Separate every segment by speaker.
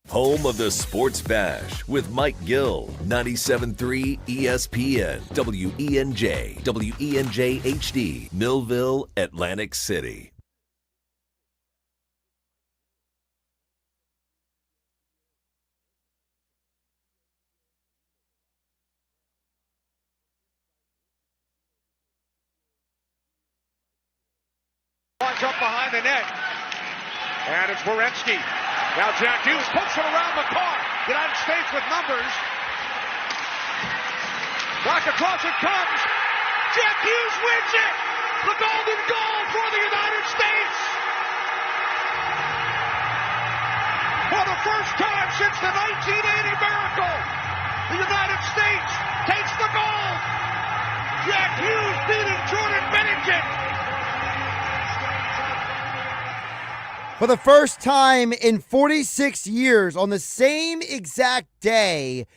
Speaker 1: Home of the Sports Bash with Mike Gill, 97.3 ESPN, WENJ, WENJ HD, Millville, Atlantic City.
Speaker 2: Launch up behind the net. And it's Werenski. Now Jack Hughes puts it around the car. United States with numbers. Back across it comes. Jack Hughes wins it. The golden goal for the United States. For the first time since the 1980 miracle, the United States takes the gold. Jack Hughes beating Jordan Bennington.
Speaker 3: For the first time in 46 years, on the same exact day,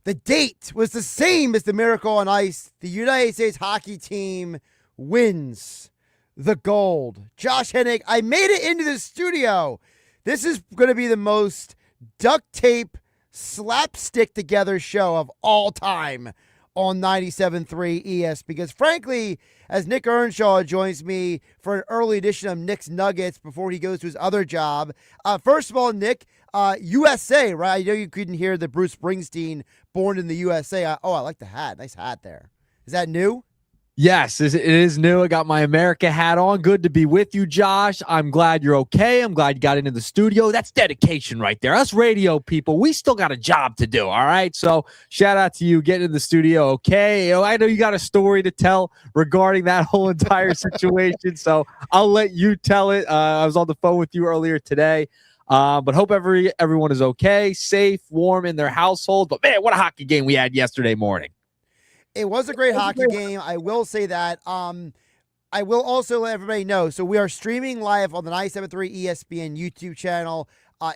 Speaker 3: the date was the same as the Miracle on Ice. The United States hockey team wins the gold. Josh Hennig, I made it into the studio. This is going to be the most duct tape, slapstick together show of all time on 97.3 ES, because frankly, as Nick Earnshaw joins me for an early edition of Nick's Nuggets before he goes to his other job. First of all, Nick, USA, right? I know you couldn't hear the Bruce Springsteen Born in the USA. I like the hat. Nice hat there. Is that new?
Speaker 4: Yes, it is new. I got my America hat on. Good to be with you, Josh. I'm glad you're okay. I'm glad you got into the studio. That's dedication right there. Us radio people, we still got a job to do, all right? So shout out to you getting in the studio okay. I know you got a story to tell regarding that whole entire situation, so I'll let you tell it. I was on the phone with you earlier today. But hope everyone is okay, safe, warm in their household. But, man, what a hockey game we had yesterday morning.
Speaker 3: It was a great hockey game. I will say that. I will also let everybody know. So we are streaming live on the 97.3 ESPN YouTube channel.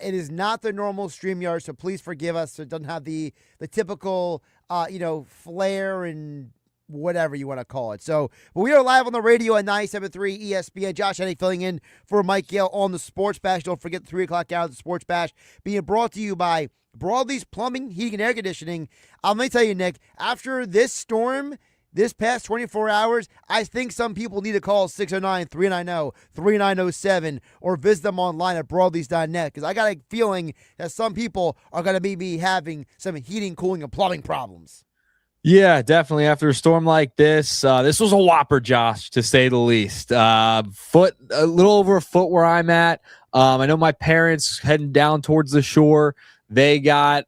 Speaker 3: It is not the normal StreamYard, so please forgive us. It doesn't have the typical, flair and whatever you want to call it. So we are live on the radio at 97.3 ESPN. Josh Hennig filling in for Mike Gill on the Sports Bash. Don't forget the 3 o'clock hour of the Sports Bash being brought to you by Broadleaf's Plumbing, Heating, and Air Conditioning. Let me tell you, Nick, after this storm, this past 24 hours, I think some people need to call 609-390-3907 or visit them online at broadleafs.net, because I got a feeling that some people are going to be having some heating, cooling, and plumbing problems.
Speaker 4: Yeah, definitely. After a storm like this, this was a whopper, Josh, to say the least. A little over a foot where I'm at. I know my parents heading down towards the shore. They got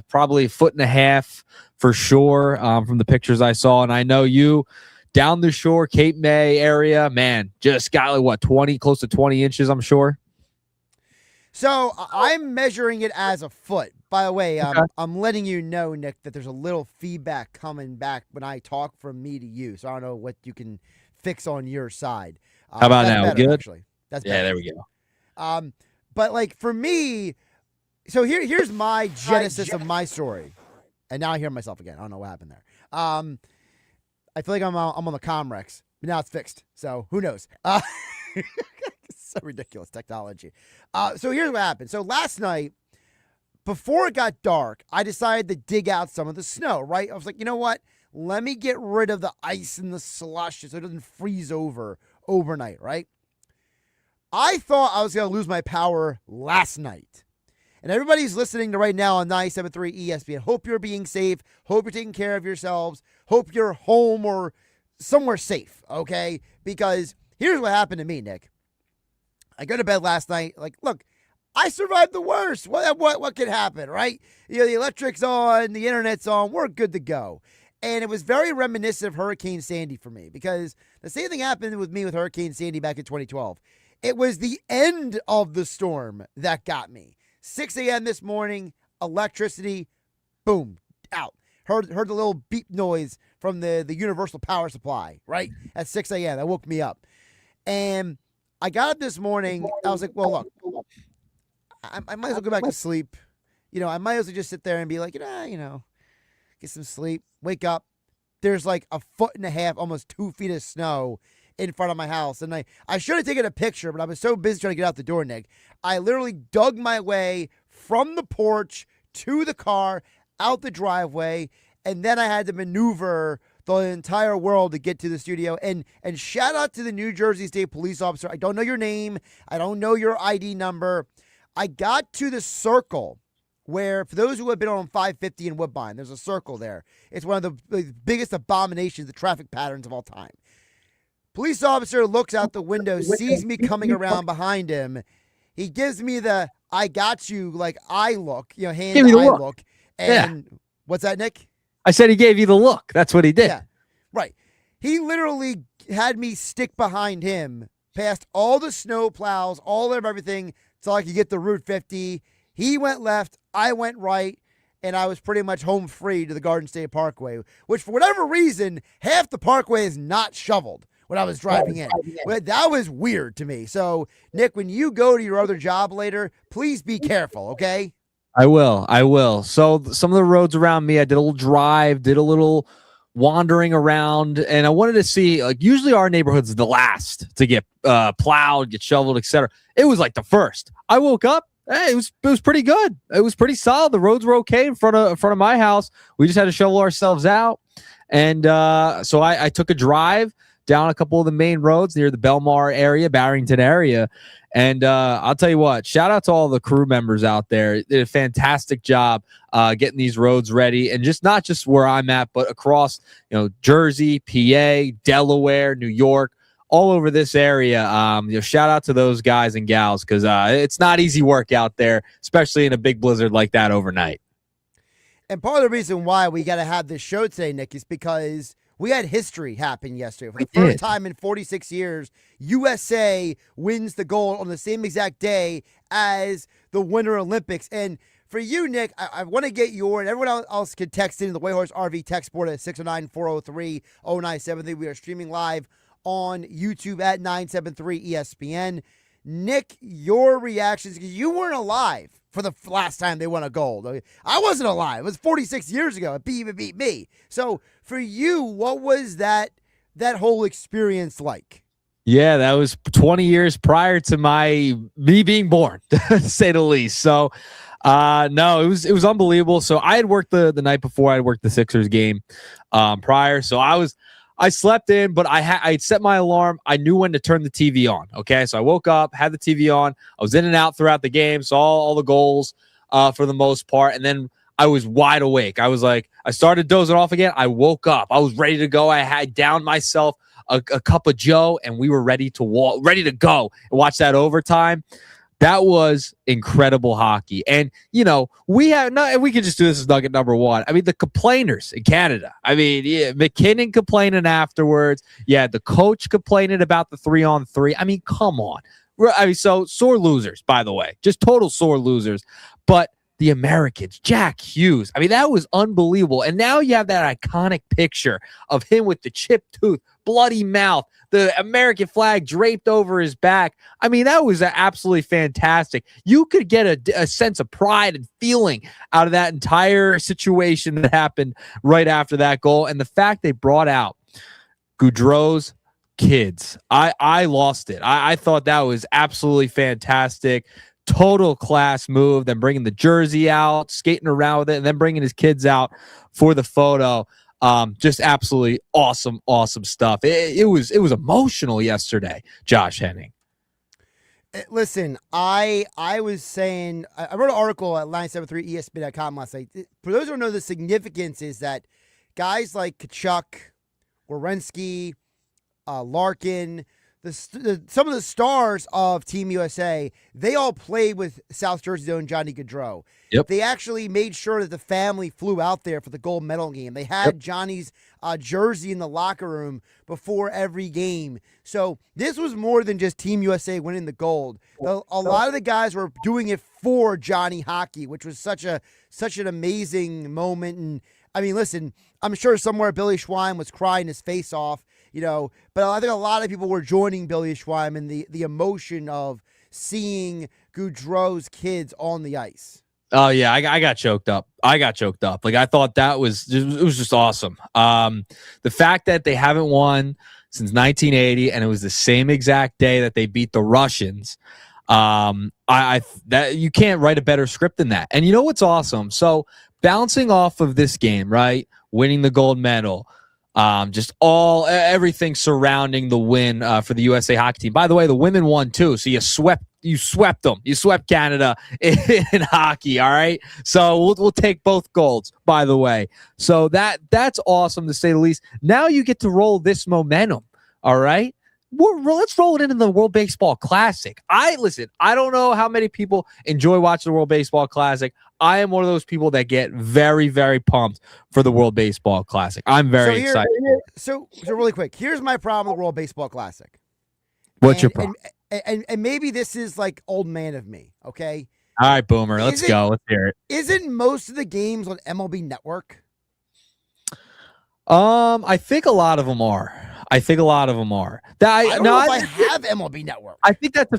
Speaker 4: probably a foot and a half for sure from the pictures I saw. And I know you down the shore, Cape May area, man, just got close to 20 inches, I'm sure.
Speaker 3: So I'm measuring it as a foot. By the way, I'm letting you know, Nick, that there's a little feedback coming back when I talk from me to you. So I don't know what you can fix on your side.
Speaker 4: How about now?
Speaker 3: Better,
Speaker 4: good?
Speaker 3: Actually. That's better.
Speaker 4: There we go.
Speaker 3: But for me, so here's my genesis of my story. And now I hear myself again. I don't know what happened there. I feel like I'm on the Comrex, but now it's fixed. So who knows? It's so ridiculous technology. So here's what happened. So last night, before it got dark, I decided to dig out some of the snow, right? I was like, you know what? Let me get rid of the ice and the slush so it doesn't freeze over overnight, right? I thought I was going to lose my power last night. And everybody's listening to right now on 97.3 ESPN. Hope you're being safe. Hope you're taking care of yourselves. Hope you're home or somewhere safe, okay? Because here's what happened to me, Nick. I go to bed last night. Look, I survived the worst. What could happen, right? The electric's on, the internet's on. We're good to go. And it was very reminiscent of Hurricane Sandy for me, because the same thing happened with me with Hurricane Sandy back in 2012. It was the end of the storm that got me. 6 a.m. this morning, electricity, boom, out. Heard the little beep noise from the universal power supply, right? At 6 a.m. That woke me up. And I got up this morning. I was like, well, look, I might as well go back to sleep. I might as well just sit there and be like, get some sleep, wake up. There's like a foot and a half, almost 2 feet of snow in front of my house. And I should have taken a picture, but I was so busy trying to get out the door, Nick. I literally dug my way from the porch to the car, out the driveway, and then I had to maneuver the entire world to get to the studio. And shout out to the New Jersey State police officer. I don't know your name. I don't know your ID number. I got to the circle where, for those who have been on 550 in Woodbine, there's a circle there. It's one of the biggest abominations, the traffic patterns of all time. Police officer looks out the window, sees me coming around behind him. He gives me the "I got you" like eye look, hand to eye look. And what's that, Nick?
Speaker 4: I said he gave you the look. That's what he did.
Speaker 3: Yeah, right. He literally had me stick behind him past all the snow plows, all of everything, so I could get the Route 50. He went left, I went right, and I was pretty much home free to the Garden State Parkway, which for whatever reason, half the parkway is not shoveled when I was driving in. But that was weird to me. So, Nick, when you go to your other job later, please be careful, okay?
Speaker 4: I will. So some of the roads around me, I did a little drive, did a little wandering around, and I wanted to see, like, usually our neighborhood's the last to get plowed, get shoveled, etc. It was like the first. I woke up, hey, it was pretty good. It was pretty solid. The roads were okay in front of my house. We just had to shovel ourselves out. And so I took a drive down a couple of the main roads near the Belmar area, Barrington area. And I'll tell you what, shout out to all the crew members out there. They did a fantastic job getting these roads ready, and not just where I'm at, but across, Jersey, PA, Delaware, New York, all over this area. Shout out to those guys and gals, because it's not easy work out there, especially in a big blizzard like that overnight.
Speaker 3: And part of the reason why we got to have this show today, Nick, is because we had history happen yesterday. For the first time in 46 years, USA wins the gold on the same exact day as the Winter Olympics. And for you, Nick, I want to get your, and everyone else can text in the Whitehorse RV text board at 609-403-0973. We are streaming live on YouTube at 973 ESPN. Nick, your reactions, because you weren't alive for the last time they won a gold. I wasn't alive. It was 46 years ago. It beat me. So for you, what was that whole experience like?
Speaker 4: Yeah, that was 20 years prior to me being born, to say the least. So no, it was unbelievable. So I had worked the night before. I had worked the Sixers game prior. So I slept in, but I'd set my alarm. I knew when to turn the TV on. Okay, so I woke up, had the TV on. I was in and out throughout the game, saw all the goals for the most part, and then I was wide awake. I was like, I started dozing off again. I woke up. I was ready to go. I had downed myself a cup of Joe, and we were ready to go and watch that overtime. That was incredible hockey. And, we can just do this as nugget number one. I mean, the complainers in Canada. I mean, McKinnon complaining afterwards. Yeah, the coach complaining about the 3-on-3. I mean, come on. I mean, so sore losers, by the way. Just total sore losers. But the Americans, Jack Hughes. I mean, that was unbelievable. And now you have that iconic picture of him with the chipped tooth, bloody mouth, the American flag draped over his back. I mean, that was absolutely fantastic. You could get a sense of pride and feeling out of that entire situation that happened right after that goal. And the fact they brought out Gaudreau's kids, I lost it. I thought that was absolutely fantastic. Total class move. Then bringing the jersey out, skating around with it, and then bringing his kids out for the photo. Just absolutely awesome stuff. It was emotional yesterday, Josh Hennig.
Speaker 3: Listen, I was saying, I wrote an article at 973ESPN.com last night. For those who don't know, the significance is that guys like Kachuk, Werenski, Larkin, some of the stars of Team USA, they all played with South Jersey's own Johnny Gaudreau.
Speaker 4: Yep.
Speaker 3: They actually made sure that the family flew out there for the gold medal game. They had Johnny's jersey in the locker room before every game. So this was more than just Team USA winning the gold. A lot of the guys were doing it for Johnny Hockey, which was such an amazing moment. And I mean, listen, I'm sure somewhere Billy Schwein was crying his face off, but I think a lot of people were joining Billy Schwein in the emotion of seeing Gaudreau's kids on the ice.
Speaker 4: Oh yeah, I got choked up. Like, I thought it was just awesome. The fact that they haven't won since 1980, and it was the same exact day that they beat the Russians. That you can't write a better script than that. And you know what's awesome? So bouncing off of this game, right? Winning the gold medal, just everything surrounding the win for the USA hockey team. By the way, the women won too. So you swept them. You swept Canada in hockey. All right. So we'll take both golds, by the way. So that's awesome to say the least. Now you get to roll this momentum. All right. Let's roll it into the World Baseball Classic. I don't know how many people enjoy watching the World Baseball Classic. I am one of those people that get very, very pumped for the World Baseball Classic. I'm very excited.
Speaker 3: So really quick, here's my problem with the World Baseball Classic.
Speaker 4: What's your problem?
Speaker 3: And maybe this is like old man of me, okay?
Speaker 4: All right, Boomer, let's go. Let's hear it.
Speaker 3: Isn't most of the games on MLB Network?
Speaker 4: I think a lot of them are. I don't know if I have
Speaker 3: MLB Network.
Speaker 4: I think that's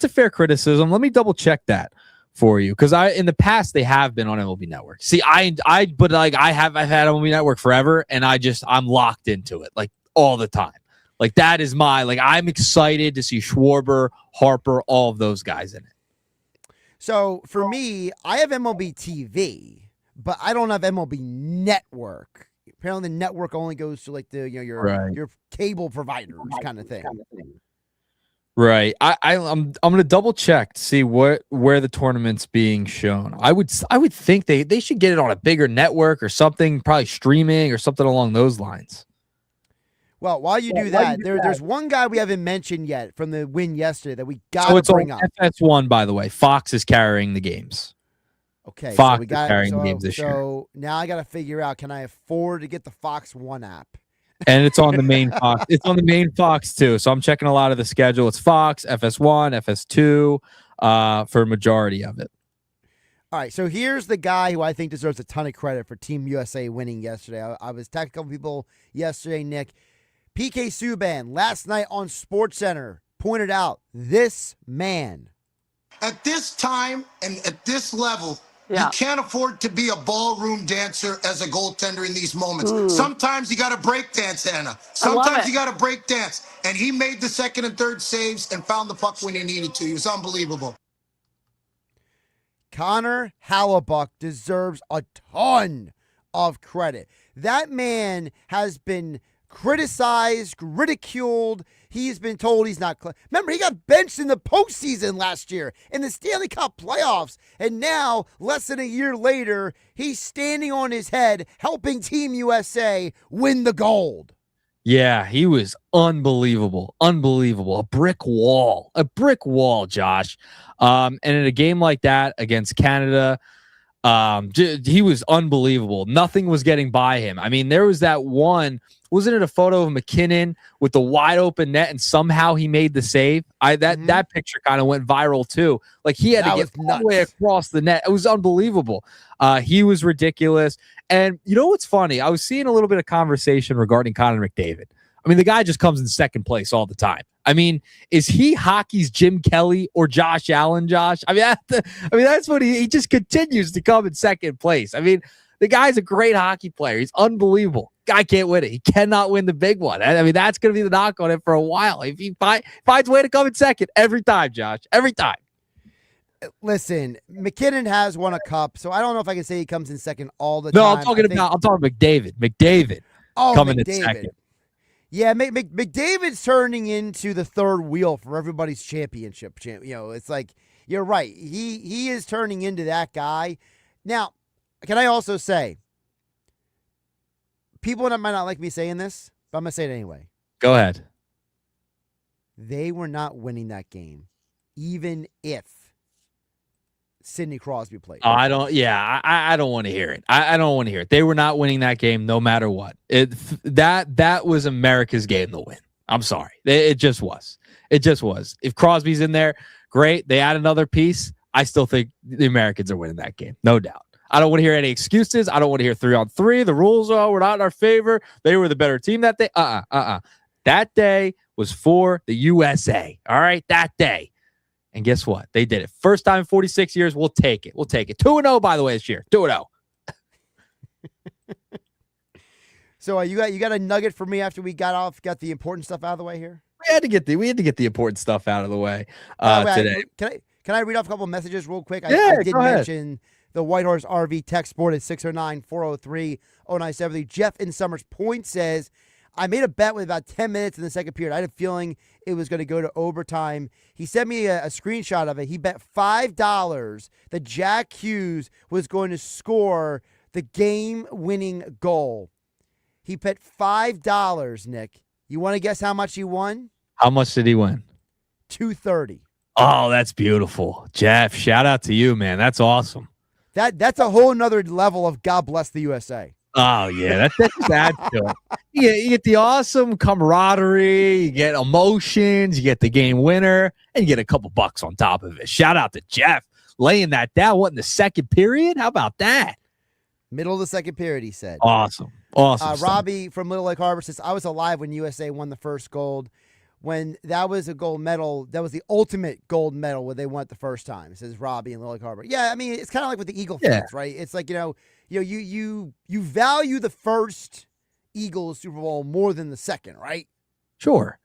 Speaker 4: a fair criticism. Let me double check that for you, because in the past they have been on MLB Network. See, I've had MLB Network forever, and I'm locked into it like all the time. Like that is I'm excited to see Schwarber, Harper, all of those guys in it.
Speaker 3: So for me, I have MLB TV, but I don't have MLB Network. Apparently, the network only goes to like your cable providers kind of thing.
Speaker 4: Right. I'm gonna double check to see where the tournament's being shown. I would think they should get it on a bigger network or something, probably streaming or something along those lines.
Speaker 3: Well, while you do that, there's one guy we haven't mentioned yet from the win yesterday that we got to bring up.
Speaker 4: FS1, by the way. Fox is carrying the games.
Speaker 3: Okay,
Speaker 4: Fox is carrying the games this year.
Speaker 3: So now I got to figure out, can I afford to get the Fox One app?
Speaker 4: And it's on the main Fox. It's on the main Fox too. So I'm checking a lot of the schedule. It's Fox, FS1, FS2 for a majority of it.
Speaker 3: All right, so here's the guy who I think deserves a ton of credit for Team USA winning yesterday. I was texting a couple people yesterday, Nick. PK Subban, last night on SportsCenter, pointed out this man.
Speaker 5: At this time and at this level, you can't afford to be a ballroom dancer as a goaltender in these moments. Sometimes you got to break dance, Anna. Sometimes you got to break dance. And he made the second and third saves and found the puck when he needed to. He was unbelievable.
Speaker 3: Connor Hellebuyck deserves a ton of credit. That man has been criticized, ridiculed. He's been told he's not. Remember, he got benched in the postseason last year in the Stanley Cup playoffs. And now, less than a year later, he's standing on his head, helping Team USA win the gold.
Speaker 4: Yeah, he was unbelievable. A brick wall, Josh. And in a game like that against Canada, he was unbelievable. Nothing was getting by him. I mean, there was that one. Wasn't it a photo of McKinnon with the wide open net and somehow he made the save? That picture kind of went viral too. Like he had to get all the way across the net. It was unbelievable. He was ridiculous. And you know what's funny? I was seeing a little bit of conversation regarding Connor McDavid. I mean, the guy just comes in second place all the time. I mean, is he hockey's Jim Kelly or Josh Allen, Josh? I mean, that's what he just continues to come in second place. I mean, the guy's a great hockey player. He's unbelievable. Guy can't win it. He cannot win the big one. I mean, that's going to be the knock on it for a while. If he finds a way to come in second every time, Josh, every time.
Speaker 3: Listen, McKinnon has won a cup, so I don't know if I can say he comes in second all the
Speaker 4: time.
Speaker 3: No,
Speaker 4: I'm talking McDavid. McDavid coming in second.
Speaker 3: Yeah, McDavid's turning into the third wheel for everybody's championship. You know, it's like, you're right. He is turning into that guy. Now, can I also say, people might not like me saying this, but I'm going to say it anyway.
Speaker 4: Go ahead.
Speaker 3: They were not winning that game, even if Sidney Crosby played.
Speaker 4: I don't want to hear it. I don't want to hear it. They were not winning that game no matter what. That was America's game to win. I'm sorry. It just was. If Crosby's in there, great. They add another piece. I still think the Americans are winning that game. No doubt. I don't want to hear any excuses. I don't want to hear 3-on-3. The rules were not in our favor. They were the better team that day. That day was for the USA. All right, that day. And guess what? They did it. First time in 46 years. We'll take it. 2-0, by the way, this year. 2-0.
Speaker 3: So you got a nugget for me after we got the important stuff out of the way here?
Speaker 4: we had to get the important stuff out of the way
Speaker 3: Wait,
Speaker 4: today.
Speaker 3: Can I read off a couple of messages real quick?
Speaker 4: Yeah,
Speaker 3: I did
Speaker 4: go ahead.
Speaker 3: mention the White Horse RV text board at 609-403-0970. Jeff in Summers Point says, I made a bet with about 10 minutes in the second period. I had a feeling it was going to go to overtime. He sent me a screenshot of it. He bet $5 that Jack Hughes was going to score the game-winning goal. He bet $5, Nick. You want to guess how much he won?
Speaker 4: How much did he win?
Speaker 3: $230.
Speaker 4: Oh, that's beautiful. Jeff, shout out to you, man. That's awesome.
Speaker 3: That's a whole nother level of God bless the USA.
Speaker 4: Oh, yeah. That just adds to it. You get the awesome camaraderie, you get emotions, you get the game winner, and you get a couple bucks on top of it. Shout out to Jeff laying that down. What, in the second period? How about that?
Speaker 3: Middle of the second period, he said.
Speaker 4: Awesome. Awesome.
Speaker 3: Robbie from Little Lake Harbor says, I was alive when USA won the first gold. When that was a gold medal, that was the ultimate gold medal when they won it the first time, says Robbie in Little Lake Harbor. Yeah, I mean, it's kind of like with the Eagle fans, right? It's like, you value the first Eagles Super Bowl more than the second, right?
Speaker 4: Sure.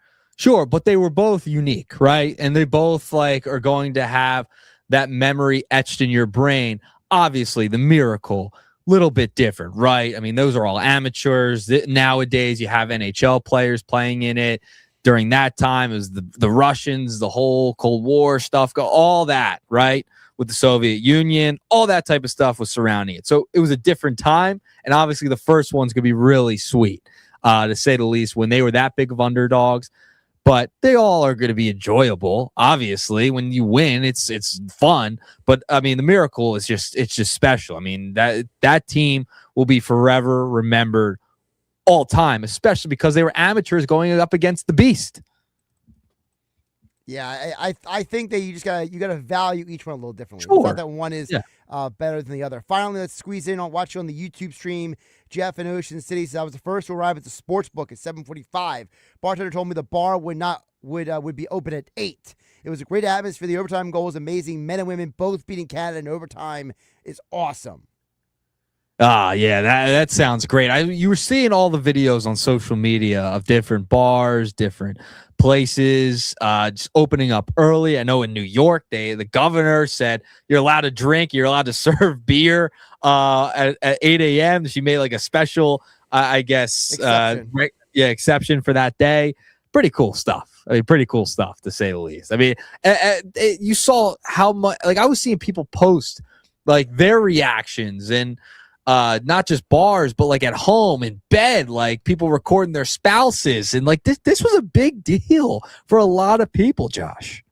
Speaker 4: But they were both unique, right? And they both are going to have that memory etched in your brain. Obviously, the Miracle, little bit different, right? I mean, those are all amateurs. Nowadays, you have NHL players playing in it. During that time, it was the Russians, the whole Cold War stuff, all that, right? With the Soviet Union, all that type of stuff was surrounding it. So it was a different time. And obviously the first one's going to be really sweet, to say the least, when they were that big of underdogs. But they all are going to be enjoyable. Obviously, when you win, it's fun. But I mean, the Miracle is it's just special. I mean, that team will be forever remembered all time, especially because they were amateurs going up against the beast.
Speaker 3: Yeah, I think that you gotta value each one a little differently.
Speaker 4: Sure.
Speaker 3: It's not that one is better than the other. Finally, let's squeeze in. I'll watch you on the YouTube stream. Jeff in Ocean City says, I was the first to arrive at the sports book at 7:45. Bartender told me the bar would be open at 8. It was a great atmosphere. The overtime goal was amazing. Men and women both beating Canada in overtime is awesome.
Speaker 4: Yeah, that sounds great. You were seeing all the videos on social media of different bars, different places, just opening up early. I know in New York, the governor said you're allowed to drink, you're allowed to serve beer at 8 a.m. She made a special, exception for that day. Pretty cool stuff. Pretty cool stuff to say the least. I mean, you saw how much. I was seeing people post their reactions and. Not just bars, but at home, in bed, people recording their spouses. And this was a big deal for a lot of people, Josh.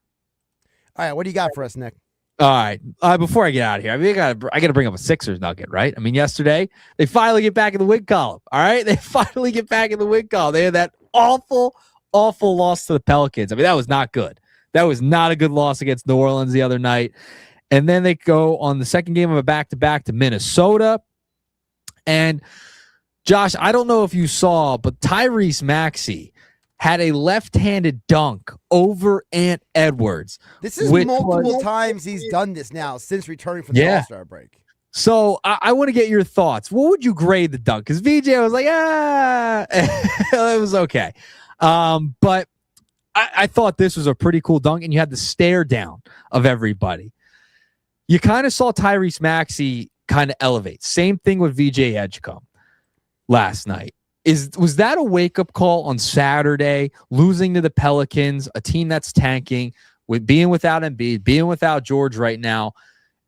Speaker 3: All right. What do you got for us, Nick?
Speaker 4: All right. Before I get out of here, I got to bring up a Sixers nugget, right? I mean, yesterday, they finally get back in the win column. All right. They finally get back in the win column. They had that awful loss to the Pelicans. I mean, that was not good. That was not a good loss against New Orleans the other night. And then they go on the second game of a back-to-back to Minnesota. And Josh, I don't know if you saw, but Tyrese Maxey had a left-handed dunk over Ant Edwards.
Speaker 3: This is multiple times he's done this now since returning from the All-Star break.
Speaker 4: So I want to get your thoughts. What would you grade the dunk? Because VJ was like, it was okay. But I thought this was a pretty cool dunk, and you had the stare down of everybody. You kind of saw Tyrese Maxey kind of elevate. Same thing with VJ Edgecombe last night. Was that a wake-up call on Saturday, losing to the Pelicans, a team that's tanking, with being without Embiid, being without George right now?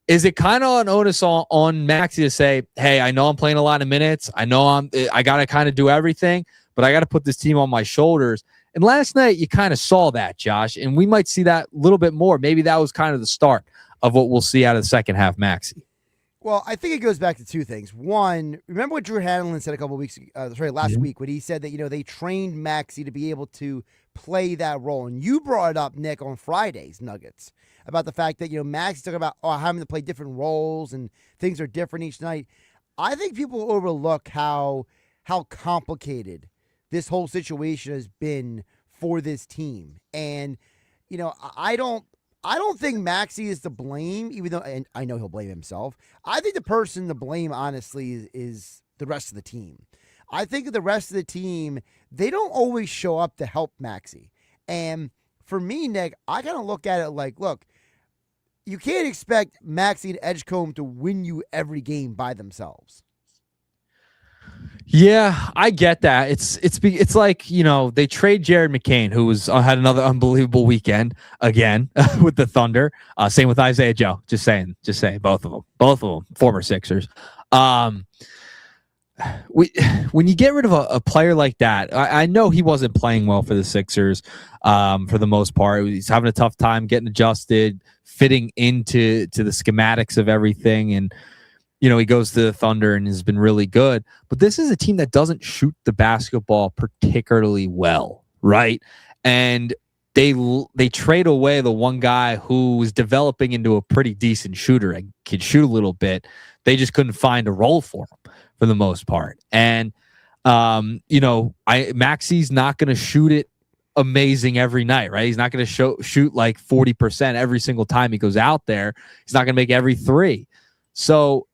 Speaker 4: Is it kind of an onus on Maxey to say, hey, I know I'm playing a lot of minutes. I know I got to kind of do everything, but I got to put this team on my shoulders. And last night, you kind of saw that, Josh, and we might see that a little bit more. Maybe that was kind of the start of what we'll see out of the second half, Maxey.
Speaker 3: Well, I think it goes back to two things. One, remember what Drew Hanlon said last week when he said that, they trained Maxey to be able to play that role. And you brought it up, Nick, on Friday's Nuggets about the fact that, Maxey's talking about having to play different roles and things are different each night. I think people overlook how complicated this whole situation has been for this team. And, I don't think Maxey is to blame, even though, and I know he'll blame himself. I think the person to blame, honestly, is the rest of the team. I think the rest of the team, they don't always show up to help Maxey. And for me, Nick, I kind of look at it like, look, you can't expect Maxey and Edgecombe to win you every game by themselves.
Speaker 4: Yeah, I get that. It's like, they trade Jared McCain, who had another unbelievable weekend again with the Thunder. Same with Isaiah Joe. Just saying, both of them, former Sixers. When you get rid of a player like that, I know he wasn't playing well for the Sixers for the most part. He's having a tough time getting adjusted, fitting into the schematics of everything, and he goes to the Thunder and has been really good. But this is a team that doesn't shoot the basketball particularly well, right? And they trade away the one guy who was developing into a pretty decent shooter and could shoot a little bit. They just couldn't find a role for him for the most part. And Maxey's not going to shoot it amazing every night, right? He's not going to shoot like 40% every single time he goes out there. He's not going to make every three. So,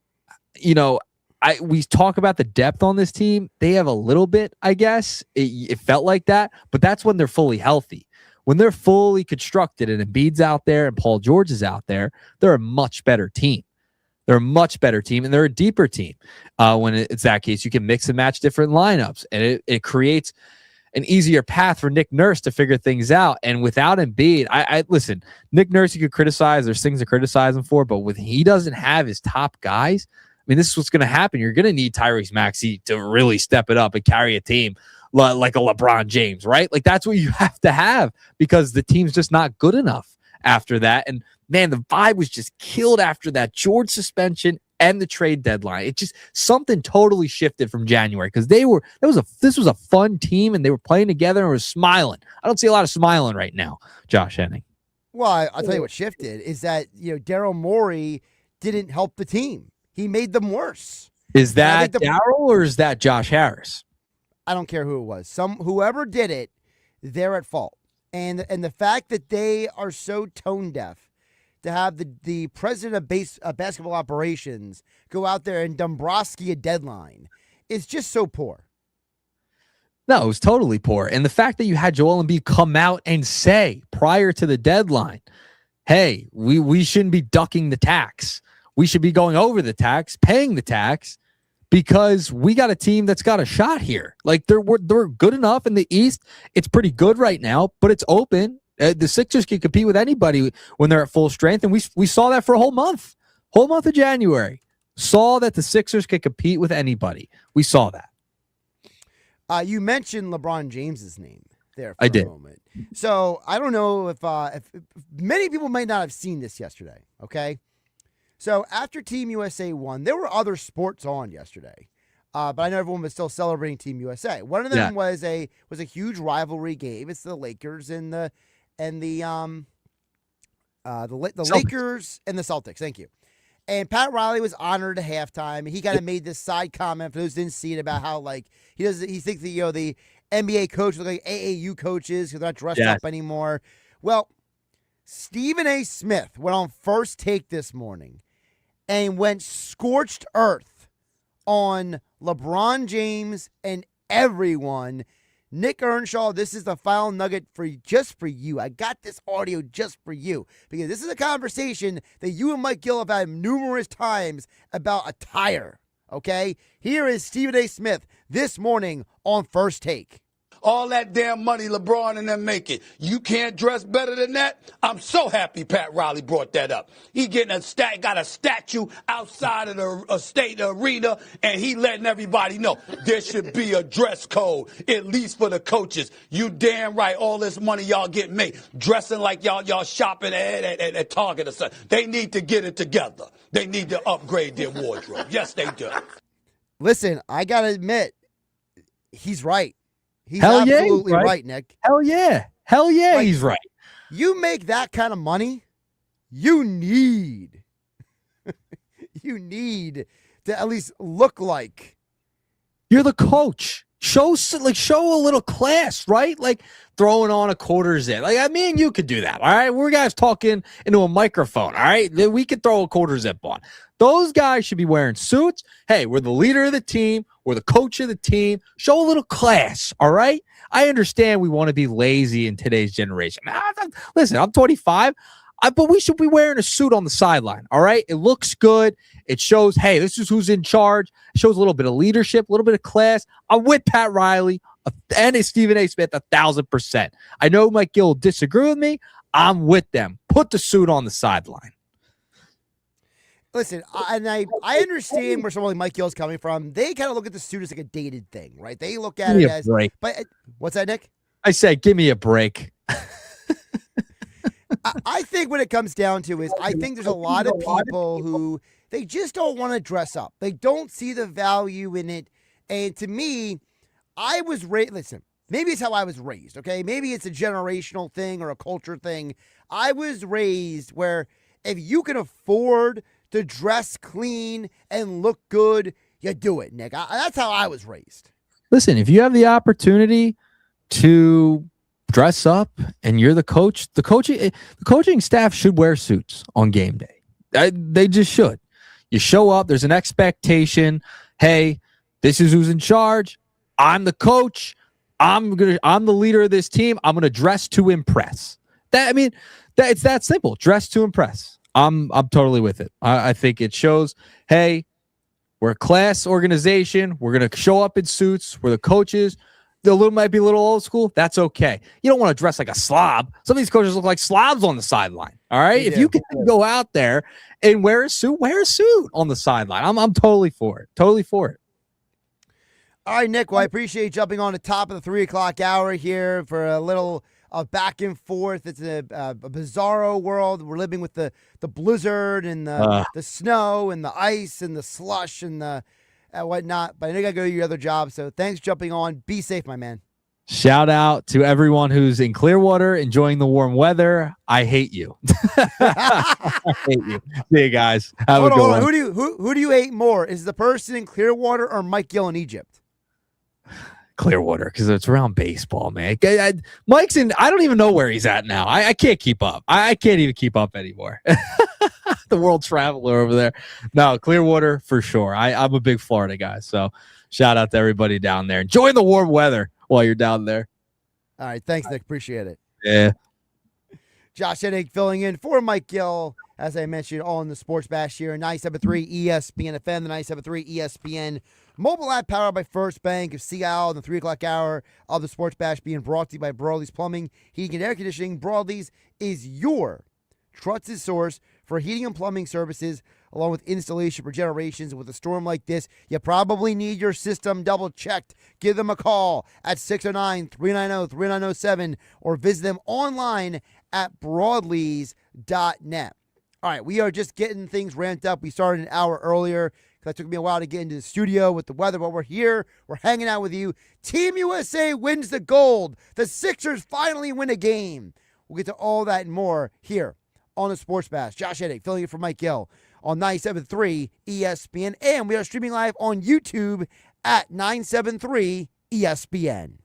Speaker 4: we talk about the depth on this team. They have a little bit, I guess. It felt like that, but that's when they're fully healthy. When they're fully constructed and Embiid's out there and Paul George is out there, they're a much better team. They're a much better team, and they're a deeper team. When it's that case, you can mix and match different lineups, and it creates an easier path for Nick Nurse to figure things out. And without Embiid, I listen, Nick Nurse, you could criticize. There's things to criticize him for, but when he doesn't have his top guys, this is what's going to happen. You're going to need Tyrese Maxey to really step it up and carry a team like a LeBron James, right? Like, that's what you have to have because the team's just not good enough after that. And, man, the vibe was just killed after that George suspension and the trade deadline. It just, something totally shifted from January because this was a fun team and they were playing together and were smiling. I don't see a lot of smiling right now, Josh Hennig.
Speaker 3: Well, I'll tell you what shifted is that, Daryl Morey didn't help the team. He made them worse.
Speaker 4: Is that Daryl or is that Josh Harris?
Speaker 3: I don't care who it was. Whoever did it, they're at fault. And the fact that they are so tone deaf to have the president of basketball operations go out there and Dombrowski a deadline is just so poor.
Speaker 4: No, it was totally poor. And the fact that you had Joel Embiid come out and say prior to the deadline, hey, we shouldn't be ducking the tax. We should be going over the tax, paying the tax, because we got a team that's got a shot here. Like, they're good enough in the East. It's pretty good right now, but it's open. The Sixers can compete with anybody when they're at full strength, and we saw that for a whole month of January. Saw that the Sixers could compete with anybody. We saw that.
Speaker 3: You mentioned LeBron James's name there for
Speaker 4: I did.
Speaker 3: a moment. So I don't know if many people might not have seen this yesterday, okay? So after Team USA won, there were other sports on yesterday, but I know everyone was still celebrating Team USA. One of them was a huge rivalry game. It's the Lakers and the Lakers and the Celtics. Thank you. And Pat Riley was honored at halftime. He kind of made this side comment for those who didn't see it about how he thinks that the NBA coaches look like AAU coaches because they're not dressed up anymore. Well, Stephen A. Smith went on First Take this morning and went scorched earth on LeBron James and everyone. Nick Earnshaw, this is the final nugget just for you. I got this audio just for you because this is a conversation that you and Mike Gill have had numerous times about attire, okay? Here is Stephen A. Smith this morning on First Take.
Speaker 5: All that damn money LeBron and them making. You can't dress better than that? I'm so happy Pat Riley brought that up. He got a statue outside of the state arena, and he letting everybody know there should be a dress code, at least for the coaches. You damn right, all this money y'all getting made, dressing like y'all shopping at Target or something. They need to get it together. They need to upgrade their wardrobe. Yes, they do.
Speaker 3: Listen, I got to admit, he's right. He's
Speaker 4: Hell
Speaker 3: absolutely
Speaker 4: yeah,
Speaker 3: right, Nick.
Speaker 4: Hell yeah, he's right.
Speaker 3: You make that kind of money, you need to at least look like
Speaker 4: you're the coach. Show a little class, right? Like throwing on a quarter zip. Like me and you could do that, all right? We're guys talking into a microphone, all right? We could throw a quarter zip on. Those guys should be wearing suits. Hey, we're the leader of the team. We're the coach of the team. Show a little class, all right? I understand we want to be lazy in today's generation. Listen, I'm 25. But we should be wearing a suit on the sideline, all right? It looks good. It shows, hey, this is who's in charge. It shows a little bit of leadership, a little bit of class. I'm with Pat Riley and Stephen A. Smith 1,000%. I know Mike Gill will disagree with me. I'm with them. Put the suit on the sideline.
Speaker 3: Listen, I understand where someone like Mike Gill's coming from. They kind of look at the suit as like a dated thing, right? They look at it as
Speaker 4: break.
Speaker 3: But what's that, Nick?
Speaker 4: I said, give me a break.
Speaker 3: I think what it comes down to is I think there's a lot of people who they just don't want to dress up. They don't see the value in it. And to me, I was raised, listen, maybe it's how I was raised, okay? Maybe it's a generational thing or a culture thing. I was raised where if you can afford to dress clean and look good, you do it, Nick. That's how I was raised.
Speaker 4: Listen, if you have the opportunity to dress up and you're the coach, the coaching staff should wear suits on game day. They just should. You show up, there's an expectation. Hey, this is who's in charge. I'm the coach. I'm the leader of this team. I'm gonna dress to impress. It's that simple. Dress to impress. I'm totally with it. I think it shows, hey, we're a class organization. We're gonna show up in suits. We're the coaches. Might be a little old school. That's okay. You don't want to dress like a slob. Some of these coaches look like slobs on the sideline. All right. If you can go out there and wear a suit on the sideline. I'm totally for it. Totally for it.
Speaker 3: All right, Nick. Well, I appreciate you jumping on the top of the 3 o'clock hour here for a little back and forth. It's a bizarro world. We're living with the blizzard and the snow and the ice and the slush and the whatnot, but I know you gotta go to your other job. So thanks for jumping on. Be safe, my man.
Speaker 4: Shout out to everyone who's in Clearwater enjoying the warm weather. I hate you. I hate you. See you guys. Have a good one.
Speaker 3: Who do you hate more? Is the person in Clearwater or Mike Gill in Egypt?
Speaker 4: Clearwater, because it's around baseball, man. Mike's in. I don't even know where he's at now. I can't keep up. I can't even keep up anymore. The world traveler over there. No, Clearwater for sure. I'm a big Florida guy, so shout out to everybody down there. Enjoy the warm weather while you're down there.
Speaker 3: All right, thanks, Nick. Appreciate it.
Speaker 4: Yeah.
Speaker 3: Josh Hennig filling in for Mike Gill, as I mentioned, all in the Sports Bash here. 97.3 ESPN FM, the 97.3 ESPN mobile app powered by First Bank of Seattle. In the 3 o'clock hour of the Sports Bash being brought to you by Broadleys Plumbing, Heating, and Air Conditioning. Broadleys is your trusted source for heating and plumbing services, along with installation for generations. With a storm like this, you probably need your system double-checked. Give them a call at 609-390-3907 or visit them online at broadleys.net. All right, we are just getting things ramped up. We started an hour earlier because it took me a while to get into the studio with the weather, but we're here. We're hanging out with you. Team USA wins the gold. The Sixers finally win a game. We'll get to all that and more here on the Sports Bash. Josh Hennig filling in for Mike Gill on 97.3 ESPN, and we are streaming live on YouTube at 973 ESPN.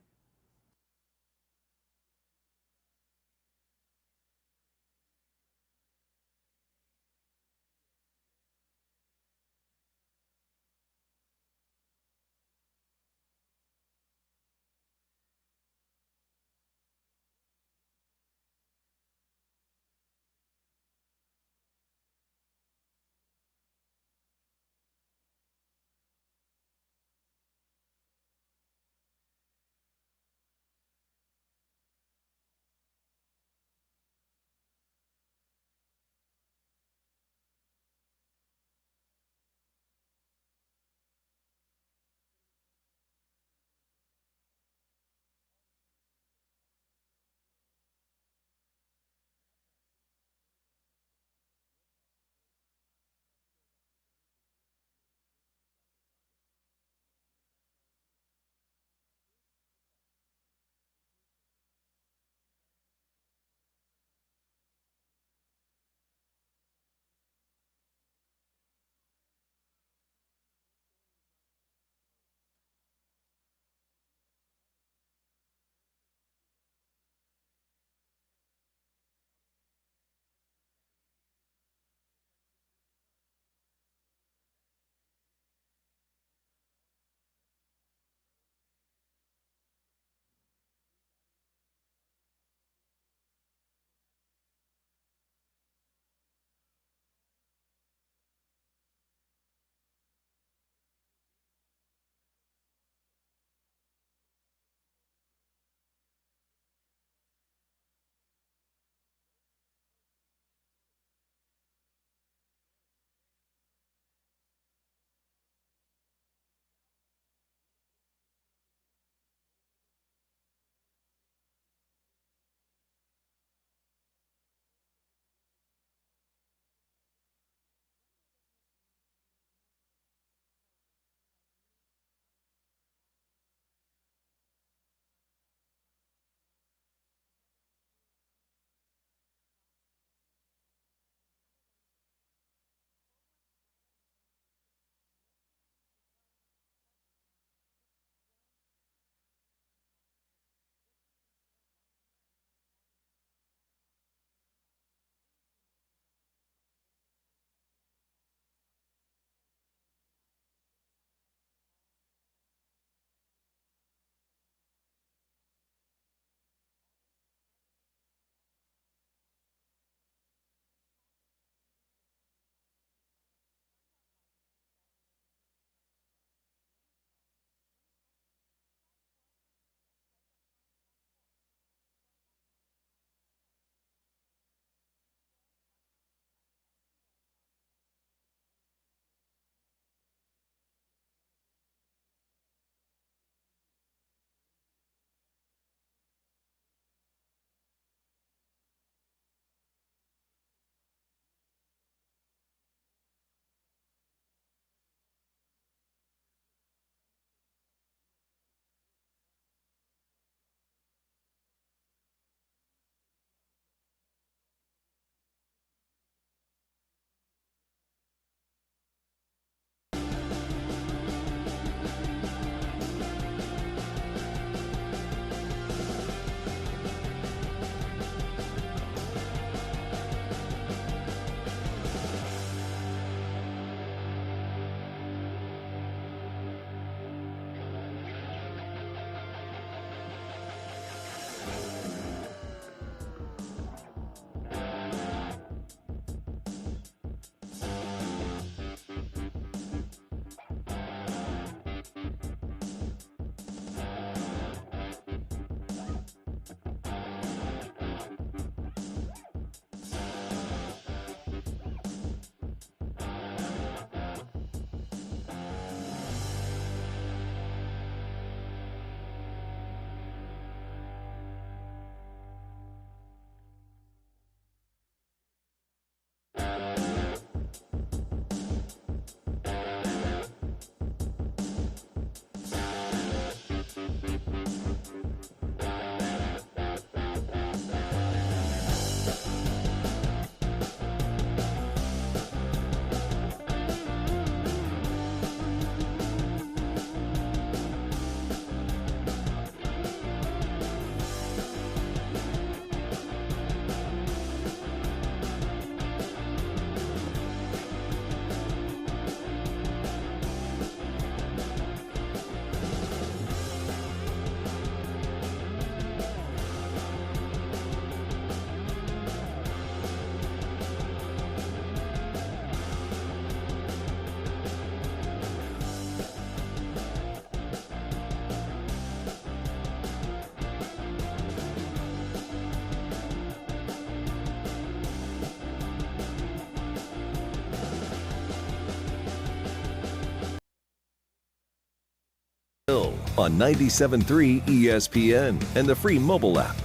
Speaker 1: Gill on 97.3 ESPN and the free mobile app.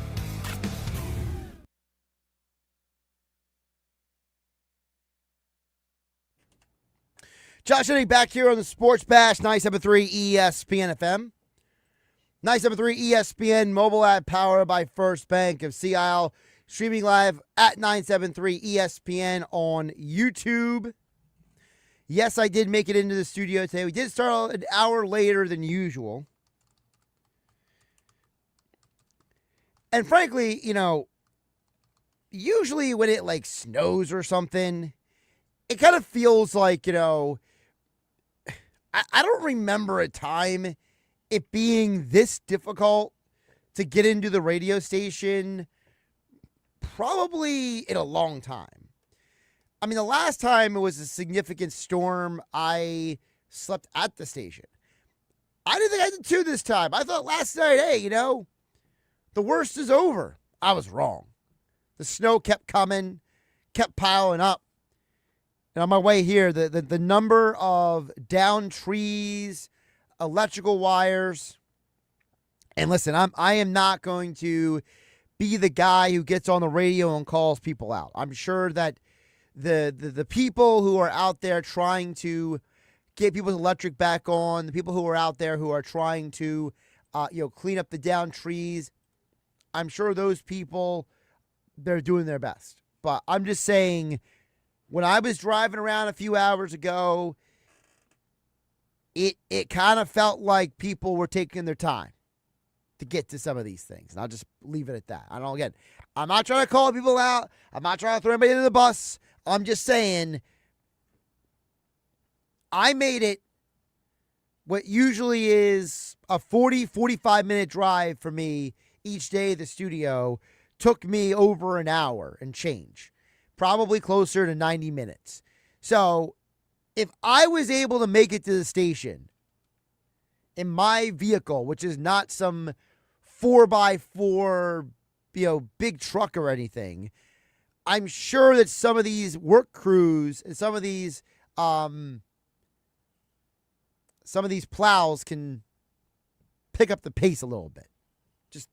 Speaker 3: Josh Hennig back here on the Sports Bash, 97.3 ESPN FM. 97.3 ESPN mobile app powered by First Bank of Sea Isle. Streaming live at 97.3 ESPN on YouTube. Yes, I did make it into the studio today. We did start an hour later than usual. And frankly, usually when it like snows or something, it kind of feels like, I don't remember a time it being this difficult to get into the radio station probably in a long time. I mean, the last time it was a significant storm, I slept at the station. I didn't think I did too this time. I thought last night, hey, the worst is over. I was wrong. The snow kept coming, kept piling up. And on my way here, the number of downed trees, electrical wires. And listen, I am not going to be the guy who gets on the radio and calls people out. I'm sure that the people who are out there trying to get people's electric back on, the people who are out there who are trying to clean up the downed trees, I'm sure those people, they're doing their best. But I'm just saying, when I was driving around a few hours ago, it kind of felt like people were taking their time to get to some of these things. And I'll just leave it at that. I don't know, again, I'm not trying to call people out. I'm not trying to throw anybody under the bus. I'm just saying I made it what usually is a 45 minute drive for me each day at the studio. Took me over an hour and change. Probably closer to 90 minutes. So if I was able to make it to the station in my vehicle, which is not some 4x4, big truck or anything, I'm sure that some of these work crews and some of these plows can pick up the pace a little bit. Just,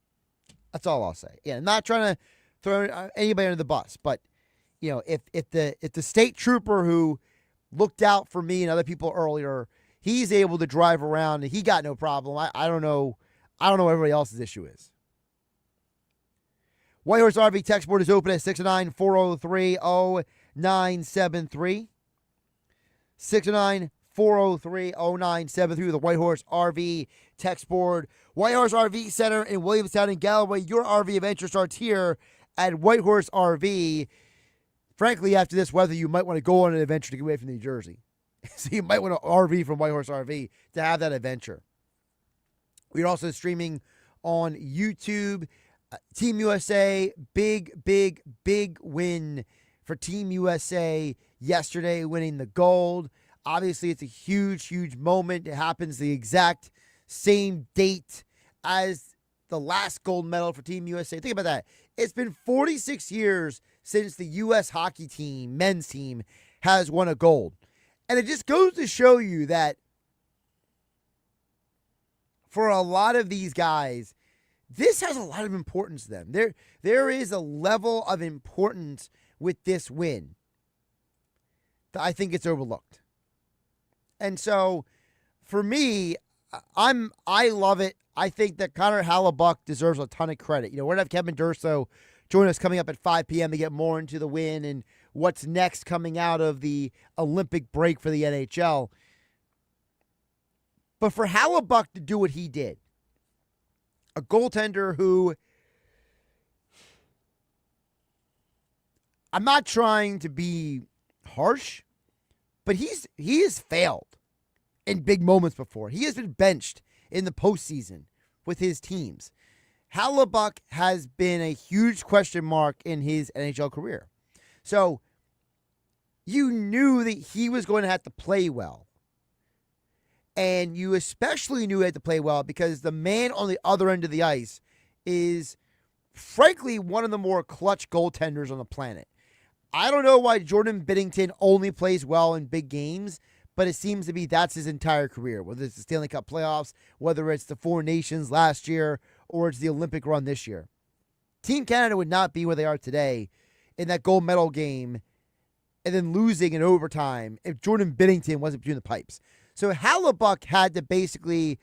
Speaker 3: that's all I'll say. Yeah, I'm not trying to throw anybody under the bus, but if the state trooper who looked out for me and other people earlier, he's able to drive around and he got no problem. I don't know what everybody else's issue is. Whitehorse RV text board is open at 609-403-0973. 609-403-0973 with the Whitehorse RV text board. Whitehorse RV Center in Williamstown and Galloway. Your RV adventure starts here at Whitehorse RV. Frankly, after this weather, you might want to go on an adventure to get away from New Jersey. So you might want to RV from Whitehorse RV to have that adventure. We're also streaming on YouTube. Team USA, big win for Team USA yesterday, winning the gold. Obviously, it's a huge moment. It happens the exact same date as the last gold medal for Team USA. Think about that. It's been 46 years since the U.S. hockey team, men's team, has won a gold. And it just goes to show you that for a lot of these guys, this has a lot of importance to them. There is a level of importance with this win that I think it's overlooked. And so, for me, I love it. I think that Connor Hellebuyck deserves a ton of credit. We're going to have Kevin Durso join us coming up at 5 p.m. to get more into the win and what's next coming out of the Olympic break for the NHL. But for Hellebuyck to do what he did, a goaltender who, I'm not trying to be harsh, but he has failed in big moments before. He has been benched in the postseason with his teams. Hellebuyck has been a huge question mark in his NHL career. So you knew that he was going to have to play well. And you especially knew he had to play well because the man on the other end of the ice is, frankly, one of the more clutch goaltenders on the planet. I don't know why Jordan Binnington only plays well in big games, but it seems to be that's his entire career, whether it's the Stanley Cup playoffs, whether it's the Four Nations last year, or it's the Olympic run this year. Team Canada would not be where they are today in that gold medal game and then losing in overtime if Jordan Binnington wasn't between the pipes. So Hellebuyck had to basically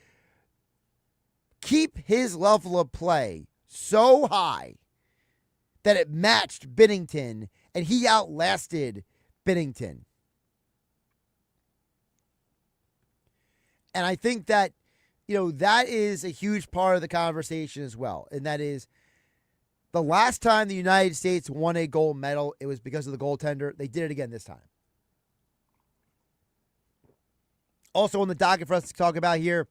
Speaker 3: keep his level of play so high that it matched Binnington, and he outlasted Binnington. And I think that, that is a huge part of the conversation as well. And that is the last time the United States won a gold medal, it was because of the goaltender. They did it again this time. Also on the docket for us to talk about here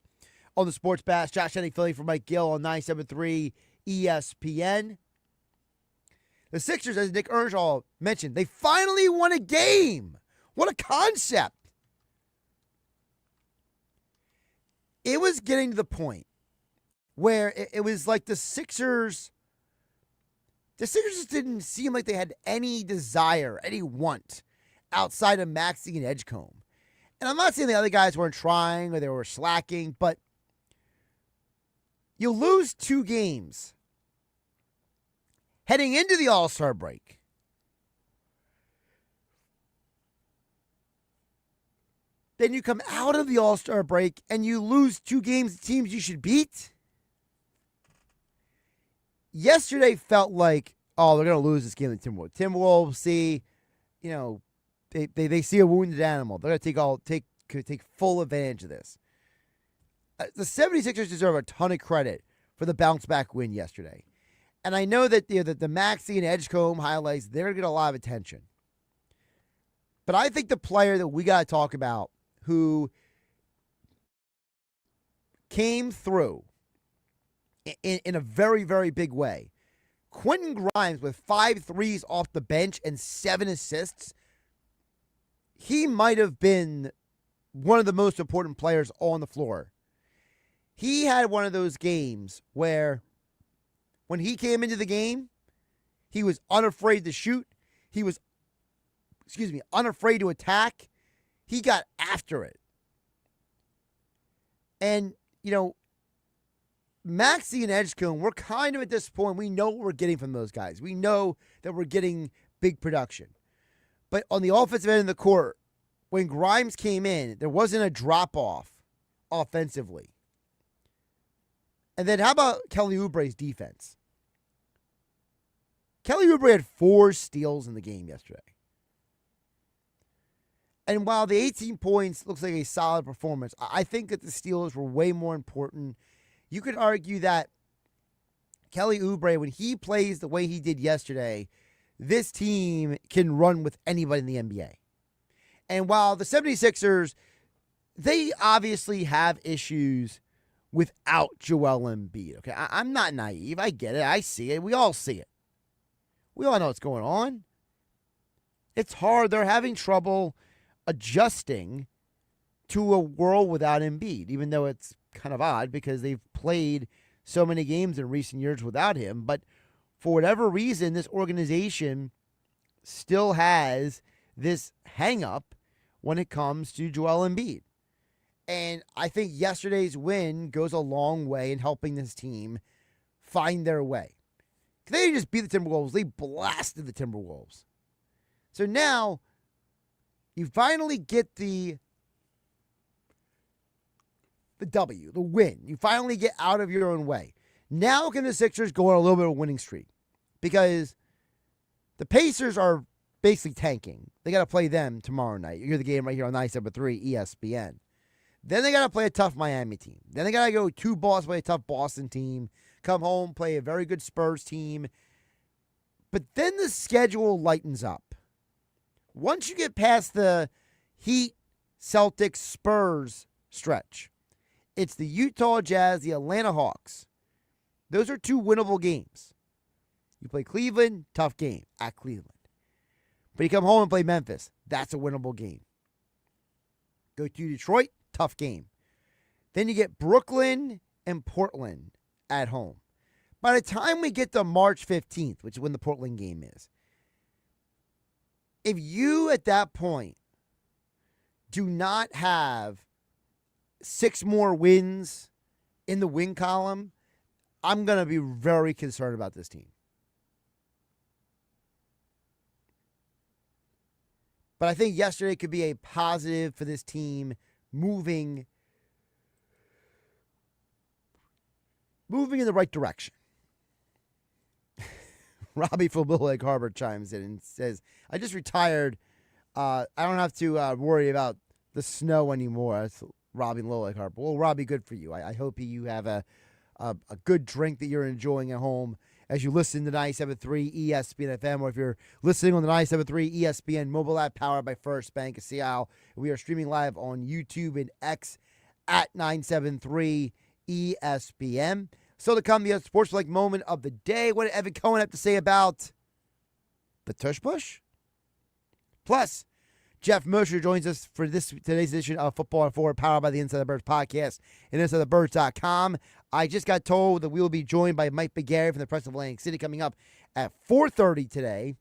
Speaker 3: on the Sports Bash, Josh Hennig filling for Mike Gill on 97.3 ESPN. The Sixers, as Nick Earnshaw mentioned, they finally won a game. What a concept. It was getting to the point where it was like the Sixers just didn't seem like they had any desire, any want outside of Maxey and Edgecombe. And I'm not saying the other guys weren't trying or they were slacking, but you lose 2 games heading into the All-Star break. Then you come out of the All-Star break and you lose 2 games to teams you should beat. Yesterday felt like, they're going to lose this game to Timberwolves. Timberwolves see, they see a wounded animal. They're going to take full advantage of this. The 76ers deserve a ton of credit for the bounce-back win yesterday. And I know that the Maxey and Edgecombe highlights, they're going to get a lot of attention. But I think the player that we got to talk about who came through in a very, very big way, Quentin Grimes with 5 threes off the bench and 7 assists, he might have been one of the most important players on the floor. He had one of those games where when he came into the game, he was unafraid to shoot. He was, unafraid to attack. He got after it. And, Maxey and Edgecombe, we're kind of at this point, we know what we're getting from those guys. We know that we're getting big production. But on the offensive end of the court, when Grimes came in, there wasn't a drop-off offensively. And then how about Kelly Oubre's defense? Kelly Oubre had 4 steals in the game yesterday. And while the 18 points looks like a solid performance, I think that the steals were way more important. You could argue that Kelly Oubre, when he plays the way he did yesterday, this team can run with anybody in the NBA. And while the 76ers, they obviously have issues without Joel Embiid. Okay, I'm not naive. I get it. I see it. We all see it. We all know what's going on. It's hard. They're having trouble adjusting to a world without Embiid, even though it's kind of odd because they've played so many games in recent years without him. But for whatever reason, this organization still has this hang-up when it comes to Joel Embiid. And I think yesterday's win goes a long way in helping this team find their way. They didn't just beat the Timberwolves. They blasted the Timberwolves. So now you finally get the W, the win. You finally get out of your own way. Now can the Sixers go on a little bit of a winning streak? Because the Pacers are basically tanking. They got to play them tomorrow night. You hear the game right here on 97.3 ESPN. Then they got to play a tough Miami team. Then they got to go to Boston, play a tough Boston team. Come home, play a very good Spurs team. But then the schedule lightens up. Once you get past the Heat, Celtics, Spurs stretch, it's the Utah Jazz, the Atlanta Hawks. Those are 2 winnable games. You play Cleveland, tough game at Cleveland. But you come home and play Memphis. That's a winnable game. Go to Detroit, tough game. Then you get Brooklyn and Portland at home. By the time we get to March 15th, which is when the Portland game is, if you at that point do not have 6 more wins in the win column, I'm going to be very concerned about this team. But I think yesterday could be a positive for this team moving in the right direction. Robbie from Little Egg Harbor chimes in and says, I just retired. I don't have to worry about the snow anymore. That's Robbie in Little Egg Harbor. Well, Robbie, good for you. I hope you have a good drink that you're enjoying at home as you listen to 97.3 ESPN FM, or if you're listening on the 97.3 ESPN mobile app powered by First Bank of Seattle. We are streaming live on YouTube and X at 973 ESPN. So to come, the sports like moment of the day. What did Evan Cohen have to say about the tush push? Plus, Jeff Mosher joins us for today's edition of Football on Forward, powered by the Inside the Birds podcast and InsideTheBirds.com. I just got told that we will be joined by Mike Begary from the Press of Atlantic City coming up at 4:30 today.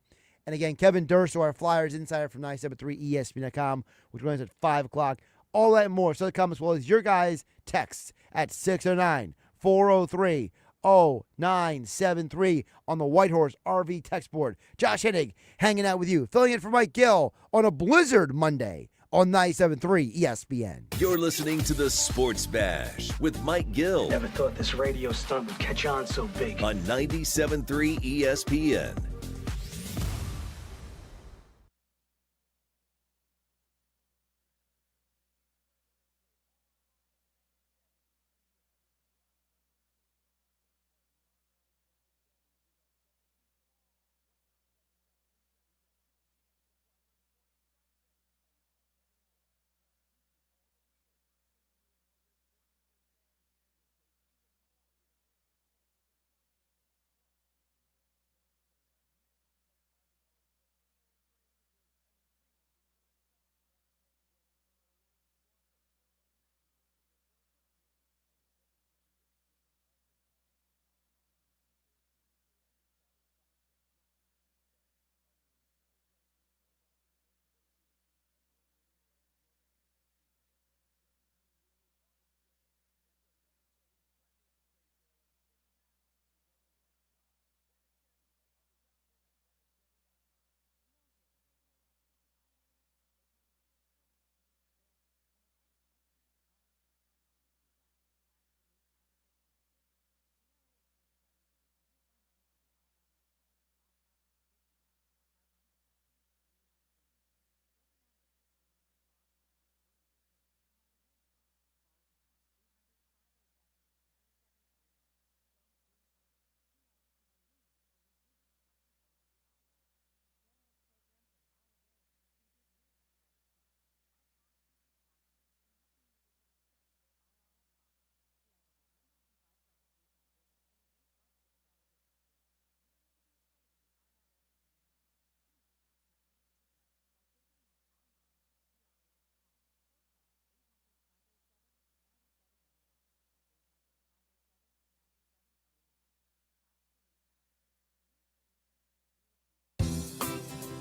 Speaker 3: And again, Kevin Durso, our Flyers insider from 973 ESPN.com, which runs at 5 o'clock. All that and more. So to come, as well as your guys' texts at 609-403-0973 on the Whitehorse RV text board. Josh Hennig hanging out with you, filling in for Mike Gill on a blizzard Monday on 97.3 ESPN.
Speaker 1: You're listening to the Sports Bash with Mike Gill.
Speaker 6: Never thought this radio stunt would catch on so big.
Speaker 1: On 97.3 ESPN.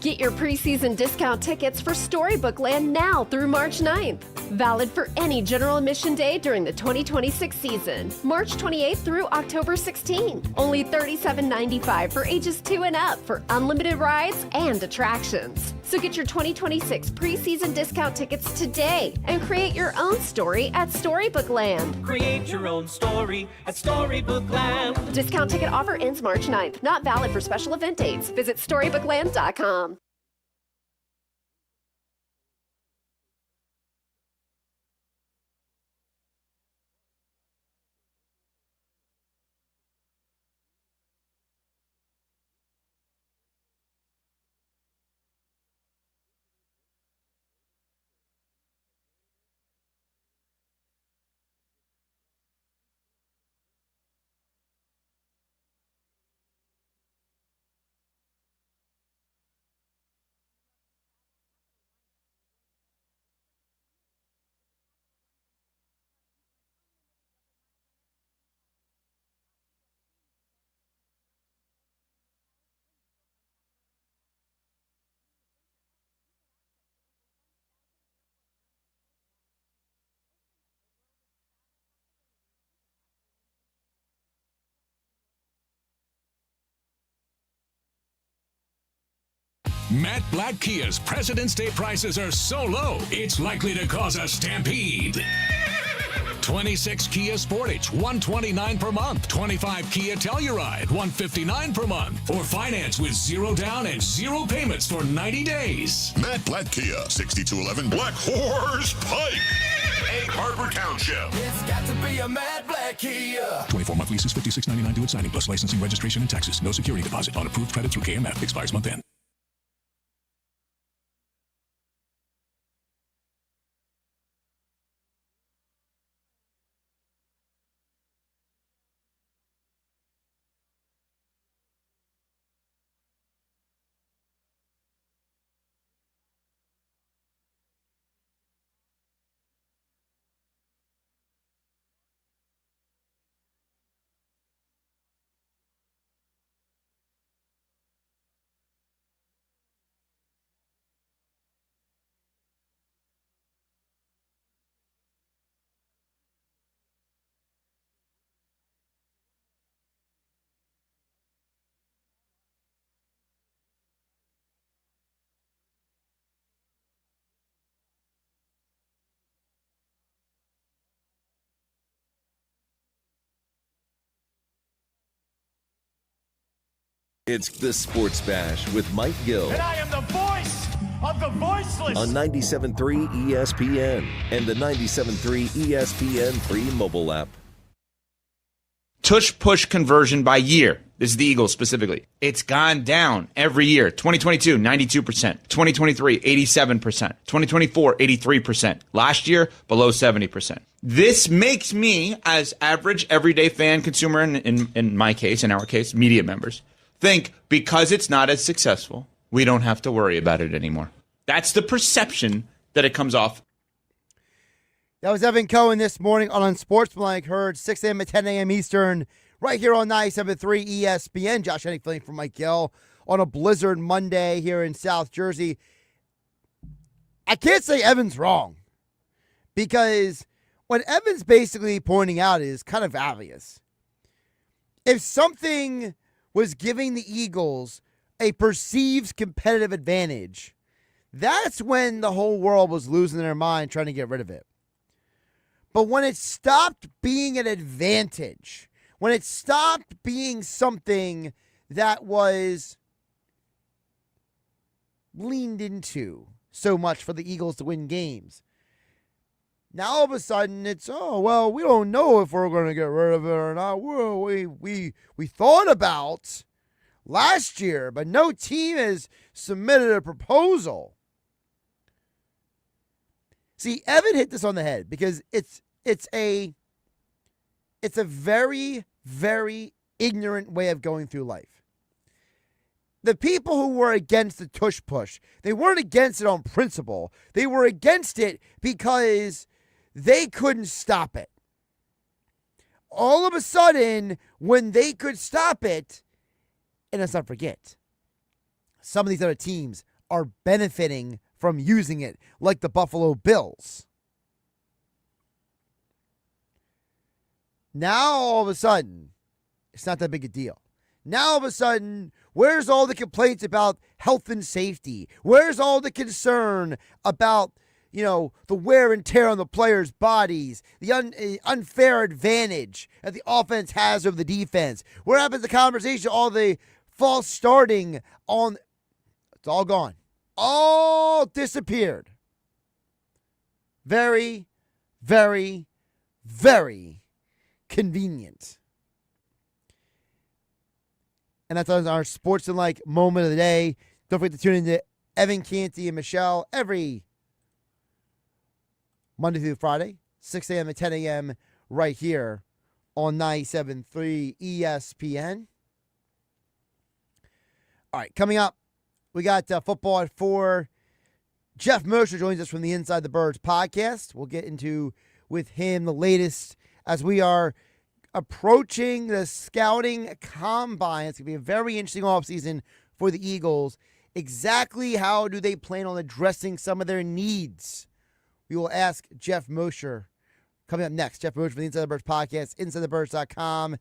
Speaker 7: Get your preseason discount tickets for Storybook Land now through March 9th. Valid for any general admission day during the 2026 season, March 28th through October 16th. Only $37.95 for ages 2 and up for unlimited rides and attractions. So get your 2026 preseason discount tickets today and create your own story at Storybook Land.
Speaker 8: Create your own story at Storybook Land.
Speaker 7: Discount ticket offer ends March 9th. Not valid for special event dates. Visit StorybookLand.com.
Speaker 9: Matt Blatt Kia's President's Day prices are so low, it's likely to cause a stampede. 26 Kia Sportage, $129 per month. 25 Kia Telluride, $159 per month. Or finance with 0 down and 0 payments for 90 days.
Speaker 10: Matt Blatt Kia, 6211 Black Horse Pike, Egg Harbor Township.
Speaker 11: It's got to be a Matt Blatt Kia.
Speaker 9: 24-month leases, $56.99 due at signing, plus licensing, registration, and taxes. No security deposit on approved credit through KMF. Expires month end.
Speaker 1: It's the Sports Bash with Mike Gill.
Speaker 2: And I am the voice of the voiceless.
Speaker 1: On 97.3 ESPN and the 97.3 ESPN free mobile app.
Speaker 12: Tush-push conversion by year. This is the Eagles specifically. It's gone down every year. 2022, 92%. 2023, 87%. 2024, 83%. Last year, below 70%. This makes me, as average, everyday fan, consumer, in my case, in our case, media members, think because it's not as successful, we don't have to worry about it anymore. That's the perception that it comes off.
Speaker 3: That was Evan Cohen this morning on Unsportsmanlike, heard 6 a.m. at 10 a.m. Eastern, right here on 97.3 ESPN. Josh Hennig filling for Mike Gill on a blizzard Monday here in South Jersey. I can't say Evan's wrong, because what Evan's basically pointing out is kind of obvious. If something was giving the Eagles a perceived competitive advantage, that's when the whole world was losing their mind trying to get rid of it. But when it stopped being an advantage, when it stopped being something that was leaned into so much for the Eagles to win games, now all of a sudden it's, oh, well, we don't know if we're going to get rid of it or not. Well, we thought about last year, but no team has submitted a proposal. See, Evan hit this on the head, because it's a very, very ignorant way of going through life. The people who were against the tush push, they weren't against it on principle. They were against it because they couldn't stop it. All of a sudden, when they could stop it, and let's not forget, some of these other teams are benefiting from using it, like the Buffalo Bills. Now, all of a sudden, it's not that big a deal. Now, all of a sudden, where's all the complaints about health and safety? Where's all the concern about, the wear and tear on the players' bodies, the unfair advantage that the offense has over the defense? Where happens the conversation, all the false starting on? It's all gone. All disappeared. Very, very, very convenient. And that's our sports-like moment of the day. Don't forget to tune in to Evan Canty and Michelle every Monday through Friday, 6 a.m. and 10 a.m. right here on 97.3 ESPN. All right, coming up, we got football at 4. Jeff Mosher joins us from the Inside the Birds podcast. We'll get into with him the latest as we are approaching the scouting combine. It's going to be a very interesting offseason for the Eagles. Exactly how do they plan on addressing some of their needs? We will ask Jeff Mosher coming up next. Jeff Mosher from the Inside the Birds podcast, InsideTheBirds.com.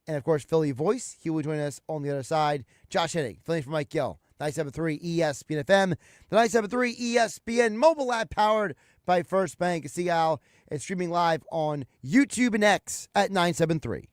Speaker 3: And, of course, Philly Voice. He will join us on the other side. Josh Hennig, filling for Mike Gill, 97.3 ESPN FM, the 97.3 ESPN mobile app powered by First Bank. See Al and streaming live on YouTube and X at 973.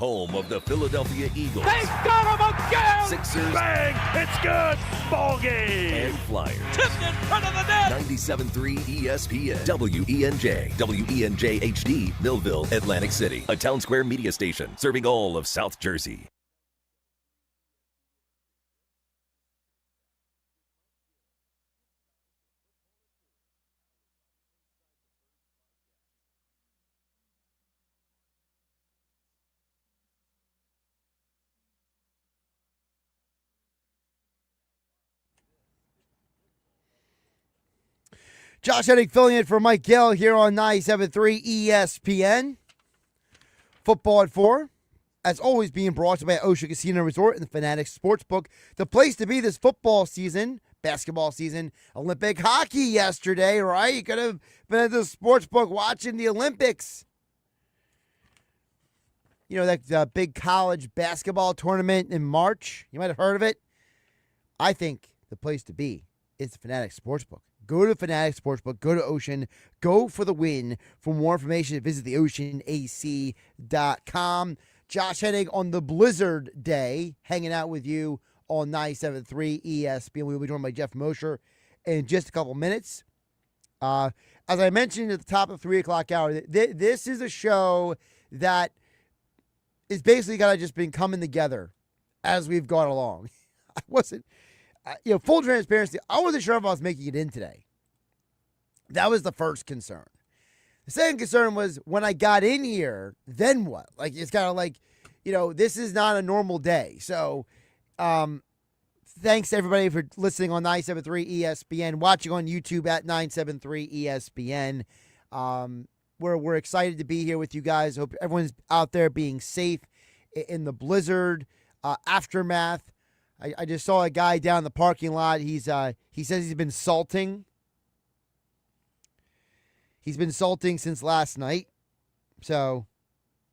Speaker 1: home of the Philadelphia Eagles.
Speaker 2: They got him again!
Speaker 1: Sixers.
Speaker 2: Bang! It's good! Ball game!
Speaker 1: And Flyers.
Speaker 2: Tipped in front of the net!
Speaker 1: 97.3 ESPN. WENJ. WENJ HD. Millville, Atlantic City. A Town Square media station serving all of South Jersey.
Speaker 3: Josh Hennig filling in for Mike Gill here on 97.3 ESPN. Football at 4. As always, being brought to you by Ocean Casino Resort and the Fanatics Sportsbook. The place to be this football season, basketball season, Olympic hockey yesterday, right? You could have been at the sportsbook watching the Olympics. You know, that big college basketball tournament in March. You might have heard of it. I think the place to be is the Fanatics Sportsbook. Go to Fanatics Sportsbook. Go to Ocean. Go for the win. For more information, visit theoceanac.com. Josh Hennig on the Blizzard Day, hanging out with you on 97.3 ESPN. We will be joined by Jeff Mosher in just a couple minutes. As I mentioned at the top of the 3 o'clock hour, this is a show that is basically kind of just been coming together as we've gone along. I wasn't... full transparency, I wasn't sure if I was making it in today. That was the first concern. The second concern was when I got in here, then what? Like, it's kind of like, this is not a normal day. So, thanks to everybody for listening on 97.3 ESPN, watching on YouTube at 973 ESPN. We're excited to be here with you guys. Hope everyone's out there being safe in the blizzard aftermath. I just saw a guy down in the parking lot. He says he's been salting. He's been salting since last night. So,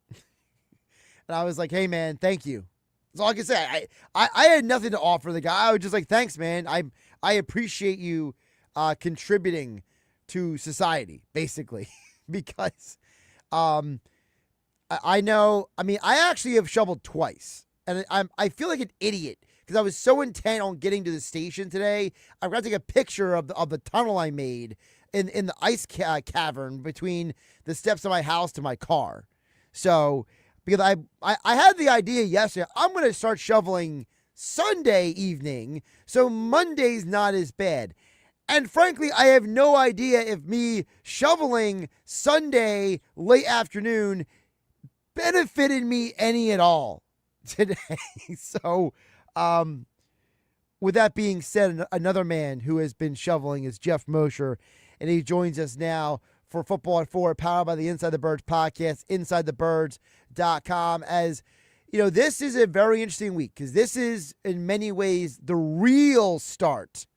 Speaker 3: and I was like, hey, man, thank you. That's all I can say. I had nothing to offer the guy. I was just like, thanks, man. I appreciate you contributing to society, basically, because I know, I actually have shoveled twice, and I feel like an idiot. Because I was so intent on getting to the station today, I forgot to take a picture of the tunnel I made in the ice cavern between the steps of my house to my car. So, because I had the idea yesterday, I'm going to start shoveling Sunday evening, so Monday's not as bad. And frankly, I have no idea if me shoveling Sunday late afternoon benefited me any at all today. So... with that being said, another man who has been shoveling is Jeff Mosher, and he joins us now for Football at 4, powered by the Inside the Birds podcast, InsideTheBirds.com. As this is a very interesting week because this is in many ways the real start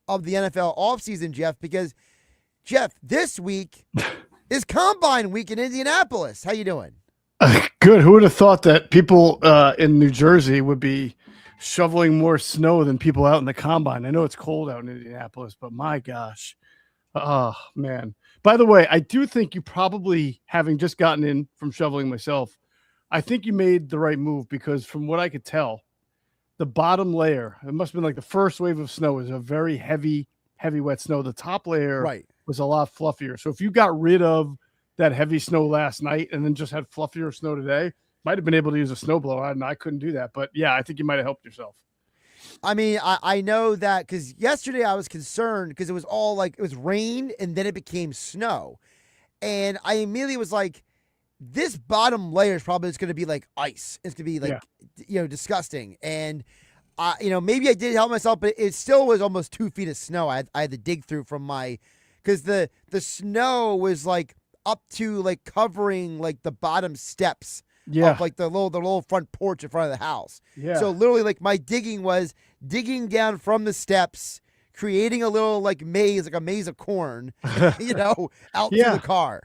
Speaker 3: of the NFL offseason, Jeff, because Jeff, this week is Combine Week in Indianapolis. How you doing?
Speaker 13: Good. Who would have thought that people in New Jersey would be shoveling more snow than people out in the Combine? I know it's cold out in Indianapolis, but my gosh. Oh, man. By the way, I do think you probably, having just gotten in from shoveling myself, I think you made the right move because from what I could tell, the bottom layer, it must have been like the first wave of snow, is a very heavy, wet snow. The top layer was a lot fluffier. So if you got rid of that heavy snow last night and then just had fluffier snow today, might have been able to use a snowblower, and I couldn't do that. But, yeah, I think you might have helped yourself.
Speaker 3: I know that because yesterday I was concerned because it was all like it was rain and then it became snow. And I immediately was like, this bottom layer is probably just going to be like ice. It's going to be like, disgusting. And, maybe I did help myself, but it still was almost 2 feet of snow I had to dig through from because the snow was like up to like covering like the bottom steps. Of like the little front porch in front of the house. Yeah. So literally like my digging was digging down from the steps, creating a little like maze, like a maze of corn, out to the car.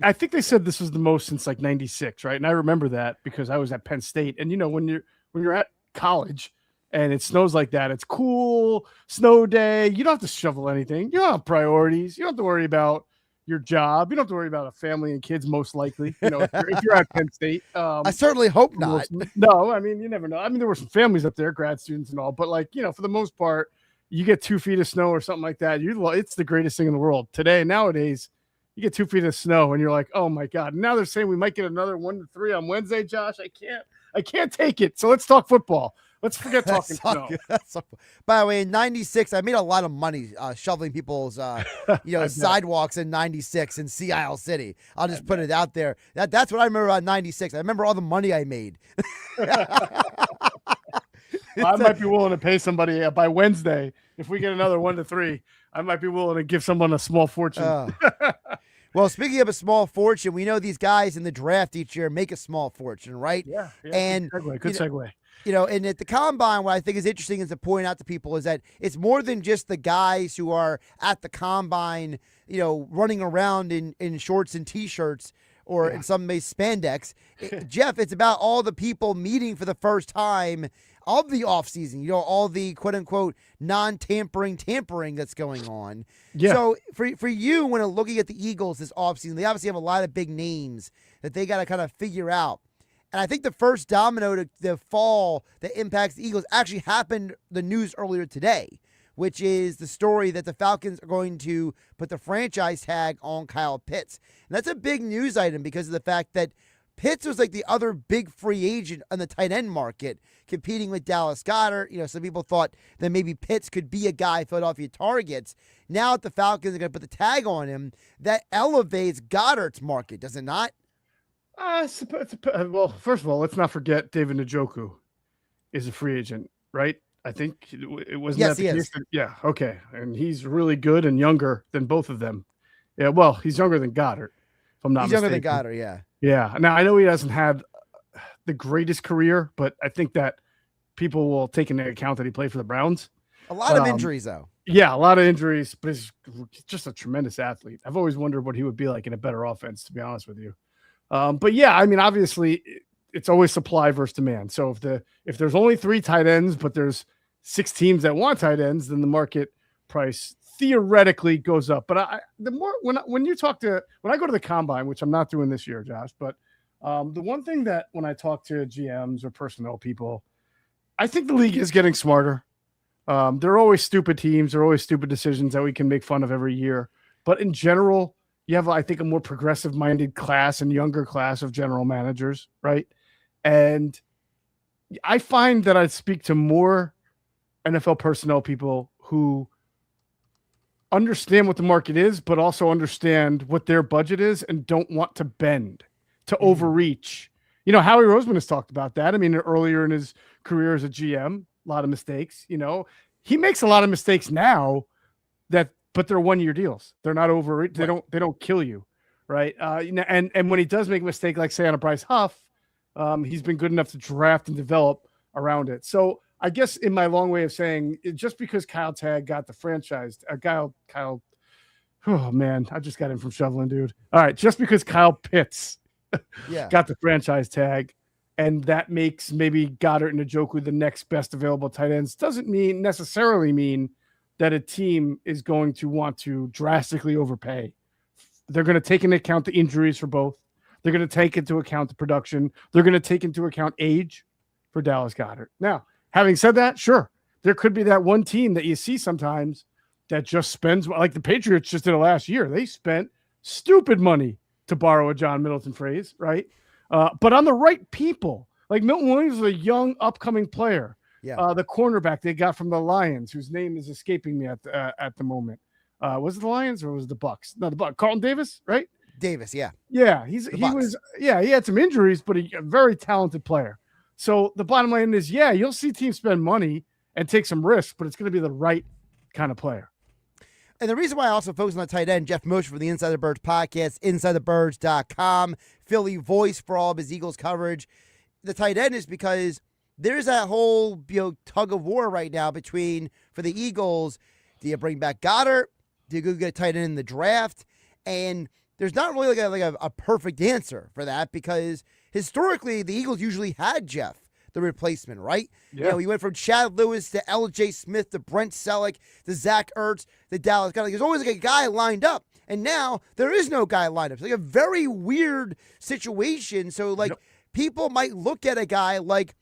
Speaker 13: I think they said this was the most since like 96, right? And I remember that because I was at Penn State. And when you're at college and it snows like that, it's cool, snow day. You don't have to shovel anything. You don't have priorities. You don't have to worry about your job. You don't have to worry about a family and kids, most likely. If you're at Penn State.
Speaker 3: I certainly hope not.
Speaker 13: No, I mean, you never know. I mean, there were some families up there, grad students and all, but for the most part, you get 2 feet of snow or something like that. It's the greatest thing in the world. Nowadays, you get 2 feet of snow and you're like, oh my God. Now they're saying we might get another 1 to 3 on Wednesday, Josh. I can't take it. So let's talk football. Let's forget talking snow.
Speaker 3: By the way, in 96, I made a lot of money shoveling people's sidewalks in 96 in Sea Isle City. I'll just put it out there. That's what I remember about 96. I remember all the money I made.
Speaker 13: I might be willing to pay somebody by Wednesday. If we get another 1 to 3, I might be willing to give someone a small fortune.
Speaker 3: Well, speaking of a small fortune, we know these guys in the draft each year make a small fortune, right?
Speaker 13: Yeah.
Speaker 3: And
Speaker 13: good segue.
Speaker 3: And at the Combine, what I think is interesting is to point out to people is that it's more than just the guys who are at the Combine, running around in shorts and T-shirts or in some ways spandex. Jeff, it's about all the people meeting for the first time of the offseason, all the quote-unquote non-tampering that's going on.
Speaker 13: Yeah.
Speaker 3: So for you, when looking at the Eagles this offseason, they obviously have a lot of big names that they got to kind of figure out. And I think the first domino to the fall that impacts the Eagles actually happened, the news earlier today, which is the story that the Falcons are going to put the franchise tag on Kyle Pitts. And that's a big news item because of the fact that Pitts was like the other big free agent on the tight end market, competing with Dallas Goedert. Some people thought that maybe Pitts could be a guy Philadelphia targets. Now that the Falcons are going to put the tag on him, that elevates Goddard's market, does it not?
Speaker 13: Well, first of all, let's not forget David Njoku is a free agent, right? I think it wasn't
Speaker 3: yes,
Speaker 13: that the
Speaker 3: he
Speaker 13: case.
Speaker 3: is.
Speaker 13: Yeah, okay, and he's really good and younger than both of them. Yeah, well, he's younger than Goddard, if I'm not mistaken.
Speaker 3: Younger than Goddard, yeah.
Speaker 13: Yeah. Now I know he hasn't had the greatest career, but I think that people will take into account that he played for the Browns.
Speaker 3: A lot of injuries, though.
Speaker 13: Yeah, a lot of injuries, but he's just a tremendous athlete. I've always wondered what he would be like in a better offense, to be honest with you. But yeah, I mean, obviously, it's always supply versus demand. So if there's only 3 tight ends, but there's 6 teams that want tight ends, then the market price theoretically goes up. But when I go to the Combine, which I'm not doing this year, Josh, but the one thing that when I talk to GMs or personnel people, I think the league is getting smarter. There are always stupid teams. There are always stupid decisions that we can make fun of every year. But in general, you have, I think, a more progressive-minded class and younger class of general managers, right? And I find that I speak to more NFL personnel people who understand what the market is, but also understand what their budget is and don't want to bend, to overreach. Howie Roseman has talked about that. I mean, earlier in his career as a GM, a lot of mistakes. He makes a lot of mistakes now but they're 1-year deals. They're not over. They don't kill you, right? And when he does make a mistake, like say on a Bryce Huff, he's been good enough to draft and develop around it. So I guess in my long way of saying, just because Kyle Tagg got the franchise, Kyle, oh man, I just got him from shoveling, dude. All right, just because Kyle Pitts got the franchise tag, and that makes maybe Goddard and Njoku the next best available tight ends, doesn't necessarily mean that a team is going to want to drastically overpay. They're going to take into account the injuries for both. They're going to take into account the production. They're going to take into account age for Dallas Goedert. Now, having said that, sure, there could be that one team that you see sometimes that just spends, like the Patriots just did it last year. They spent stupid money, to borrow a John Middleton phrase, right? But on the right people, like Milton Williams is a young upcoming player.
Speaker 3: Yeah.
Speaker 13: The cornerback they got from the Lions, whose name is escaping me at the moment. Was it the Lions or was it the Bucks? No, the Bucks. Carlton Davis, right?
Speaker 3: Davis, yeah.
Speaker 13: Yeah, he had some injuries, but a very talented player. So the bottom line is, you'll see teams spend money and take some risks, but it's going to be the right kind of player.
Speaker 3: And the reason why I also focus on the tight end, Jeff Mosher for the Inside the Birds podcast, InsideTheBirds.com, Philly voice for all of his Eagles coverage. The tight end is because there's that whole tug of war right now between, for the Eagles, do you bring back Goddard? Do you go get a tight end in the draft? And there's not really a perfect answer for that because historically the Eagles usually had Jeff, the replacement, right?
Speaker 13: Yeah.
Speaker 3: He went from Chad Lewis to L.J. Smith to Brent Selleck to Zach Ertz to Dallas Goedert. There's always a guy lined up. And now there is no guy lineup. It's like a very weird situation. So, like, people might look at a guy like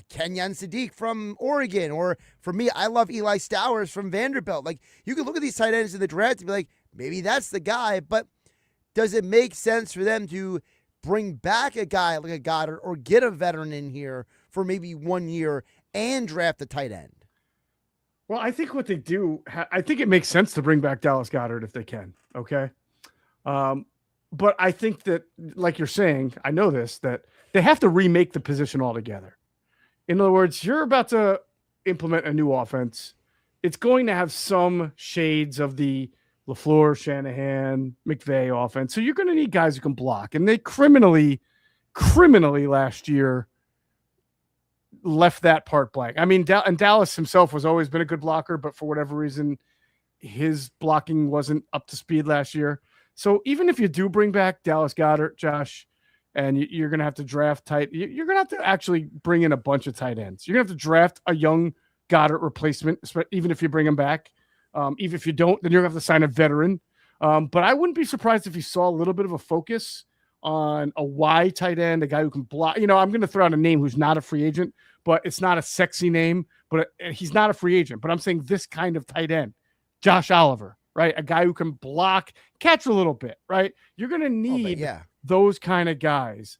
Speaker 3: Kenyon Sadiq from Oregon, or for me, I love Eli Stowers from Vanderbilt. Like, you can look at these tight ends in the draft and be like, maybe that's the guy, but does it make sense for them to bring back a guy like a Goddard or get a veteran in here for maybe 1 year and draft a tight end?
Speaker 13: Well, I think what they do, I think it makes sense to bring back Dallas Goedert if they can. Okay. But I think that, like you're saying, I know this, that they have to remake the position altogether. In other words, you're about to implement a new offense. It's going to have some shades of the LaFleur, Shanahan, McVay offense. So you're going to need guys who can block. And they criminally last year left that part blank. I mean, and Dallas himself was always been a good blocker, but for whatever reason, his blocking wasn't up to speed last year. So even if you do bring back Dallas Goedert, Josh, and you're going to have to draft you're going to have to actually bring in a bunch of tight ends. You're going to have to draft a young Goddard replacement, even if you bring him back. Even if you don't, then you're going to have to sign a veteran. But I wouldn't be surprised if you saw a little bit of a focus on a Y tight end, a guy who can block. You know, I'm going to throw out a name who's not a free agent, but it's not a sexy name, but he's not a free agent. But I'm saying this kind of tight end, Josh Oliver, right? A guy who can block, catch a little bit, right? You're going to need those kind of guys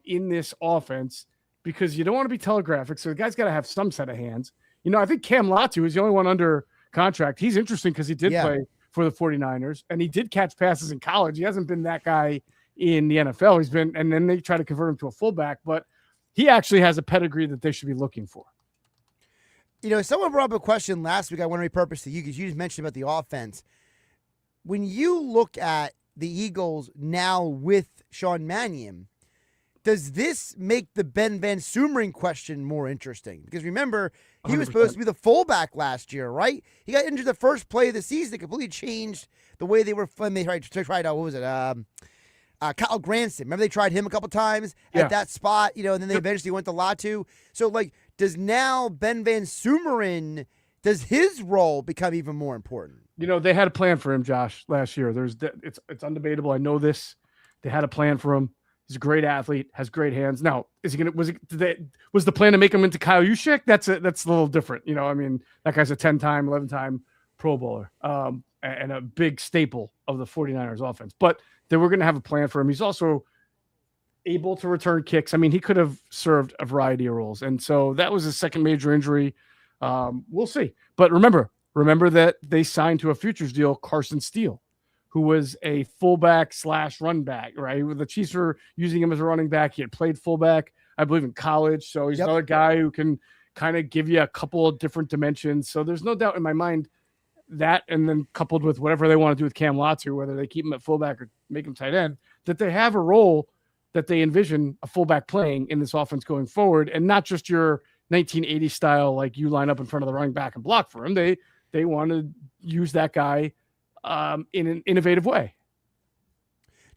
Speaker 13: in this offense because you don't want to be telegraphic. So the guy's got to have some set of hands. You know, I think Cam Latu is the only one under contract. He's interesting because he did play for the 49ers and he did catch passes in college. He hasn't been that guy in the NFL. He's been, and then they try to convert him to a fullback, but he actually has a pedigree that they should be looking for.
Speaker 3: You know, someone brought up a question last week I want to repurpose to you because you just mentioned about the offense. When you look at the Eagles now with Sean Mannion, does this make the Ben Van Sumeren question more interesting? Because remember, he was 100%. Supposed to be the fullback last year, right? He got injured the first play of the season. It completely changed the way they were when they tried what was it? Kyle Granson. Remember they tried him a couple times at that spot, you know, and then they eventually went to Latu. So, like, does now Ben Van Sumeren, does his role become even more important?
Speaker 13: You know, they had a plan for him, Josh, last year. It's undebatable. I know this. They had a plan for him. He's a great athlete, has great hands. Now, was the plan to make him into Kyle Juszczyk? That's a little different. You know, I mean, that guy's a 10-time, 11-time Pro Bowler and a big staple of the 49ers offense. But they were going to have a plan for him. He's also able to return kicks. I mean, he could have served a variety of roles. And so that was his second major injury. We'll see. But remember that they signed to a futures deal Carson Steele, who was a fullback / run back, right? The Chiefs were using him as a running back. He had played fullback, I believe, in college. So he's another guy who can kind of give you a couple of different dimensions. So there's no doubt in my mind that, and then coupled with whatever they want to do with Cam Latu, whether they keep him at fullback or make him tight end, that they have a role that they envision a fullback playing in this offense going forward, and not just your 1980 style, like you line up in front of the running back and block for him. They want to use that guy in an innovative way.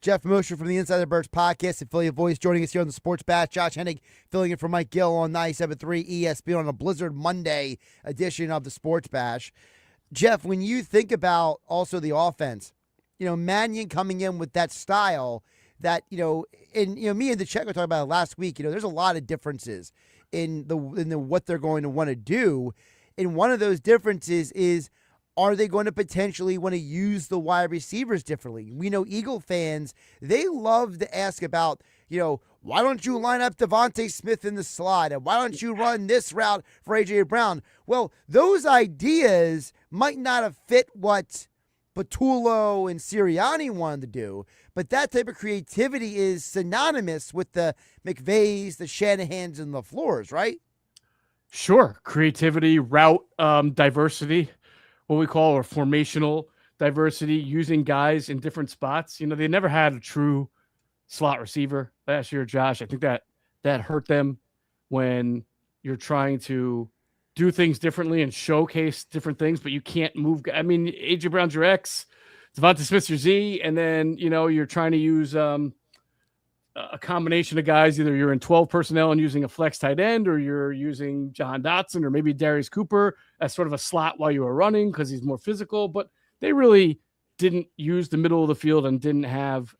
Speaker 3: Jeff Mosher from the Inside the Birds podcast, affiliate voice, joining us here on the Sports Bash. Josh Hennig filling in for Mike Gill on 97.3 ESPN on a Blizzard Monday edition of the Sports Bash. Jeff, when you think about also the offense, you know, Mannion coming in with that style that, you know, and, you know, me and the Czech were talking about it last week, you know, there's a lot of differences in the what they're going to want to do. And one of those differences is, are they going to potentially want to use the wide receivers differently? We know Eagle fans, they love to ask about, you know, why don't you line up Devontae Smith in the slot? And why don't you run this route for A.J. Brown? Well, those ideas might not have fit what Patullo and Sirianni wanted to do, but that type of creativity is synonymous with the McVays, the Shanahans, and the LaFleurs, right?
Speaker 13: Sure. Creativity, route diversity, what we call, or formational diversity, using guys in different spots. You know, they never had a true slot receiver last year, Josh. I think that hurt them when you're trying to do things differently and showcase different things, but you can't move. I mean, A.J. Brown's your X, Devonta Smith's your Z, and then, you know, you're trying to use a combination of guys. Either you're in 12 personnel and using a flex tight end, or you're using Jahan Dotson or maybe Darius Cooper as sort of a slot while you were running because he's more physical. But they really didn't use the middle of the field and didn't have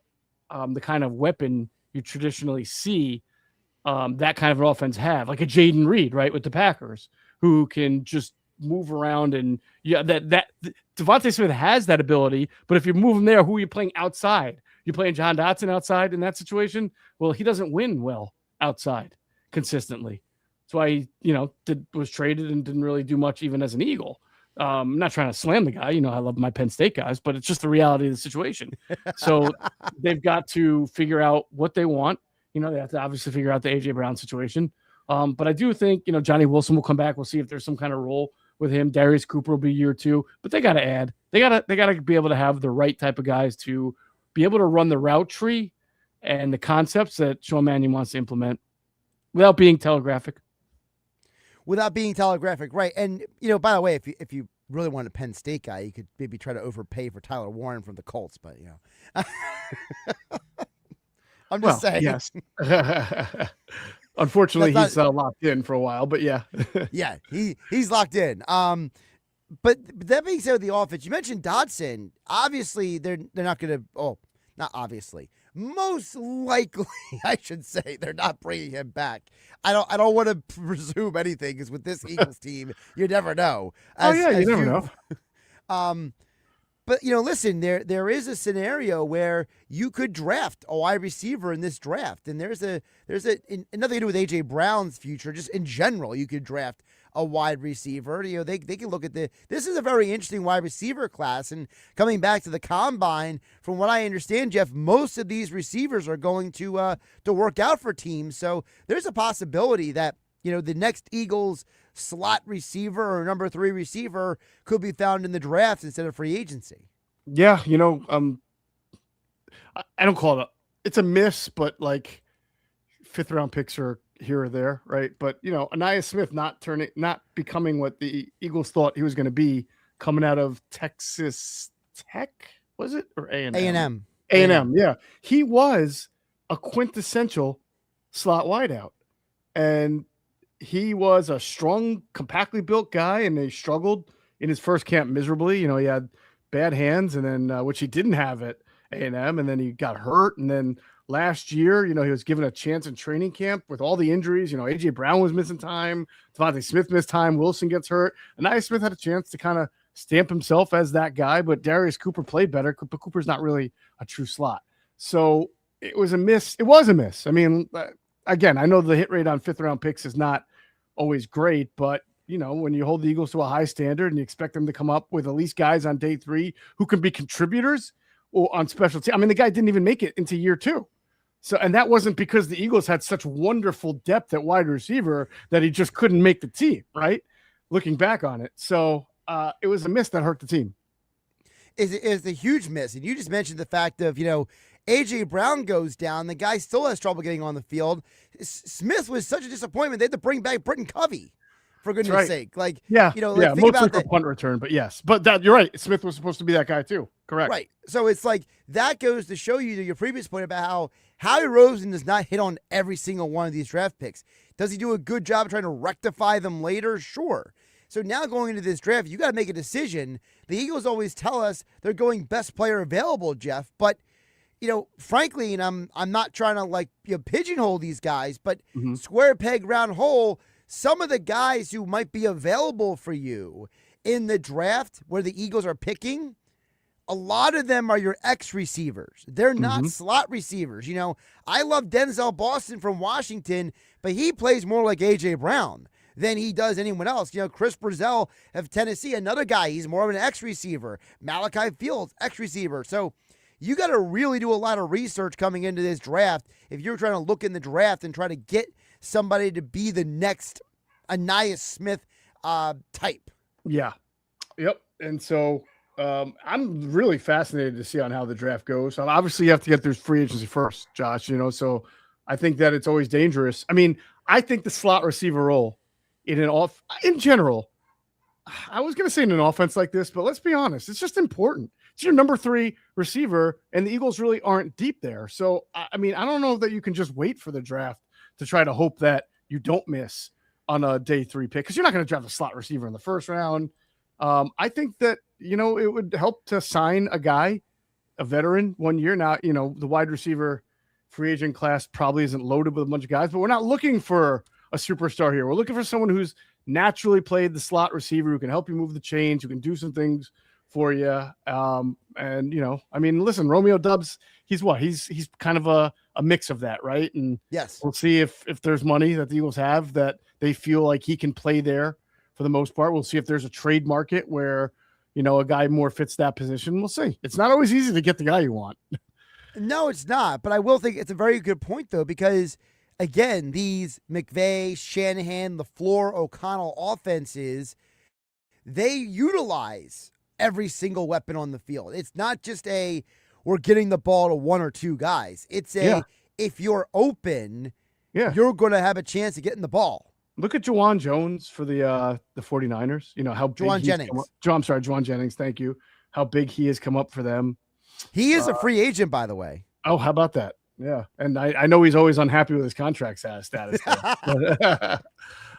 Speaker 13: the kind of weapon you traditionally see that kind of an offense have, like a Jaden Reed, right, with the Packers, who can just move around. And that Devontae Smith has that ability, but if you move him there, who are you playing outside? You're playing John Dotson outside in that situation? Well, he doesn't win well outside consistently. That's why he, was traded and didn't really do much even as an Eagle. I'm not trying to slam the guy. I love my Penn State guys, but it's just the reality of the situation. So they've got to figure out what they want. They have to obviously figure out the A.J. Brown situation. But I do think, Johnny Wilson will come back. We'll see if there's some kind of role with him. Darius Cooper will be year 2, but they got to add. They got to be able to have the right type of guys to be able to run the route tree and the concepts that Sean Mannion wants to implement without being telegraphic.
Speaker 3: Right. And, by the way, if you really want a Penn State guy, you could maybe try to overpay for Tyler Warren from the Colts, but, I'm just saying.
Speaker 13: Yes. Unfortunately, he's locked in for a while, but yeah.
Speaker 3: Yeah, he's locked in. But that being said, with the offense, you mentioned Dotson. Obviously, they're not going to. Oh, not obviously. Most likely, I should say, they're not bringing him back. I don't want to presume anything, because with this Eagles team, you never know.
Speaker 13: You never know.
Speaker 3: But, listen, there is a scenario where you could draft a wide receiver in this draft. And there's nothing to do with A.J. Brown's future. Just in general, you could draft a wide receiver. They can look at this is a very interesting wide receiver class. And coming back to the combine, from what I understand, Jeff, most of these receivers are going to work out for teams. So there's a possibility that, the next Eagles slot receiver or number 3 receiver could be found in the draft instead of free agency.
Speaker 13: Yeah. I don't call it it's a miss, but like 5th round picks are here or there. Right. But Anaya Smith not becoming what the Eagles thought he was going to be coming out of Texas Tech, was it? Or A&M? A&M. Yeah. He was a quintessential slot wideout, and he was a strong, compactly built guy, and they struggled in his first camp miserably. He had bad hands, and then which he didn't have at A&M, and then he got hurt. And then last year, he was given a chance in training camp with all the injuries. A.J. Brown was missing time. Devontae Smith missed time. Wilson gets hurt. And Anaya Smith had a chance to kind of stamp himself as that guy, but Darius Cooper played better. But Cooper's not really a true slot. So it was a miss. It was a miss. I mean, again, I know the hit rate on 5th round picks is not always great, but when you hold the Eagles to a high standard and you expect them to come up with at least guys on day 3 who can be contributors or on special teams. I mean, the guy didn't even make it into year 2. So, and that wasn't because the Eagles had such wonderful depth at wide receiver that he just couldn't make the team, right? Looking back on it. So it was a miss that hurt the team.
Speaker 3: It's a huge miss. And you just mentioned the fact of, A.J. Brown goes down. The guy still has trouble getting on the field. Smith was such a disappointment. They had to bring back Britton Covey, for goodness sake. Like, think
Speaker 13: mostly
Speaker 3: about
Speaker 13: for punt return, but yes. But that you're right. Smith was supposed to be that guy too. Correct.
Speaker 3: Right. So it's like that goes to show you your previous point about how Howie Roseman does not hit on every single one of these draft picks. Does he do a good job of trying to rectify them later? Sure. So now going into this draft, you got to make a decision. The Eagles always tell us they're going best player available, Jeff, but frankly, and I'm not trying to pigeonhole these guys, but square peg, round hole, some of the guys who might be available for you in the draft where the Eagles are picking, a lot of them are your X receivers. They're not slot receivers. I love Denzel Boston from Washington, but he plays more like A.J. Brown than he does anyone else. Chris Brazell of Tennessee, another guy, he's more of an X receiver. Malachi Fields, X receiver. So you got to really do a lot of research coming into this draft if you're trying to look in the draft and try to get somebody to be the next Anaya Smith type.
Speaker 13: Yeah. Yep. And so I'm really fascinated to see on how the draft goes. Obviously, you have to get through free agency first, Josh, so I think that it's always dangerous. I mean, I think the slot receiver role in general, I was going to say in an offense like this, but let's be honest, it's just important. It's your number 3 receiver, and the Eagles really aren't deep there. So, I mean, I don't know that you can just wait for the draft to try to hope that you don't miss on a day 3 pick, because you're not going to draft a slot receiver in the first round. I think that it would help to sign a guy, a veteran, 1 year. Now, the wide receiver free agent class probably isn't loaded with a bunch of guys, but we're not looking for a superstar here. We're looking for someone who's naturally played the slot receiver, who can help you move the chains, who can do some things for you. Listen, Romeo Doubs, he's kind of a mix of that, right? And
Speaker 3: yes,
Speaker 13: we'll see if there's money that the Eagles have that they feel like he can play there for the most part. We'll see if there's a trade market where, a guy more fits that position. We'll see. It's not always easy to get the guy you want.
Speaker 3: No, it's not. But I will think it's a very good point, though, because, again, these McVay, Shanahan, LaFleur, O'Connell offenses, they utilize every single weapon on the field. It's not just we're getting the ball to one or two guys. It's if you're open, you're going to have a chance of getting the ball.
Speaker 13: Look at Juwan Jones for the 49ers. How big Juwan Jennings. Thank you. How big he has come up for them.
Speaker 3: He is a free agent, by the way.
Speaker 13: Oh, how about that? Yeah. And I know he's always unhappy with his contract status.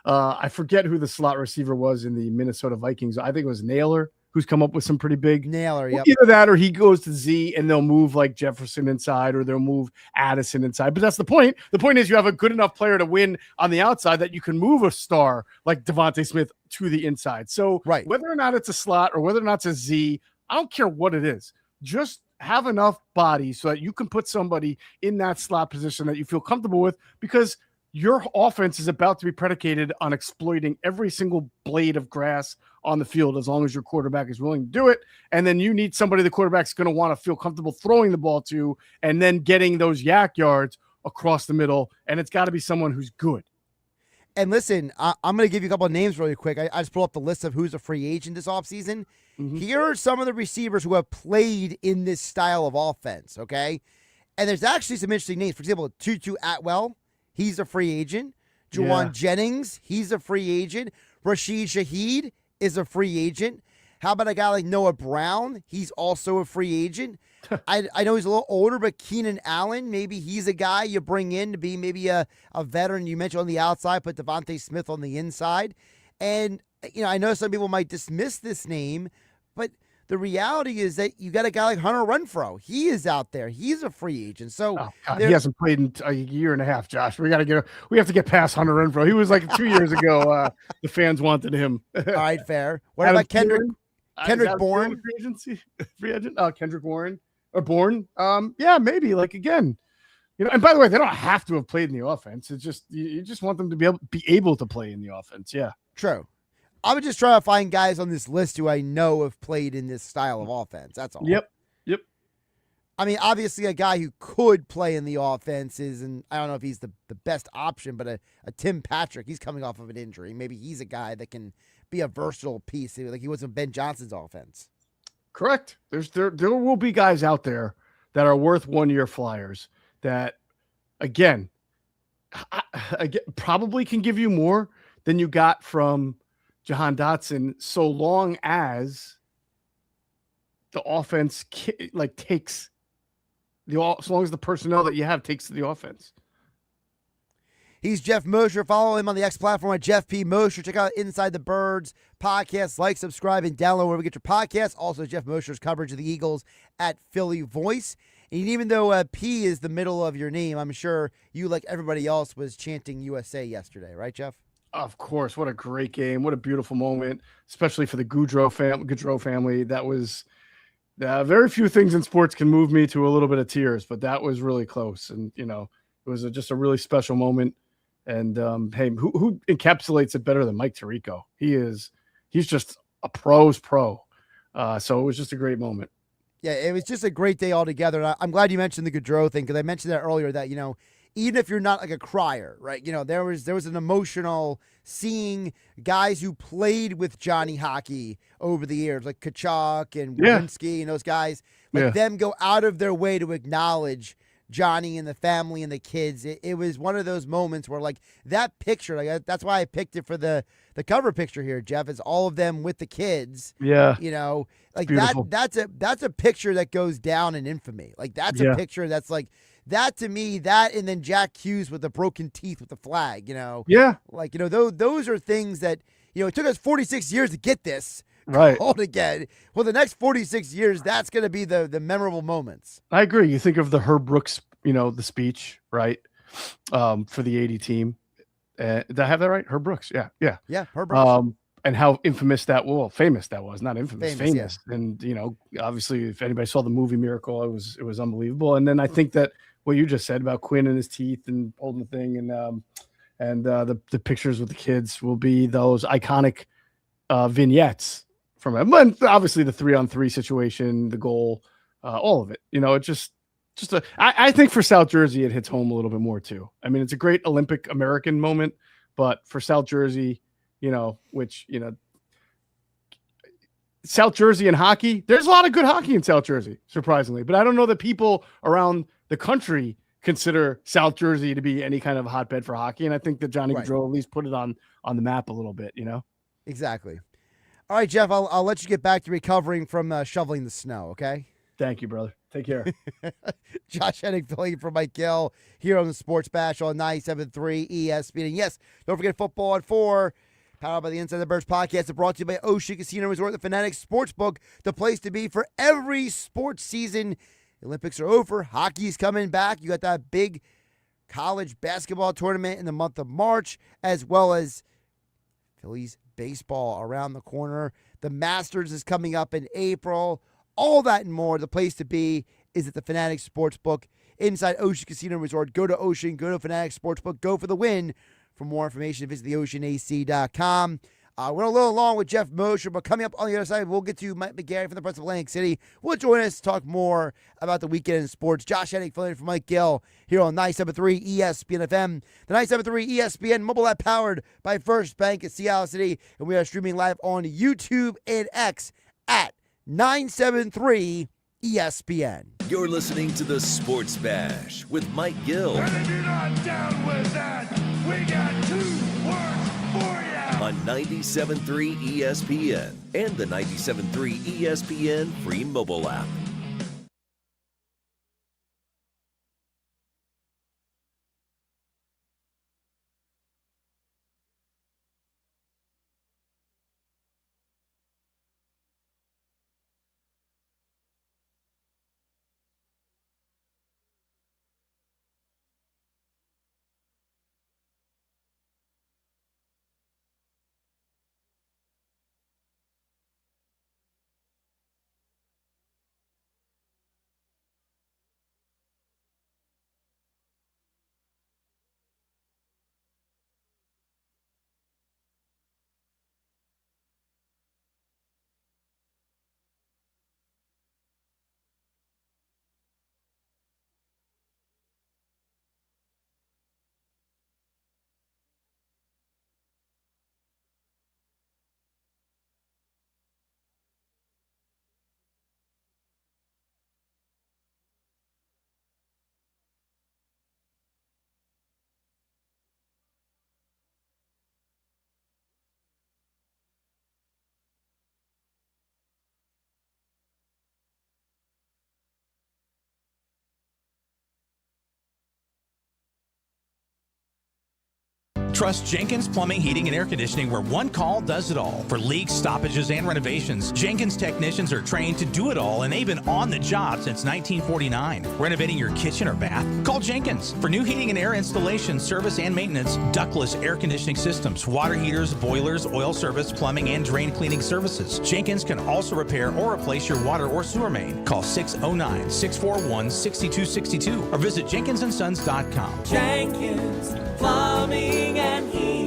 Speaker 13: I forget who the slot receiver was in the Minnesota Vikings. I think it was Naylor, who's come up with some pretty big.
Speaker 3: Naylor, yep.
Speaker 13: Either that or he goes to Z and they'll move like Jefferson inside or they'll move Addison inside. But that's the point. The point is you have a good enough player to win on the outside that you can move a star like Devontae Smith to the inside. So whether or not it's a slot or whether or not it's a Z, I don't care what it is. Just have enough body so that you can put somebody in that slot position that you feel comfortable with, because your offense is about to be predicated on exploiting every single blade of grass on the field as long as your quarterback is willing to do it. And then you need somebody the quarterback's going to want to feel comfortable throwing the ball to and then getting those yak yards across the middle. And it's got to be someone who's good.
Speaker 3: And listen, I'm going to give you a couple of names really quick. I just pulled up the list of who's a free agent this offseason. Here are some of the receivers who have played in this style of offense, okay? And there's actually some interesting names. For example, Tutu Atwell, he's a free agent. Juwan Jennings, he's a free agent. Rashid Shaheed is a free agent. How about a guy like Noah Brown? He's also a free agent. I know he's a little older, but Keenan Allen, maybe he's a guy you bring in to be maybe a veteran. You mentioned on the outside, put Devontae Smith on the inside. And, I know some people might dismiss this name, but the reality is that you got a guy like Hunter Renfrow. He is out there. He's a free agent. So
Speaker 13: he hasn't played in a year and a half, Josh. We have to get past Hunter Renfrow. He was like 2 years ago. The fans wanted him.
Speaker 3: All right, fair. What about Kendrick Bourne?
Speaker 13: Free agent? Kendrick Warren or Bourne? Yeah, maybe. Like again, and by the way, they don't have to have played in the offense. It's just you just want them to be able to play in the offense. Yeah,
Speaker 3: true. I would just try to find guys on this list who I know have played in this style of offense. That's all.
Speaker 13: Yep.
Speaker 3: I mean, obviously a guy who could play in the offense is, and I don't know if he's the best option, but a Tim Patrick, he's coming off of an injury. Maybe he's a guy that can be a versatile piece, like he was in Ben Johnson's offense.
Speaker 13: Correct. There will be guys out there that are worth 1 year flyers that, again, probably can give you more than you got from Jahan Dotson, so long as the offense takes so long as the personnel that you have takes to the offense.
Speaker 3: He's Jeff Mosher. Follow him on the X platform at Jeff P. Mosher. Check out Inside the Birds podcast. Like, subscribe, and download wherever you get your podcasts. Also, Jeff Mosher's coverage of the Eagles at Philly Voice. And even though P is the middle of your name, I'm sure you, like everybody else, was chanting USA yesterday, right, Jeff?
Speaker 13: Of course. What a great game. What a beautiful moment, especially for the Goudreau family. That was very few things in sports can move me to a little bit of tears, but that was really close. And, it was just a really special moment. And, hey, who encapsulates it better than Mike Tirico? He's just a pro's pro. So it was just a great moment.
Speaker 3: Yeah, it was just a great day altogether. And I'm glad you mentioned the Goudreau thing, because I mentioned that earlier that, even if you're not like a crier, right? There was an emotional seeing guys who played with Johnny Hockey over the years, like Kachuk and Walensky and those guys, them go out of their way to acknowledge Johnny and the family and the kids. It was one of those moments where, like, that picture, that's why I picked it for the cover picture here, Jeff, is all of them with the kids.
Speaker 13: Yeah.
Speaker 3: Like that's a picture that goes down in infamy. Like that's a picture that's like, that to me, and then Jack Hughes with the broken teeth with the flag,
Speaker 13: Yeah.
Speaker 3: Like, those are things that, it took us 46 years to get this,
Speaker 13: Right.
Speaker 3: cold again. Well, the next 46 years, that's going to be the memorable moments.
Speaker 13: I agree. You think of the Herb Brooks, the speech, right? For the 80 team. Did I have that right? Herb Brooks. Yeah.
Speaker 3: Yeah, Herb Brooks.
Speaker 13: And how famous that was, not infamous, famous.
Speaker 3: Yeah.
Speaker 13: And, obviously if anybody saw the movie Miracle, it was unbelievable. And then I think that what you just said about Quinn and his teeth and holding the thing and the pictures with the kids will be those iconic vignettes from him. And obviously the 3-on-3 situation, the goal, all of it, it just I think for South Jersey, it hits home a little bit more too. I mean, it's a great Olympic American moment, but for South Jersey, which, South Jersey and hockey, there's a lot of good hockey in South Jersey, surprisingly, but I don't know that people around the country consider South Jersey to be any kind of hotbed for hockey. And I think that Johnny Gaudreau at least put it on the map a little bit,
Speaker 3: Exactly. All right, Jeff, I'll let you get back to recovering from shoveling the snow, okay?
Speaker 13: Thank you, brother. Take care.
Speaker 3: Josh Hennig filling in for Mike Gill here on the Sports Bash on 97.3 ESPN. And yes, don't forget Football at 4, powered by the Inside the Birds podcast, brought to you by Ocean Casino Resort, the Fanatics Sportsbook, the place to be for every sports season. The Olympics are over. Hockey's coming back. You got that big college basketball tournament in the month of March, as well as Phillies baseball around the corner. The Masters is coming up in April. All that and more. The place to be is at the Fanatics Sportsbook inside Ocean Casino Resort. Go to Ocean, go to Fanatics Sportsbook, go for the win. For more information, visit theoceanac.com. We're a little long with Jeff Mosher, but coming up on the other side, we'll get to Mike McGarry from the Press of Atlantic City. Will join us to talk more about the weekend in sports. Josh Hennig filling in for Mike Gill here on 97.3 ESPN FM. The 97.3 ESPN mobile app powered by First Bank at Seattle City. And we are streaming live on YouTube and X at 973 ESPN.
Speaker 1: You're listening to the Sports Bash with Mike Gill.
Speaker 11: And if you're not down with that, we got 2 words for you.
Speaker 1: On 97.3 ESPN and the 97.3 ESPN free mobile app.
Speaker 14: Trust Jenkins Plumbing, Heating, and Air Conditioning, where one call does it all. For leaks, stoppages, and renovations, Jenkins technicians are trained to do it all, and they've been on the job since 1949. Renovating your kitchen or bath? Call Jenkins. For new heating and air installation, service, and maintenance, ductless air conditioning systems, water heaters, boilers, oil service, plumbing, and drain cleaning services. Jenkins can also repair or replace your water or sewer main. Call 609-641-6262 or visit jenkinsandsons.com.
Speaker 8: Jenkins Plumbing and Heating.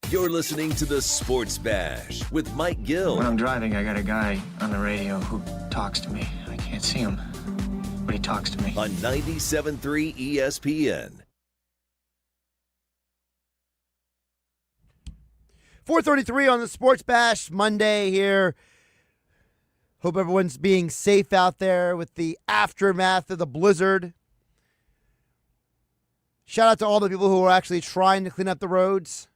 Speaker 1: You're listening to the Sports Bash with Mike Gill.
Speaker 6: When I'm driving, I got a guy on the radio who talks to me. I can't see him, but he talks to me.
Speaker 1: On 97.3 ESPN.
Speaker 3: 4:33 on the Sports Bash Monday here. Hope everyone's being safe out there with the aftermath of the blizzard. Shout out to all the people who are actually trying to clean up the roads,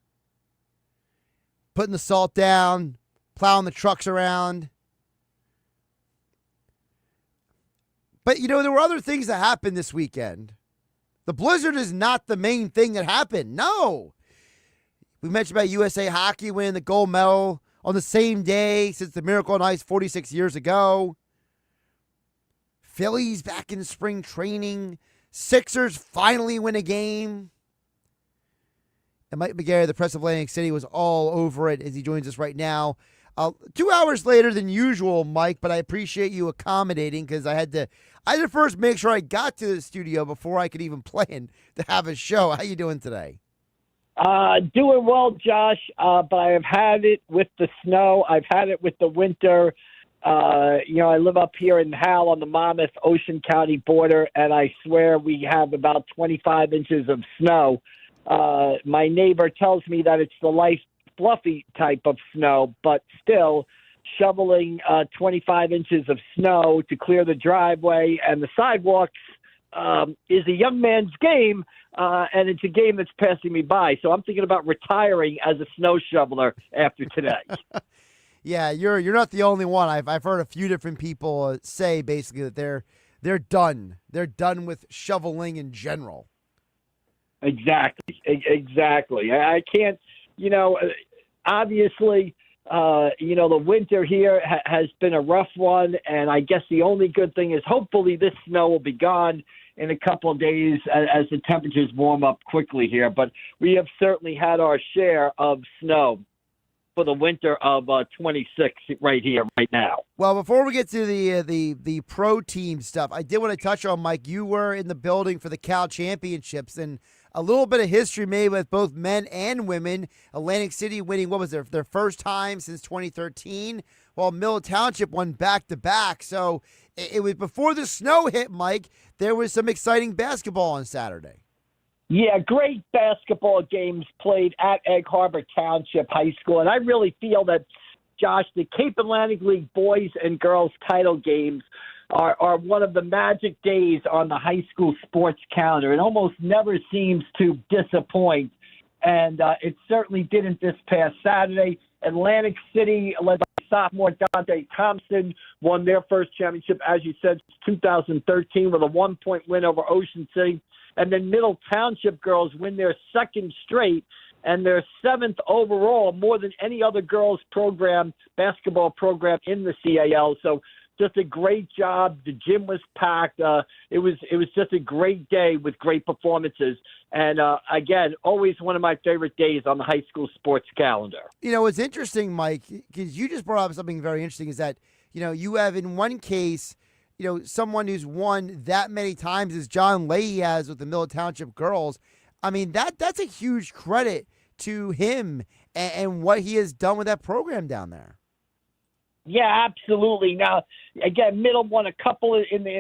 Speaker 3: putting the salt down, plowing the trucks around. But, there were other things that happened this weekend. The blizzard is not the main thing that happened. No. We mentioned about USA Hockey winning the gold medal on the same day since the Miracle on Ice 46 years ago. Phillies back in spring training. Sixers finally win a game. And Mike McGarry, the press of Atlantic City, was all over it as he joins us right now. 2 hours later than usual, Mike, but I appreciate you accommodating because I had to first make sure I got to the studio before I could even plan to have a show. How you doing today?
Speaker 15: Doing well, Josh, but I have had it with the snow. I've had it with the winter. I live up here in Howell on the Monmouth Ocean County border, and I swear we have about 25 inches of snow. My neighbor tells me that it's the light, fluffy type of snow, but still shoveling 25 inches of snow to clear the driveway and the sidewalks is a young man's game. And it's a game that's passing me by. So I'm thinking about retiring as a snow shoveler after today.
Speaker 3: Yeah, you're not the only one. I've heard a few different people say basically that they're done. They're done with shoveling in general.
Speaker 15: Exactly. I can't, obviously, the winter here has been a rough one. And I guess the only good thing is hopefully this snow will be gone in a couple of days as the temperatures warm up quickly here. But we have certainly had our share of snow for the winter of 26 right here, right now.
Speaker 3: Well, before we get to the pro team stuff, I did want to touch on, Mike, you were in the building for the Cal Championships, and a little bit of history made with both men and women. Atlantic City winning, what was their first time since 2013, while Middle Township won back-to-back. So it was before the snow hit, Mike. There was some exciting basketball on Saturday.
Speaker 15: Yeah, great basketball games played at Egg Harbor Township High School. And I really feel that, Josh, the Cape Atlantic League boys and girls title games are one of the magic days on the high school sports calendar. It almost never seems to disappoint. And it certainly didn't this past Saturday. Atlantic City, led by sophomore Dante Thompson, won their first championship, as you said, 2013 with a 1-point win over Ocean City. And then Middle Township girls win their second straight and their 7th overall, more than any other girls program, basketball program in the CAL. So just a great job. The gym was packed. It was just a great day with great performances. And again, always one of my favorite days on the high school sports calendar.
Speaker 3: What's interesting, Mike, because you just brought up something very interesting, is that, you have in one case, someone who's won that many times as John Leahy has with the Middle Township girls. I mean, that's a huge credit to him and what he has done with that program down there.
Speaker 15: Yeah, absolutely. Now, again, Middle won a couple in the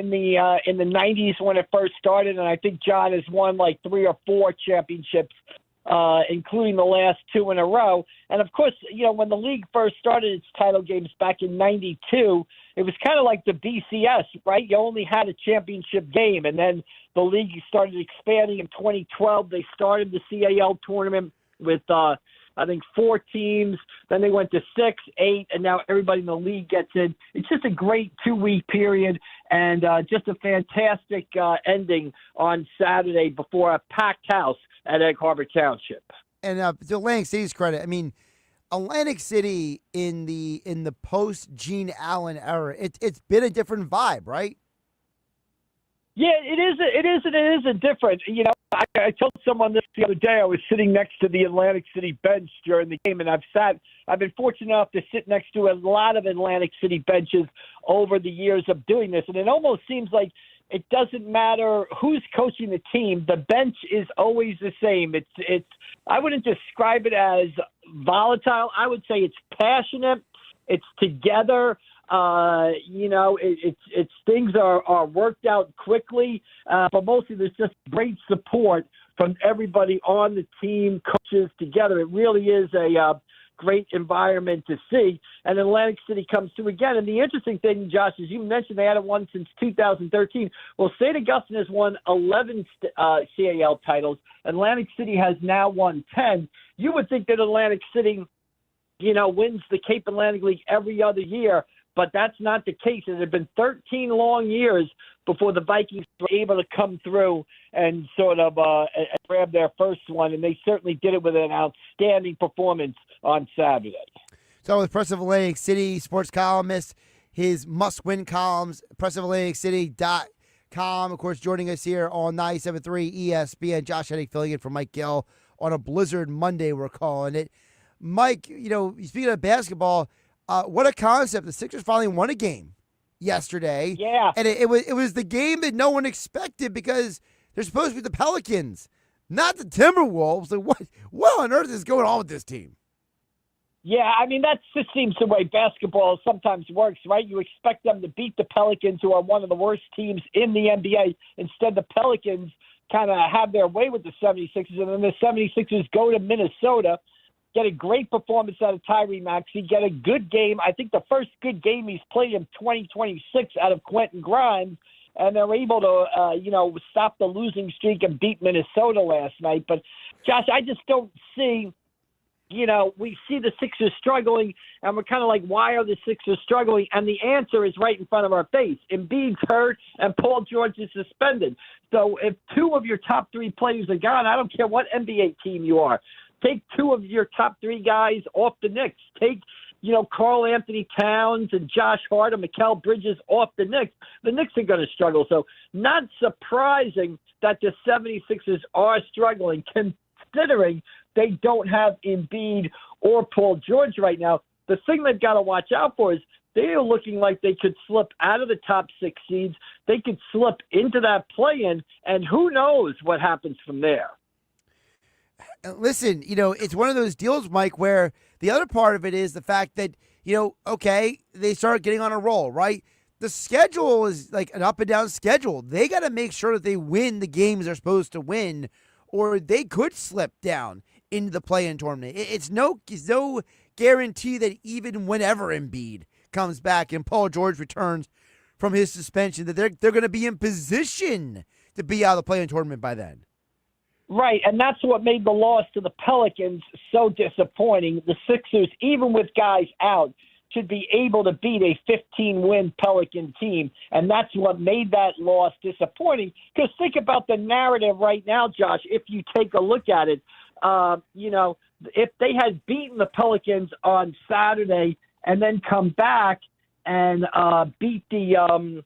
Speaker 15: 90s when it first started, and I think John has won like 3 or 4 championships, including the last 2 in a row. And of course, when the league first started its title games back in '92, it was kind of like the BCS, right? You only had a championship game, and then the league started expanding in 2012. They started the CAL tournament with I think 4 teams. Then they went to 6, 8, and now everybody in the league gets in. It's just a great 2-week period and just a fantastic ending on Saturday before a packed house at Egg Harbor Township.
Speaker 3: And to Atlantic City's credit, I mean, Atlantic City in the post Gene Allen era, it's been a different vibe, right?
Speaker 15: Yeah, it is a different. I told someone this the other day. I was sitting next to the Atlantic City bench during the game, and I've been fortunate enough to sit next to a lot of Atlantic City benches over the years of doing this, and it almost seems like it doesn't matter who's coaching the team. The bench is always the same. It's I wouldn't describe it as volatile. I would say it's passionate. It's together. It's things are worked out quickly, but mostly there's just great support from everybody on the team, coaches together. It really is a great environment to see. And Atlantic City comes through again. And the interesting thing, Josh, as you mentioned, they hadn't won since 2013. Well, St. Augustine has won 11 CAL titles. Atlantic City has now won 10. You would think that Atlantic City, wins the Cape Atlantic League every other year, but that's not the case. It had been 13 long years before the Vikings were able to come through and sort of grab their first one, and they certainly did it with an outstanding performance on Saturday.
Speaker 3: So with Press of Atlantic City sports columnist, his must-win columns, pressofatlanticcity.com. Of course, joining us here on 97.3 ESPN, Josh Hennig filling in for Mike Gill on a Blizzard Monday, we're calling it. Mike, speaking of basketball, what a concept. The Sixers finally won a game yesterday.
Speaker 15: Yeah.
Speaker 3: And it was the game that no one expected because they're supposed to be the Pelicans, not the Timberwolves. Like, what on earth is going on with this team?
Speaker 15: Yeah, I mean, that just seems the way basketball sometimes works, right? You expect them to beat the Pelicans, who are one of the worst teams in the NBA. Instead, the Pelicans kind of have their way with the 76ers, and then the 76ers go to Minnesota, get a great performance out of Tyrese Maxey, get a good game. I think the first good game he's played in 2026 out of Quentin Grimes, and they're able to, stop the losing streak and beat Minnesota last night. But, Josh, I just don't see, we see the Sixers struggling, and we're kind of like, why are the Sixers struggling? And the answer is right in front of our face. Embiid's hurt, and Paul George is suspended. So if two of your top three players are gone, I don't care what NBA team you are. Take two of your top three guys off the Knicks. Take, Karl Anthony Towns and Josh Hart and Mikal Bridges off the Knicks. The Knicks are going to struggle. So not surprising that the 76ers are struggling, considering they don't have Embiid or Paul George right now. The thing they've got to watch out for is they are looking like they could slip out of the top 6 seeds. They could slip into that play-in, and who knows what happens from there.
Speaker 3: Listen, it's one of those deals, Mike, where the other part of it is the fact that, okay, they start getting on a roll, right? The schedule is like an up and down schedule. They got to make sure that they win the games they're supposed to win, or they could slip down into the play-in tournament. It's no guarantee that even whenever Embiid comes back and Paul George returns from his suspension, that they're going to be in position to be out of the play-in tournament by then.
Speaker 15: Right, and that's what made the loss to the Pelicans so disappointing. The Sixers, even with guys out, should be able to beat a 15-win Pelican team, and that's what made that loss disappointing. Because think about the narrative right now, Josh, if you take a look at it. If they had beaten the Pelicans on Saturday and then come back and beat the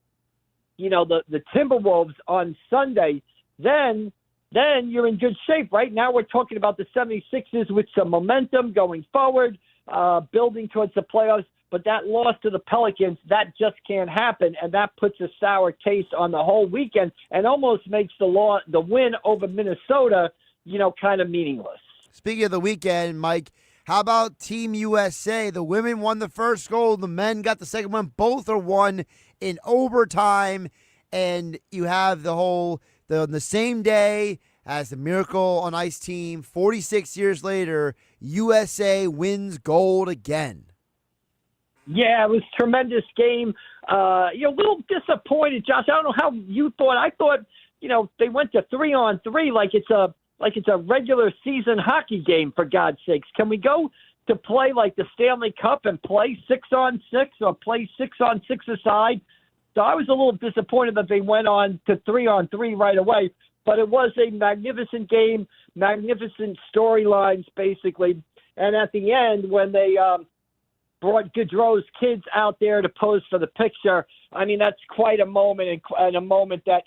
Speaker 15: Timberwolves on Sunday, then you're in good shape. Right now we're talking about the 76ers with some momentum going forward, building towards the playoffs. But that loss to the Pelicans, that just can't happen, and that puts a sour taste on the whole weekend and almost makes the win over Minnesota, kind of meaningless.
Speaker 3: Speaking of the weekend, Mike, how about Team USA? The women won the first goal. The men got the second one. Both are won in overtime, and you have the same day as the Miracle on Ice team. 46 years later, USA wins gold again.
Speaker 15: Yeah, it was a tremendous game. A little disappointed, Josh. I don't know how you thought. I thought, they went to 3-on-3 like it's a regular season hockey game, for God's sakes. Can we go to play like the Stanley Cup and play 6-on-6 or play 6-on-6 aside? So I was a little disappointed that they went on to 3-on-3 right away. But it was a magnificent game, magnificent storylines, basically. And at the end, when they brought Gaudreau's kids out there to pose for the picture, I mean, that's quite a moment, and a moment that,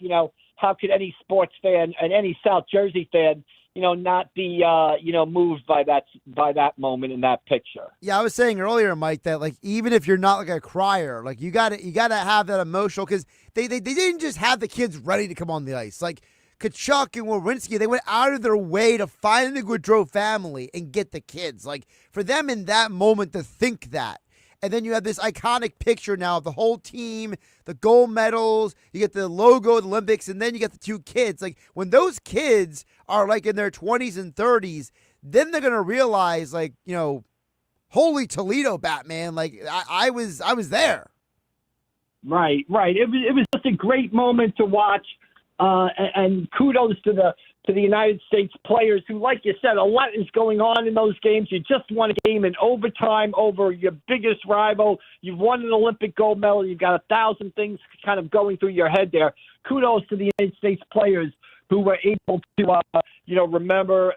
Speaker 15: how could any sports fan and any South Jersey fan, not be, moved by that moment in that picture.
Speaker 3: Yeah, I was saying earlier, Mike, that like even if you're not like a crier, like you gotta have that emotional, because they didn't just have the kids ready to come on the ice. Like Kachuk and Werenski, they went out of their way to find the Gaudreau family and get the kids. Like, for them in that moment to think that. And then you have this iconic picture now of the whole team, the gold medals, you get the logo of the Olympics, and then you get the two kids. Like, when those kids are, like, in their 20s and 30s, then they're going to realize, like, you know, holy Toledo, Batman. Like, I was there.
Speaker 15: Right. It was just a great moment to watch, and kudos to the United States players who, like you said, a lot is going on in those games. You just won a game in overtime over your biggest rival. You've won an Olympic gold medal. You've got 1,000 things kind of going through your head there. Kudos to the United States players who were able to, remember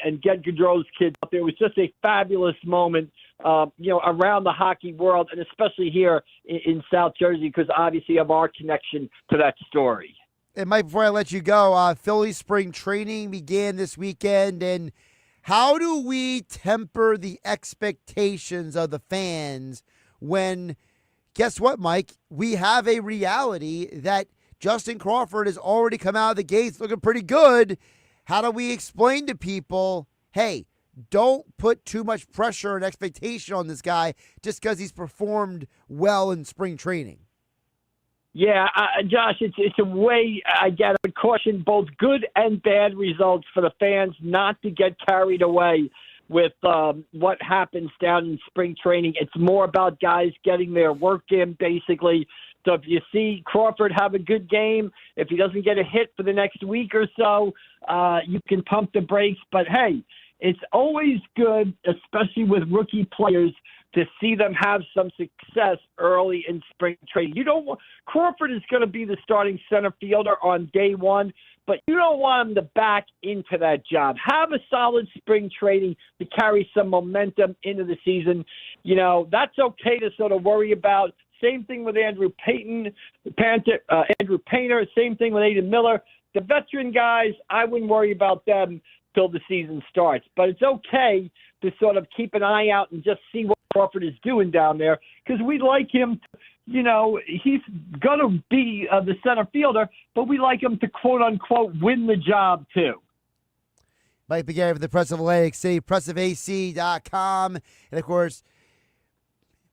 Speaker 15: and get Gaudreau's kids up there. It was just a fabulous moment, around the hockey world, and especially here in South Jersey, because obviously of our connection to that story.
Speaker 3: And Mike, before I let you go, Philly spring training began this weekend, and how do we temper the expectations of the fans when, guess what, Mike? We have a reality that Justin Crawford has already come out of the gates looking pretty good. How do we explain to people, hey, don't put too much pressure and expectation on this guy just because he's performed well in spring training?
Speaker 15: Yeah, Josh, it's a way, I would caution both good and bad results for the fans not to get carried away with what happens down in spring training. It's more about guys getting their work in, basically. So if you see Crawford have a good game, if he doesn't get a hit for the next week or so, you can pump the brakes. But, hey, it's always good, especially with rookie players, to see them have some success early in spring training. Crawford is going to be the starting center fielder on day one, but you don't want him to back into that job. Have a solid spring training to carry some momentum into the season. That's okay to sort of worry about. Same thing with Andrew Painter. Same thing with Aiden Miller. The veteran guys, I wouldn't worry about them till the season starts. But it's okay to sort of keep an eye out and just see what Crawford is doing down there, because we like him. He's going to be the center fielder, but we like him to, quote-unquote, win the job too.
Speaker 3: Mike McGarry for the Press of Atlantic City, pressofac.com, and, of course,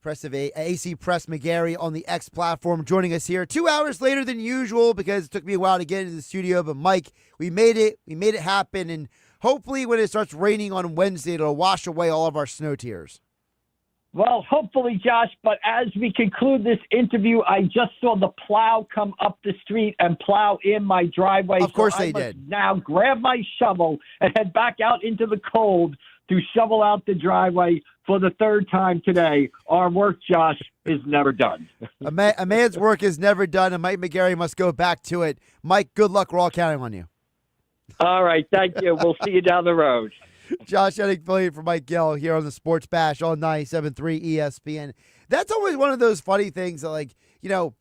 Speaker 3: AC Press McGarry on the X platform, joining us here 2 hours later than usual because it took me a while to get into the studio. But, Mike, we made it happen, and hopefully when it starts raining on Wednesday, it'll wash away all of our snow tears.
Speaker 15: Well, hopefully, Josh, but as we conclude this interview, I just saw the plow come up the street and plow in my driveway.
Speaker 3: Of course they did.
Speaker 15: Now grab my shovel and head back out into the cold to shovel out the driveway for the third time today. Our work, Josh, is never done.
Speaker 3: A man's work is never done, and Mike McGarry must go back to it. Mike, good luck. We're all counting on you.
Speaker 15: All right, thank you. We'll see you down the road.
Speaker 3: Josh Hennig filling in for Mike Gill here on the Sports Bash on 97.3 ESPN. That's always one of those funny things that, you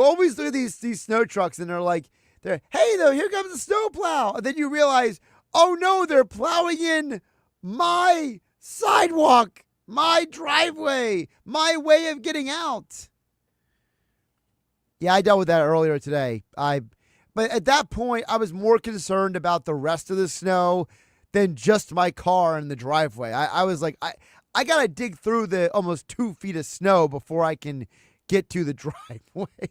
Speaker 3: always look at these snow trucks and they're hey, though, here comes the snow plow. And then you realize, oh, no, they're plowing in my sidewalk, my driveway, my way of getting out. Yeah, I dealt with that earlier today. But at that point, I was more concerned about the rest of the snow than just my car in the driveway. I was like, I got to dig through the almost 2 feet of snow before I can get to the driveway.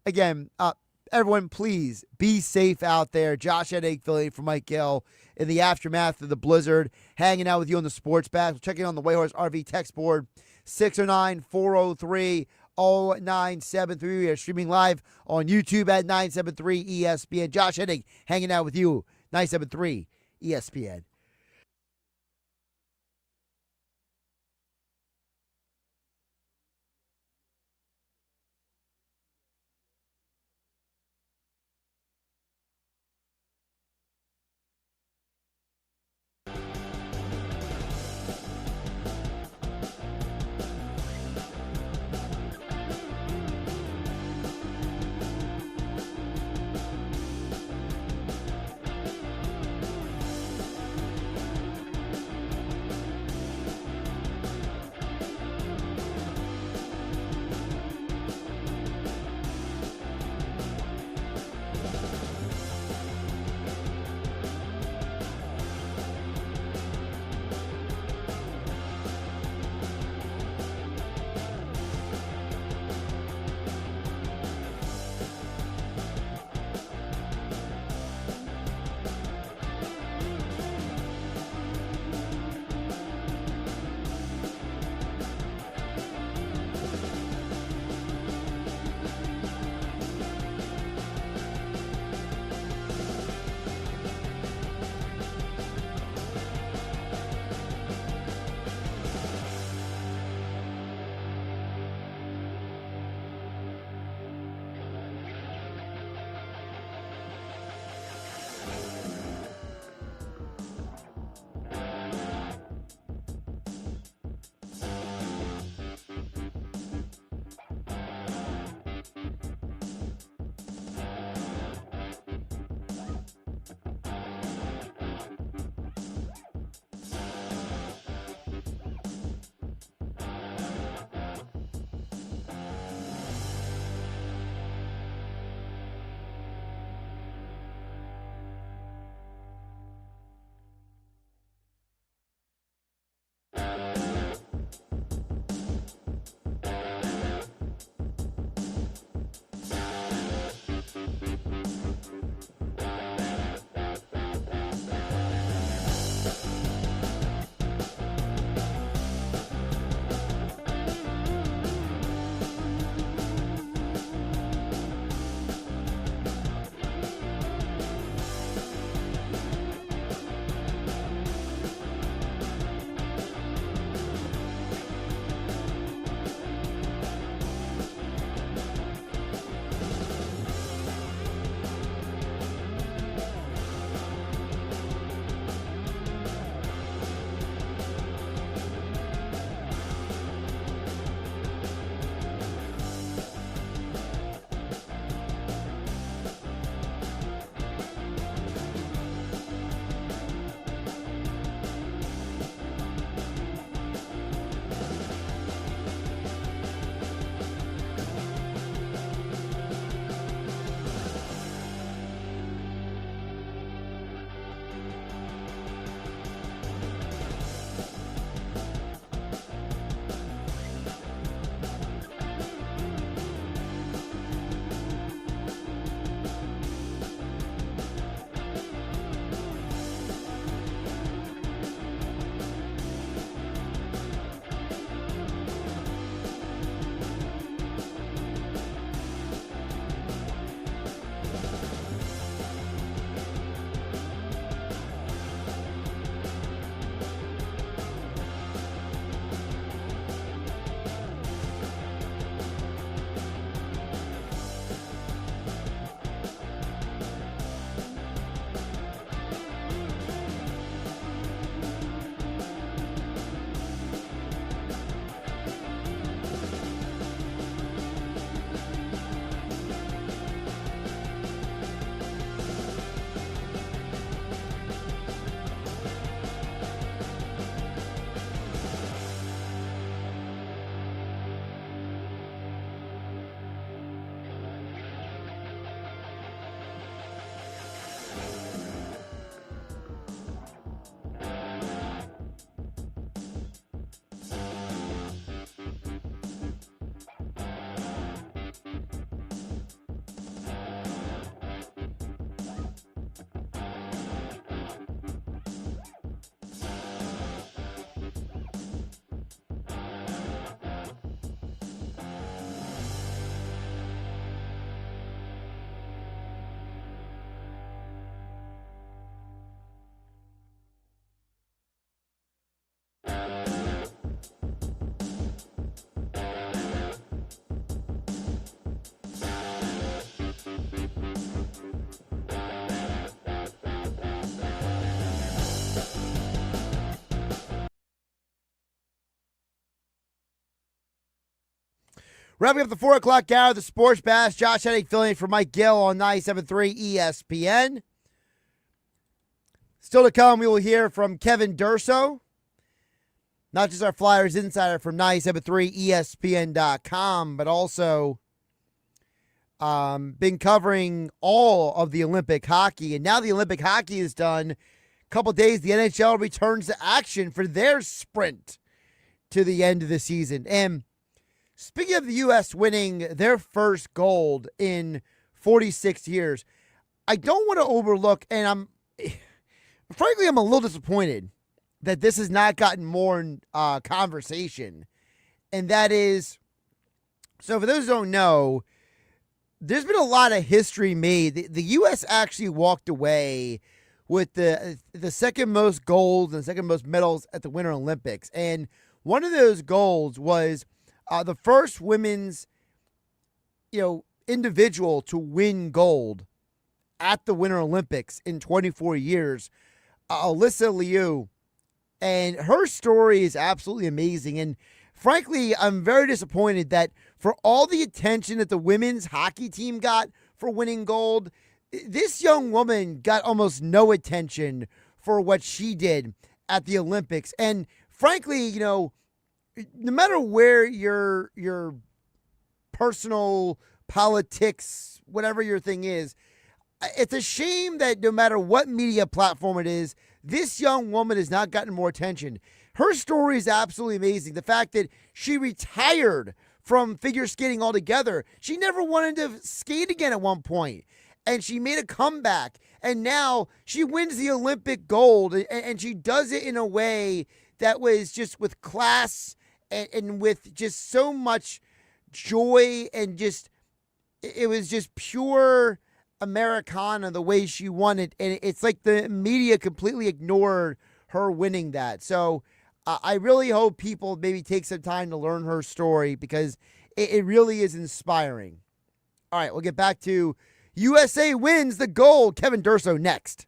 Speaker 3: Again, everyone, please be safe out there. Josh Hennig filling in for Mike Gill in the aftermath of the blizzard, hanging out with you on the Sports Bash. We'll check in on the Wayhorse RV text board, 609-403-0973. We are streaming live on YouTube at 973 ESPN. Josh Hennig hanging out with you, 973 ESPN. Wrapping up the 4 o'clock hour of the Sports Bash, Josh Hennig filling in for Mike Gill on 97.3 ESPN. Still to come, we will hear from Kevin Durso, not just our Flyers insider from 97.3 ESPN.com, but also been covering all of the Olympic hockey. And now the Olympic hockey is done. A couple days, the NHL returns to action for their sprint to the end of the season. And speaking of the U.S. winning their first gold in 46 years, I don't want to overlook, and frankly, I'm a little disappointed that this has not gotten more conversation. And that is, so for those who don't know, there's been a lot of history made. The U.S. actually walked away with the second most golds and second most medals at the Winter Olympics. And one of those golds was the first women's, individual to win gold at the Winter Olympics in 24 years, Alyssa Liu. And her story is absolutely amazing. And frankly, I'm very disappointed that for all the attention that the women's hockey team got for winning gold, this young woman got almost no attention for what she did at the Olympics. And frankly, no matter where your personal politics, whatever your thing is, it's a shame that no matter what media platform it is, this young woman has not gotten more attention. Her story is absolutely amazing. The fact that she retired from figure skating altogether. She never wanted to skate again at one point, and she made a comeback, and now she wins the Olympic gold, and she does it in a way that was just with class and with just so much joy, and just it was just pure Americana the way she won it. And it's like the media completely ignored her winning that. So I really hope people maybe take some time to learn her story, because it really is inspiring. All right, we'll get back to USA wins the gold. Kevin Durso next.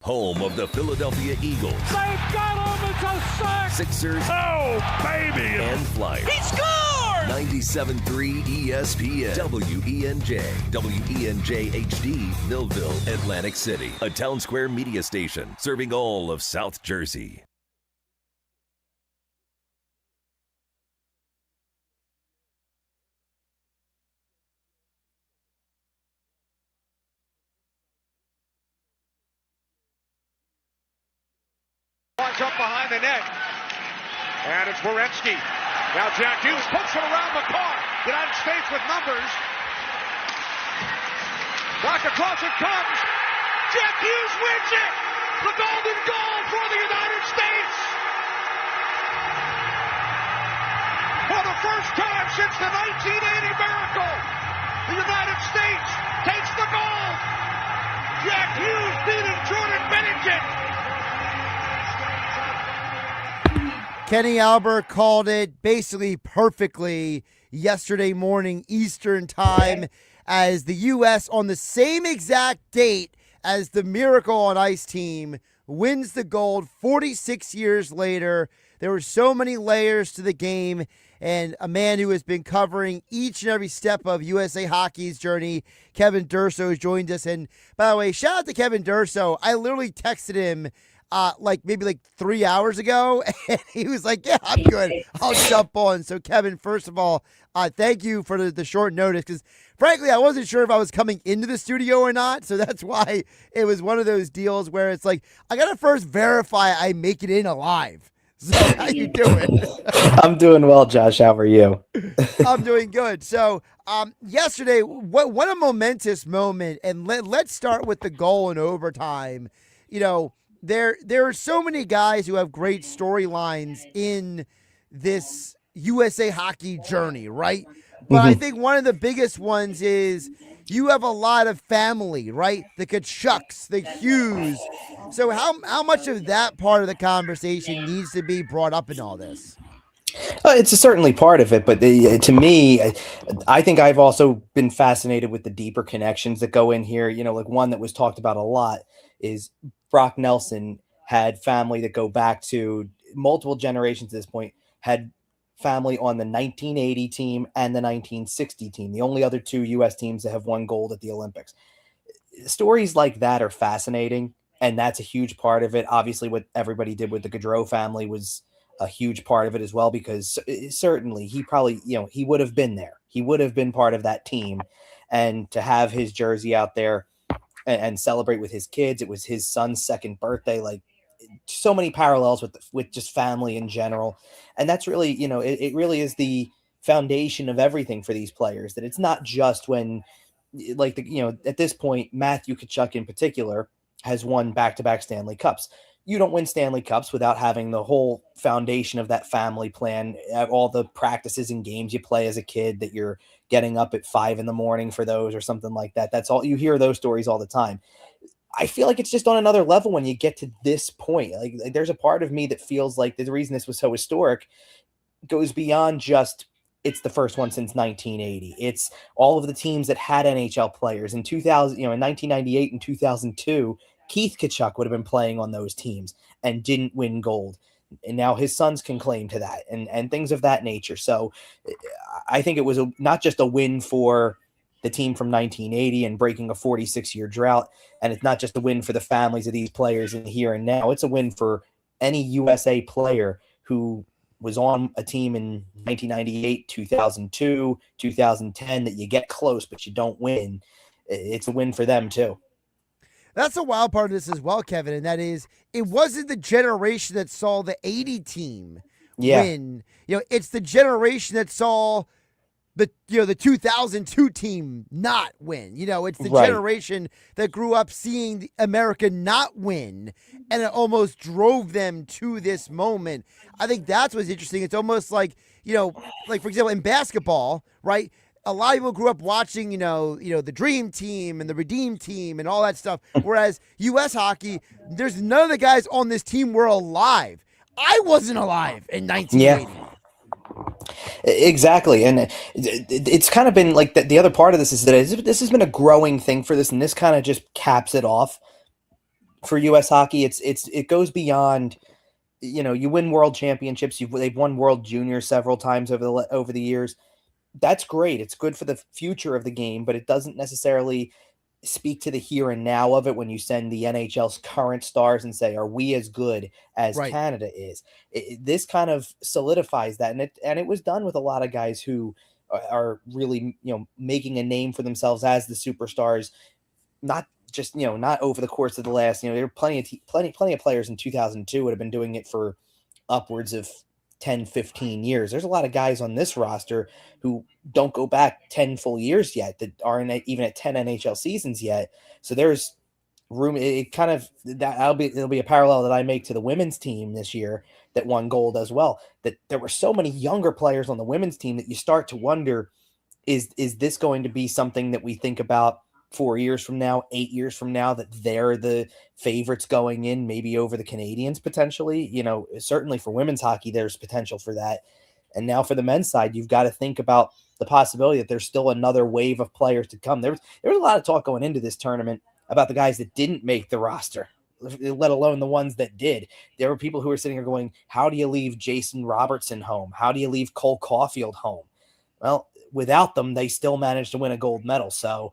Speaker 1: home of the Philadelphia Eagles.
Speaker 11: They've got him. It's a sack.
Speaker 1: Sixers.
Speaker 11: Oh, baby.
Speaker 1: And Flyers.
Speaker 11: He scored!
Speaker 1: 97.3 ESPN. WENJ. WENJ HD. Millville, Atlantic City. A Town Square media station serving all of South Jersey.
Speaker 2: Up behind the net. And it's Werenski. Now Jack Hughes puts it around the car. United States with numbers. Back across it comes. Jack Hughes wins it. The golden goal for the United States. For the first time since the 1980 miracle, the United States takes the gold. Jack Hughes beating Jordan Bennington.
Speaker 3: Kenny Albert called it basically perfectly yesterday morning Eastern time as the U.S. on the same exact date as the Miracle on Ice team wins the gold 46 years later. There were so many layers to the game, and a man who has been covering each and every step of USA Hockey's journey, Kevin Durso, joined us. And by the way, shout out to Kevin Durso. I literally texted him maybe 3 hours ago, and he was like, yeah, I'm good, I'll jump on. So Kevin, first of all, thank you for the short notice, because frankly I wasn't sure if I was coming into the studio or not, so that's why it was one of those deals where it's like I gotta first verify I make it in alive. So how you doing?
Speaker 16: I'm doing well, Josh. How are you?
Speaker 3: I'm doing good. So yesterday, what a momentous moment, and let's start with the goal in overtime. You know, There are so many guys who have great storylines in this USA Hockey journey, right? But I think one of the biggest ones is you have a lot of family, right? The Kachucks, the Hughes. So how much of that part of the conversation needs to be brought up in all this?
Speaker 16: It's certainly part of it, but to me, I think I've also been fascinated with the deeper connections that go in here. You know, like one that was talked about a lot is Brock Nelson had family that go back to multiple generations at this point, had family on the 1980 team and the 1960 team, the only other two U.S. teams that have won gold at the Olympics. Stories like that are fascinating, and that's a huge part of it. Obviously, what everybody did with the Gaudreau family was a huge part of it as well, because certainly he probably, he would have been there. He would have been part of that team, and to have his jersey out there and celebrate with his kids. It was his son's second birthday. Like, so many parallels with just family in general. And that's really, it really is the foundation of everything for these players, that it's not just when, at this point, Matthew Tkachuk in particular has won back-to-back Stanley Cups. You don't win Stanley Cups without having the whole foundation of that family plan, all the practices and games you play as a kid that you're getting up at 5 a.m. for those or something like that. That's all. You hear those stories all the time. I feel like it's just on another level when you get to this point. Like there's a part of me that feels like the reason this was so historic goes beyond just it's the first one since 1980. It's all of the teams that had NHL players in 2000, in 1998 and 2002. Keith Tkachuk would have been playing on those teams and didn't win gold. And now his sons can claim to that and things of that nature. So I think it was not just a win for the team from 1980 and breaking a 46-year drought. And it's not just a win for the families of these players in here and now. It's a win for any USA player who was on a team in 1998, 2002, 2010 that you get close, but you don't win. It's a win for them too.
Speaker 3: That's the wild part of this as well, Kevin, and that is it wasn't the generation that saw the 80 team win. It's the generation that saw the 2002 team not win. It's the generation that grew up seeing America not win, and it almost drove them to this moment. I think that's what's interesting. It's almost like, like for example, in basketball, right? A lot of people grew up watching, the Dream Team and the Redeem Team and all that stuff. Whereas U.S. hockey, there's none of the guys on this team were alive. I wasn't alive in 1980.
Speaker 16: Yeah. Exactly. And it's kind of been like the other part of this is that this has been a growing thing for this, and this kind of just caps it off. for U.S. hockey. It goes beyond. You win world championships. They've won World Junior several times over the years. That's great. It's good for the future of the game, but it doesn't necessarily speak to the here and now of it when you send the NHL's current stars and say, are we as good as Canada is? This kind of solidifies that. And it was done with a lot of guys who are really, making a name for themselves as the superstars, not just, not over the course of the last, there were plenty of players in 2002 would have been doing it for upwards of 10, 15 years. There's a lot of guys on this roster who don't go back 10 full years yet, that aren't even at 10 NHL seasons yet. So there's room. It'll be a parallel that I make to the women's team this year that won gold as well, that there were so many younger players on the women's team that you start to wonder, is this going to be something that we think about 4 years from now, 8 years from now, that they're the favorites going in, maybe over the Canadians potentially? Certainly for women's hockey, there's potential for that. And now for the men's side, you've got to think about the possibility that there's still another wave of players to come. There was a lot of talk going into this tournament about the guys that didn't make the roster, let alone the ones that did. There were people who were sitting here going, how do you leave Jason Robertson home? How do you leave Cole Caulfield home? Well, without them, they still managed to win a gold medal. So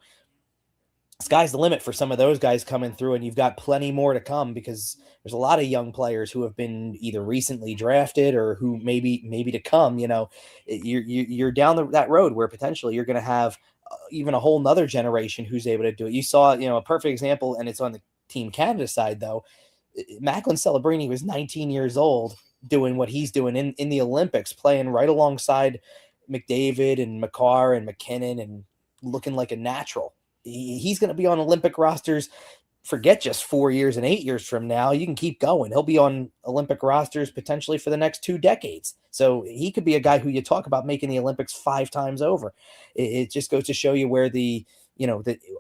Speaker 16: sky's the limit for some of those guys coming through, and you've got plenty more to come, because there's a lot of young players who have been either recently drafted or who maybe to come. You're down that road where potentially you're going to have even a whole nother generation who's able to do it. You saw, a perfect example, and it's on the Team Canada side though. Macklin Celebrini was 19 years old doing what he's doing in the Olympics, playing right alongside McDavid and Makar and McKinnon and looking like a natural. He's going to be on Olympic rosters, forget just 4 years and 8 years from now. You can keep going. He'll be on Olympic rosters potentially for the next 2 decades. So he could be a guy who you talk about making the Olympics 5 times over. It just goes to show you where that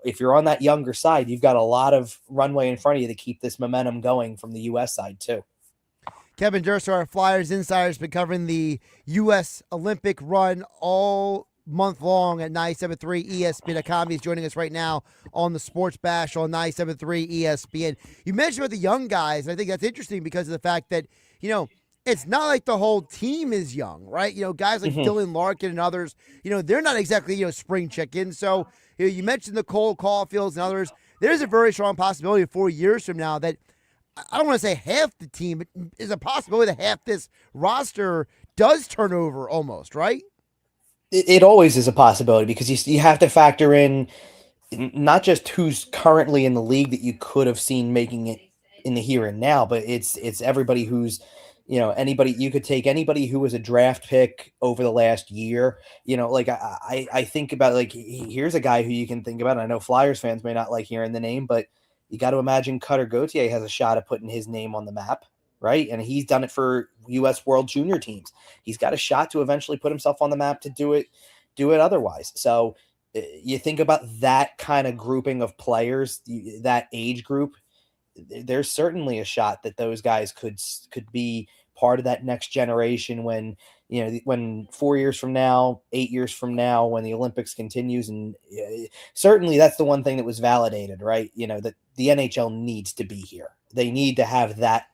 Speaker 16: if you're on that younger side, you've got a lot of runway in front of you to keep this momentum going from the U.S. side too.
Speaker 3: Kevin Durst, our Flyers insider, has been covering the U.S. Olympic run all month long at 97.3 ESPN.com. He's joining us right now on the Sports Bash on 97.3 ESPN. You mentioned about the young guys, and I think that's interesting because of the fact that, it's not like the whole team is young, right? Guys like Dylan Larkin and others, they're not exactly, spring chickens. So you mentioned the Cole Caulfields and others. There's a very strong possibility 4 years from now that, I don't want to say half the team, but is a possibility that half this roster does turn over almost, right?
Speaker 16: It always is a possibility, because you have to factor in not just who's currently in the league that you could have seen making it in the here and now, but it's everybody who's, anybody. You could take anybody who was a draft pick over the last year. Like I think about, like, here's a guy who you can think about. And I know Flyers fans may not like hearing the name, but you got to imagine Cutter Gauthier has a shot at putting his name on the map. Right. And he's done it for U.S. World Junior teams. He's got a shot to eventually put himself on the map to do it otherwise. So you think about that kind of grouping of players, that age group, there's certainly a shot that those guys could be part of that next generation when 4 years from now, 8 years from now, when the Olympics continues. And certainly that's the one thing that was validated, right? That the NHL needs to be here. They need to have that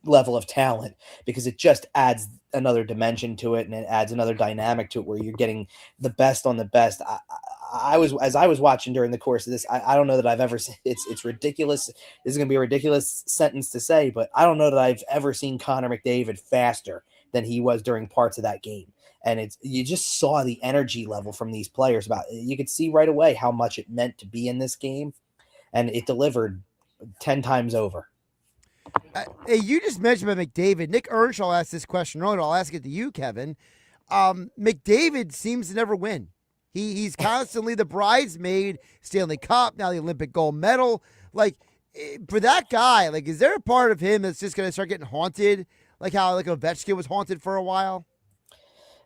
Speaker 16: level of talent, because it just adds another dimension to it, and it adds another dynamic to it where you're getting the best on the best. As I was watching during the course of this, I don't know that I've ever seen, it's ridiculous. This is going to be a ridiculous sentence to say, but I don't know that I've ever seen Connor McDavid faster than he was during parts of that game. And you just saw the energy level from these players. You could see right away how much it meant to be in this game, and it delivered 10 times over.
Speaker 3: Hey, you just mentioned about McDavid. Nick Earnshaw asked this question earlier. I'll ask it to you, Kevin. McDavid seems to never win. He's constantly the bridesmaid, Stanley Cup, now the Olympic gold medal. Like, for that guy, like, is there a part of him that's just going to start getting haunted, like how like Ovechkin was haunted for a while?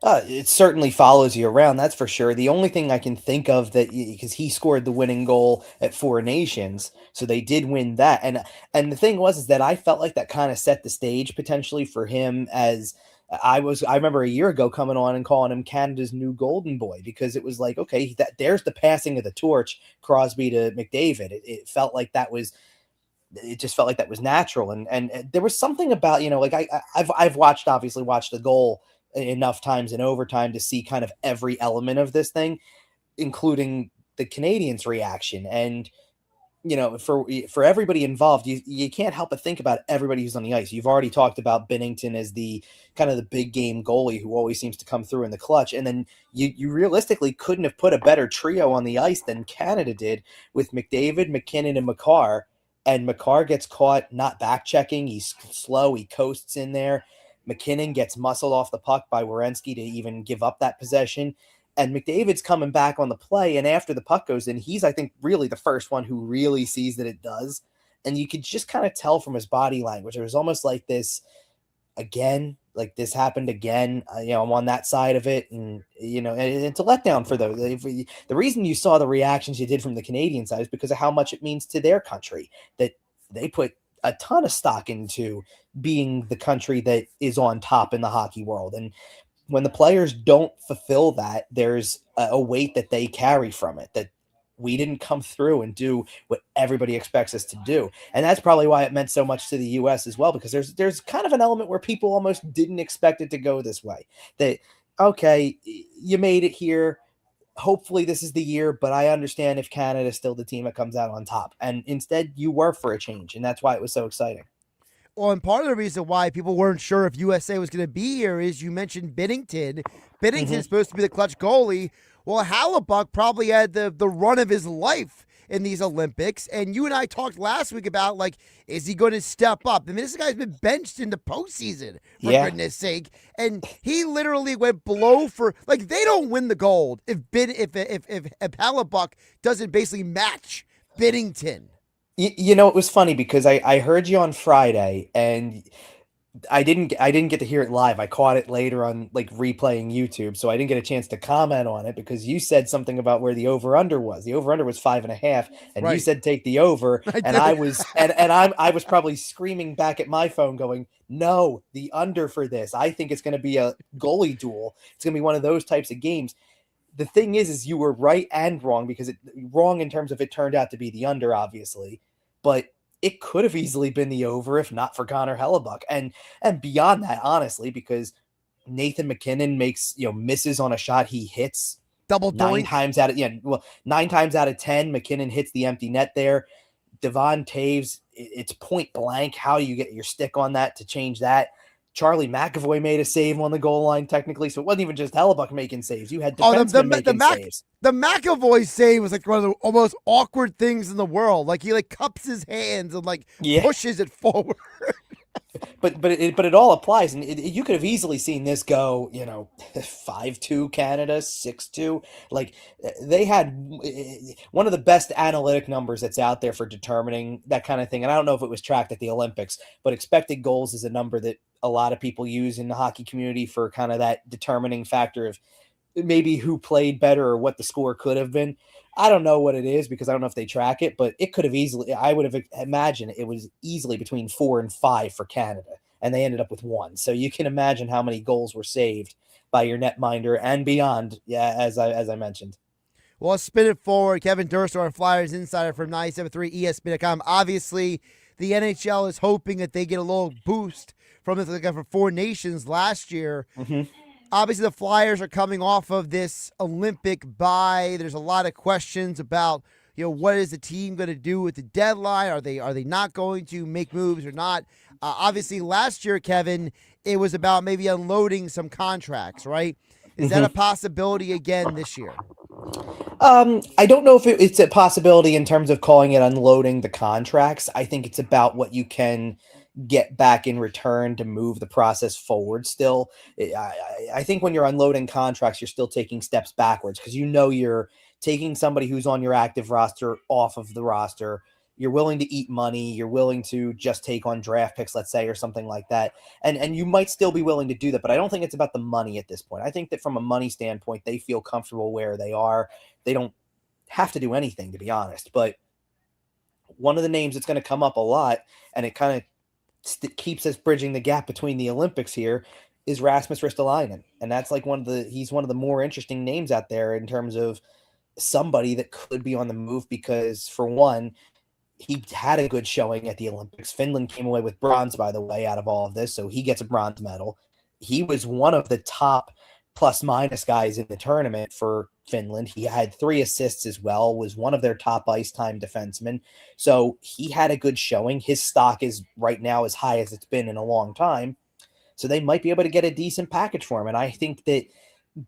Speaker 16: It certainly follows you around, that's for sure. The only thing I can think of because he scored the winning goal at Four Nations, so they did win that. And the thing was that I felt like that kind of set the stage potentially for him, as I remember a year ago coming on and calling him Canada's new golden boy, because it was like, okay, there's the passing of the torch, Crosby to McDavid. It felt like that was it just felt like that was natural. And there was something about, like I've obviously watched the goal enough times in overtime to see kind of every element of this thing, including the Canadians' reaction. And for everybody involved, you can't help but think about everybody who's on the ice. You've already talked about Binnington as the kind of the big game goalie who always seems to come through in the clutch. And then you realistically couldn't have put a better trio on the ice than Canada did with McDavid, McKinnon, and Makar. And Makar gets caught not back checking. He's slow. He coasts in there. McKinnon gets muscled off the puck by Werenski to even give up that possession. And McDavid's coming back on the play, and after the puck goes in, he's, I think, really the first one who really sees that it does. And you could just kind of tell from his body language. It was almost like this, again, like this happened again. I'm on that side of it. And, it's a letdown for those. The reason you saw the reactions you did from the Canadian side is because of how much it means to their country, that they put a ton of stock into being the country that is on top in the hockey world. And when the players don't fulfill that, there's a weight that they carry from it, that we didn't come through and do what everybody expects us to do. And that's probably why it meant so much to the U.S. as well, because there's kind of an element where people almost didn't expect it to go this way. That, okay, you made it here. Hopefully this is the year, but I understand if Canada is still the team that comes out on top. And instead you were for a change, and that's why it was so exciting.
Speaker 3: Well, and part of the reason why people weren't sure if USA was going to be here is you mentioned Binnington. Binnington's supposed to be the clutch goalie. Well, Hellebuyck probably had the run of his life in these Olympics. And you and I talked last week about, like, is he going to step up? I mean, this guy's been benched in the postseason, for goodness sake. And he literally went blow for, like, they don't win the gold if Hellebuyck doesn't basically match Binnington.
Speaker 16: It was funny because I heard you on Friday and I didn't get to hear it live. I caught it later on, like, replaying YouTube, so I didn't get a chance to comment on it because you said something about where the over-under was. The over-under was 5.5, and you said take the over, and I was I was probably screaming back at my phone going, no, the under for this. I think it's going to be a goalie duel. It's going to be one of those types of games. The thing is you were right and wrong, because wrong in terms of it turned out to be the under, obviously, but it could have easily been the over if not for Connor Hellebuyck. And beyond that, honestly, because Nathan McKinnon misses on a shot he hits
Speaker 3: double
Speaker 16: 9 times out of 10, McKinnon hits the empty net there. Devon Taves, it's point blank. How do you get your stick on that to change that? Charlie McAvoy made a save on the goal line, technically, so it wasn't even just Hellebuyck making saves. You had defensemen making saves.
Speaker 3: The McAvoy save was like one of the almost awkward things in the world. Like, he cups his hands and pushes it forward.
Speaker 16: But it all applies, and you could have easily seen this go, 5-2 Canada, 6-2. Like, they had one of the best analytic numbers that's out there for determining that kind of thing. And I don't know if it was tracked at the Olympics, but expected goals is a number that a lot of people use in the hockey community for kind of that determining factor of maybe who played better or what the score could have been. I don't know what it is because I don't know if they track it, but it could have easily, I would have imagined it was easily between 4 and 5 for Canada, and they ended up with 1. So you can imagine how many goals were saved by your netminder and beyond. Yeah, as I mentioned.
Speaker 3: Well, let's spin it forward. Kevin Durst, our Flyers insider from 97.3 ESPN.com. Obviously, the NHL is hoping that they get a little boost from this, like, for 4 Nations last year.
Speaker 16: Mm-hmm.
Speaker 3: Obviously, the Flyers are coming off of this Olympic bye. There's a lot of questions about, what is the team going to do with the deadline? Are they not going to make moves or not? Obviously, last year, Kevin, it was about maybe unloading some contracts, right? Is that a possibility again this year?
Speaker 16: I don't know if it's a possibility in terms of calling it unloading the contracts. I think it's about what you can get back in return to move the process forward still. I think when you're unloading contracts, you're still taking steps backwards because you're taking somebody who's on your active roster off of the roster. You're willing to eat money. You're willing to just take on draft picks, let's say, or something like that. And you might still be willing to do that, but I don't think it's about the money at this point. I think that from a money standpoint, they feel comfortable where they are. They don't have to do anything, to be honest. But one of the names that's going to come up a lot, and it kind of keeps us bridging the gap between the Olympics here, is Rasmus Ristolainen. And that's like he's one of the more interesting names out there in terms of somebody that could be on the move because, for one, he had a good showing at the Olympics. Finland came away with bronze, by the way, out of all of this, so he gets a bronze medal. He was one of the top plus-minus guys in the tournament for Finland. He had 3 assists as well, was one of their top ice time defensemen. So he had a good showing. His stock is right now as high as it's been in a long time. So they might be able to get a decent package for him. And I think that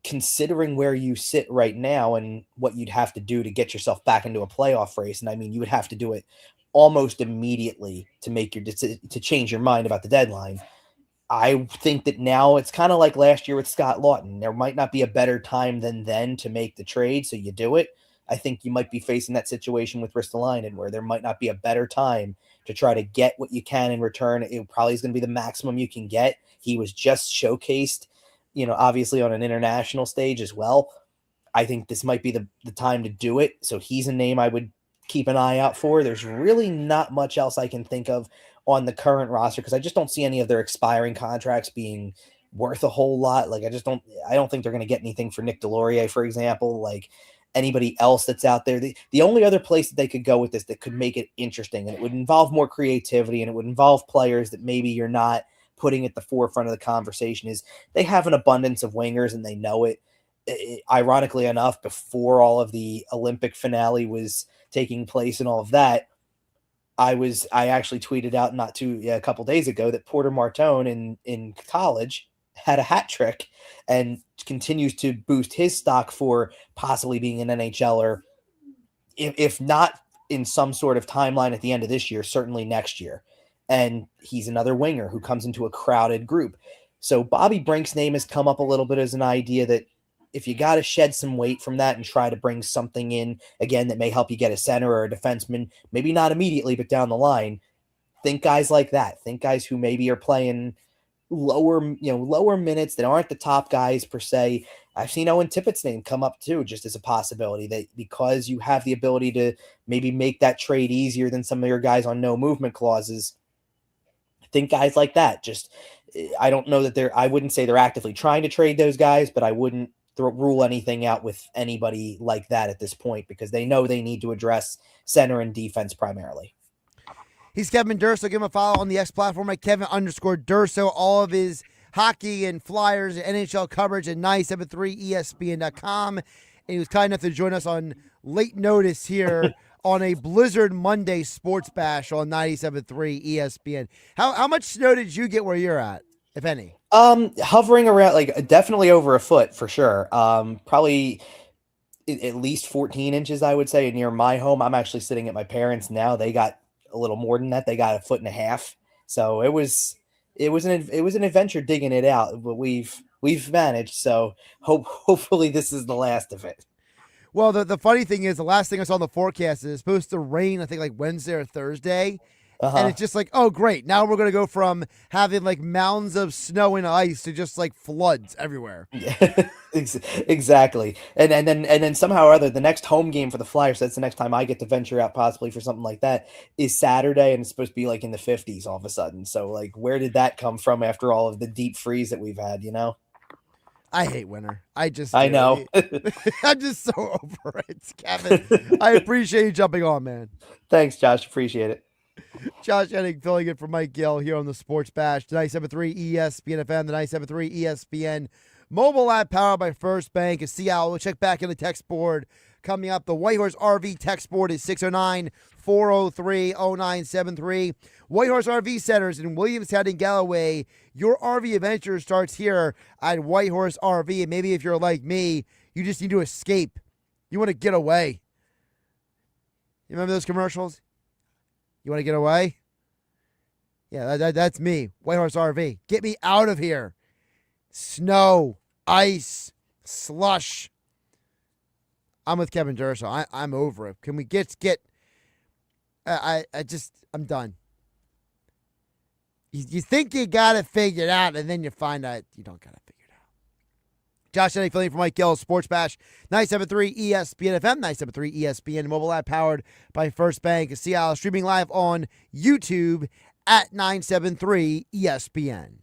Speaker 16: considering where you sit right now and what you'd have to do to get yourself back into a playoff race, and I mean, you would have to do it almost immediately to make your to change your mind about the deadline. I think that now it's kind of like last year with Scott Lawton. There might not be a better time than then to make the trade, so you do it. I think you might be facing that situation with Ristolainen where there might not be a better time to try to get what you can in return. It probably is going to be the maximum you can get. He was just showcased, obviously on an international stage as well. I think this might be the time to do it. So he's a name I would keep an eye out for. There's really not much else I can think of on the current roster because I just don't see any of their expiring contracts being worth a whole lot. Like I don't think they're going to get anything for Nick Delorier, for example. Like anybody else that's out there. The only other place that they could go with this that could make it interesting, and it would involve more creativity and it would involve players that maybe you're not putting at the forefront of the conversation, is they have an abundance of wingers and they know it. Ironically enough, before all of the Olympic finale was taking place and all of that, I actually tweeted out a couple days ago that Porter Martone in college had a hat trick and continues to boost his stock for possibly being an NHLer, if not in some sort of timeline at the end of this year, certainly next year. And he's another winger who comes into a crowded group. So Bobby Brink's name has come up a little bit as an idea that if you got to shed some weight from that and try to bring something in, again, that may help you get a center or a defenseman, maybe not immediately, but down the line, think guys like that. Think guys who maybe are playing lower minutes that aren't the top guys per se. I've seen Owen Tippett's name come up too, just as a possibility that because you have the ability to maybe make that trade easier than some of your guys on no movement clauses. Think guys like that. Just, I don't know that I wouldn't say they're actively trying to trade those guys, but I wouldn't rule anything out with anybody like that at this point because they know they need to address center and defense primarily.
Speaker 3: He's Kevin Durso. Give him a follow on the X platform at Kevin_Durso. All of his hockey and Flyers and NHL coverage at 973ESPN.com. And he was kind enough to join us on late notice here on a Blizzard Monday sports bash on 97.3 ESPN. How much snow did you get where you're at, if any?
Speaker 16: Hovering around, like definitely over a foot for sure. Probably at least 14 inches, I would say, near my home. I'm actually sitting at my parents' now. They got a little more than that. They got 1.5 feet. So it was an adventure digging it out, but we've managed. So hopefully this is the last of it.
Speaker 3: Well, the funny thing is, the last thing I saw in the forecast is it's supposed to rain, I think, like Wednesday or Thursday. And it's just like, oh, great. Now we're going to go from having like mounds of snow and ice to just like floods everywhere.
Speaker 16: Exactly. And then somehow or other, the next home game for the Flyers, that's the next time I get to venture out possibly for something like that, is Saturday. And it's supposed to be like in the 50s all of a sudden. So like, where did that come from after all of the deep freeze that we've had,
Speaker 3: I hate winter. I
Speaker 16: know.
Speaker 3: I'm just so over it, Kevin. I appreciate you jumping on, man.
Speaker 16: Thanks, Josh. Appreciate it.
Speaker 3: Josh Hennig filling in for Mike Gill here on the Sports Bash. 97.3 ESPN FM, the 97.3 ESPN mobile app powered by First Bank. A Seattle. We'll check back in the text board. Coming up, the Whitehorse RV text board is 609-403-0973. Whitehorse RV Centers in Williamstown and Galloway. Your RV adventure starts here at Whitehorse RV. And maybe if you're like me, you just need to escape. You want to get away. You remember those commercials? You want to get away? Yeah, that's me. Whitehorse RV. Get me out of here. Snow, ice, slush. I'm with Kevin Durso. I'm over it. Can we get? I'm done. You think you got it figured out, and then you find out you don't got it figured out. Josh Hennig filling for Mike Gill, Sports Bash, 97.3 ESPN FM, 97.3 ESPN mobile app powered by First Bank. Seattle streaming live on YouTube at 973 ESPN.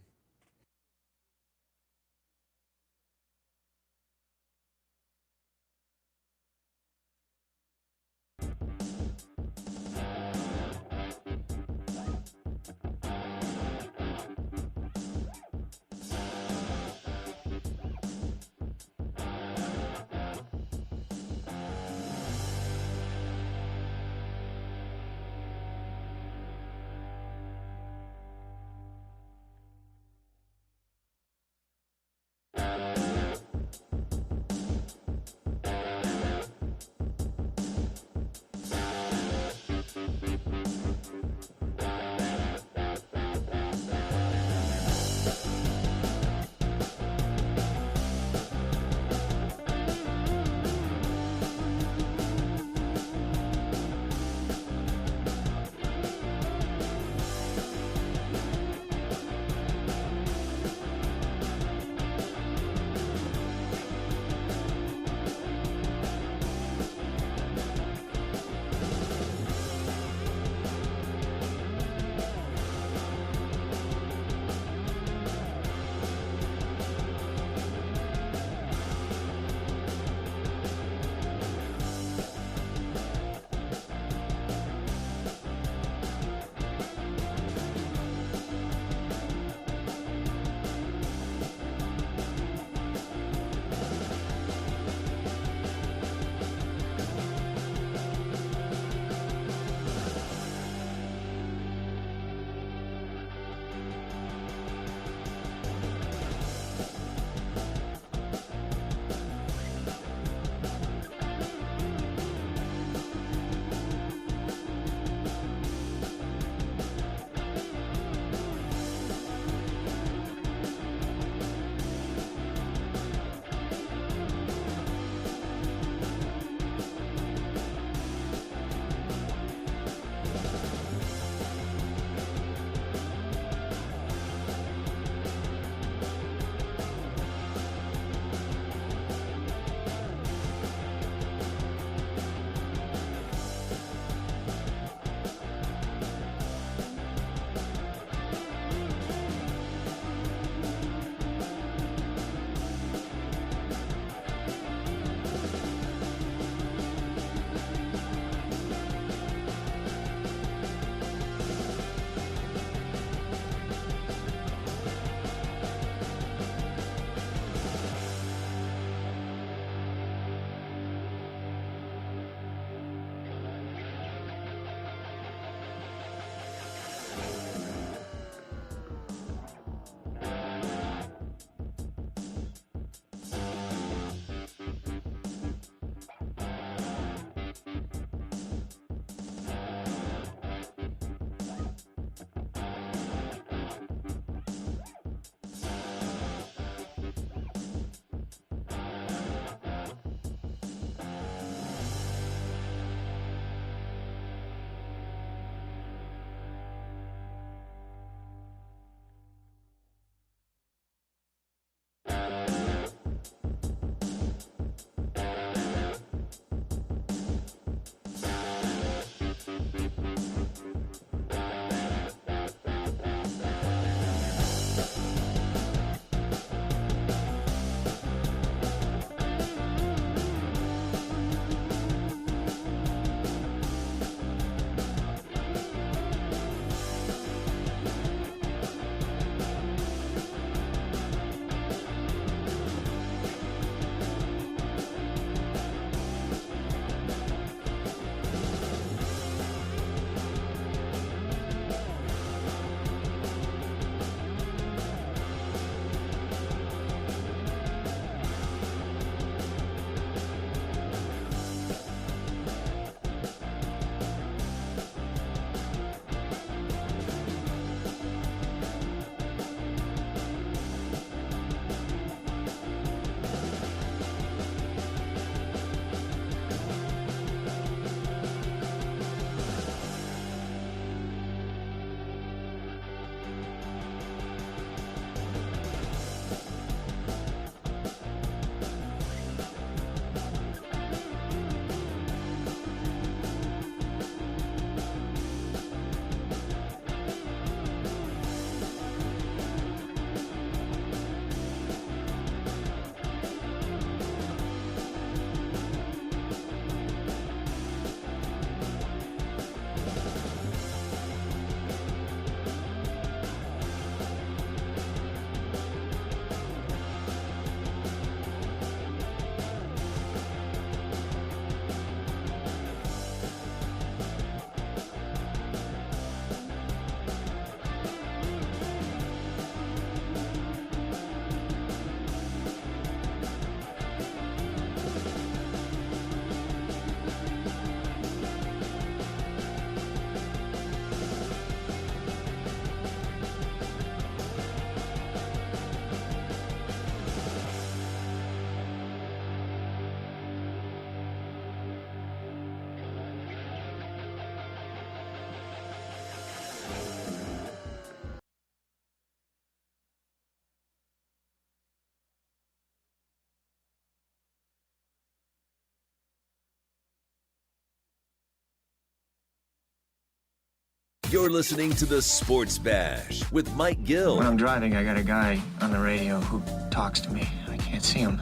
Speaker 1: You're listening to the Sports Bash with Mike Gill.
Speaker 6: When I'm driving, I got a guy on the radio who talks to me. I can't see him,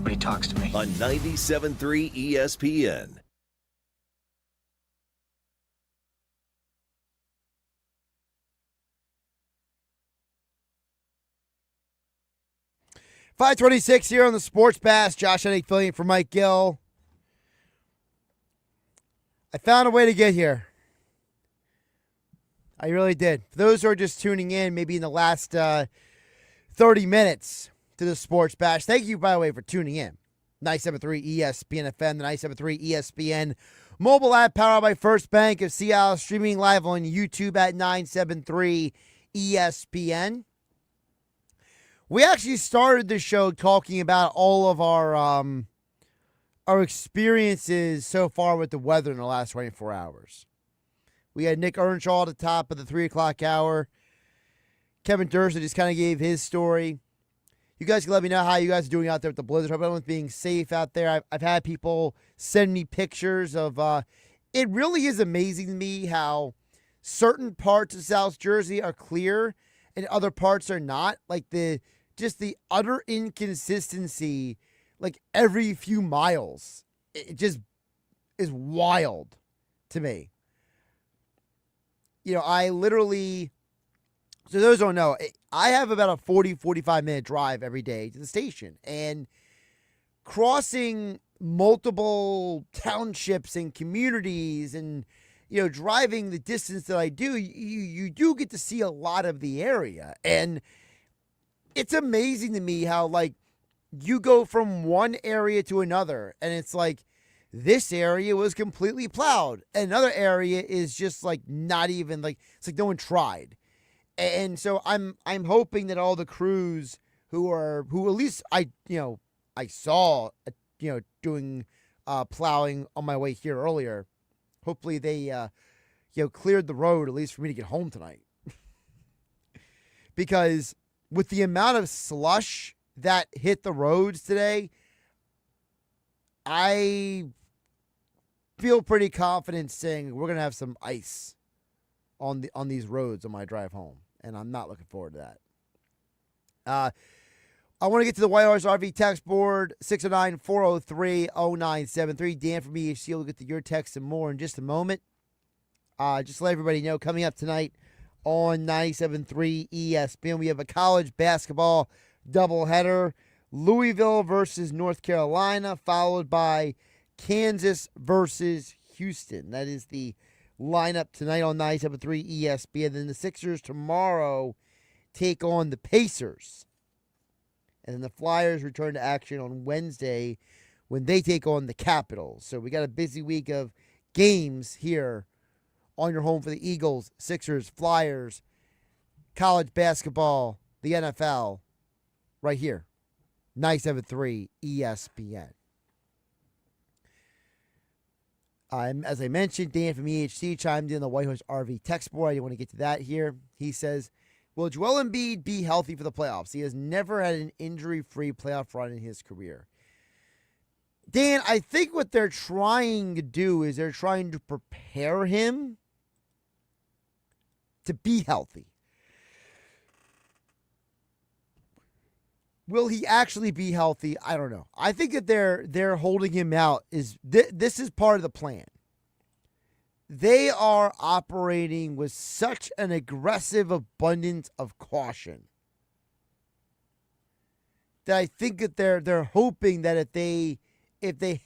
Speaker 6: but he talks to me.
Speaker 1: On 97.3 ESPN.
Speaker 3: .526 here on the Sports Bash. Josh Hennig filling in for Mike Gill. I found a way to get here. I really did. For those who are just tuning in, maybe in the last 30 minutes to the Sports Bash, thank you, by the way, for tuning in. 973 ESPN FM, the 973 ESPN mobile app powered by First Bank of Seattle, streaming live on YouTube at 973 ESPN. We actually started the show talking about all of our experiences so far with the weather in the last 24 hours. We had Nick Earnshaw at the top of the 3 o'clock hour. Kevin Durst just kind of gave his story. You guys can let me know how you guys are doing out there with the blizzard. Hope everyone's being safe out there. I've had people send me pictures of it really is amazing to me how certain parts of South Jersey are clear and other parts are not. Like the utter inconsistency, like every few miles. It just is wild to me. You know, I literally, so those who don't know, I have about a 45 minute drive every day to the station, and crossing multiple townships and communities and, you know, driving the distance that I do, you do get to see a lot of the area. And it's amazing to me how, like, you go from one area to another and it's like, this area was completely plowed. Another area is just like not even like, it's like no one tried. And so I'm hoping that all the crews who at least I saw, doing plowing on my way here earlier, hopefully they, cleared the road at least for me to get home tonight. Because with the amount of slush that hit the roads today, I feel pretty confident saying we're gonna have some ice on these roads on my drive home, and I'm not looking forward to that. I want to get to the White Horse RV text board, 609-403-0973. Dan from EHC will get to your text and more in just a moment. Just to let everybody know, coming up tonight on 97.3 ESPN, we have a college basketball doubleheader. Louisville versus North Carolina, followed by Kansas versus Houston. That is the lineup tonight on 97.3 ESPN. Then the Sixers tomorrow take on the Pacers. And then the Flyers return to action on Wednesday when they take on the Capitals. So we got a busy week of games here on your home for the Eagles, Sixers, Flyers, college basketball, the NFL, right here. 97.3 ESPN. As I mentioned, Dan from EHC chimed in the White Horse RV text board. I didn't want to get to that here. He says, will Joel Embiid be healthy for the playoffs? He has never had an injury-free playoff run in his career. Dan, I think what they're trying to do is they're trying to prepare him to be healthy. Will he actually be healthy? I don't know. I think that they're holding him out. This is part of the plan. They are operating with such an aggressive abundance of caution that I think that they're hoping that if they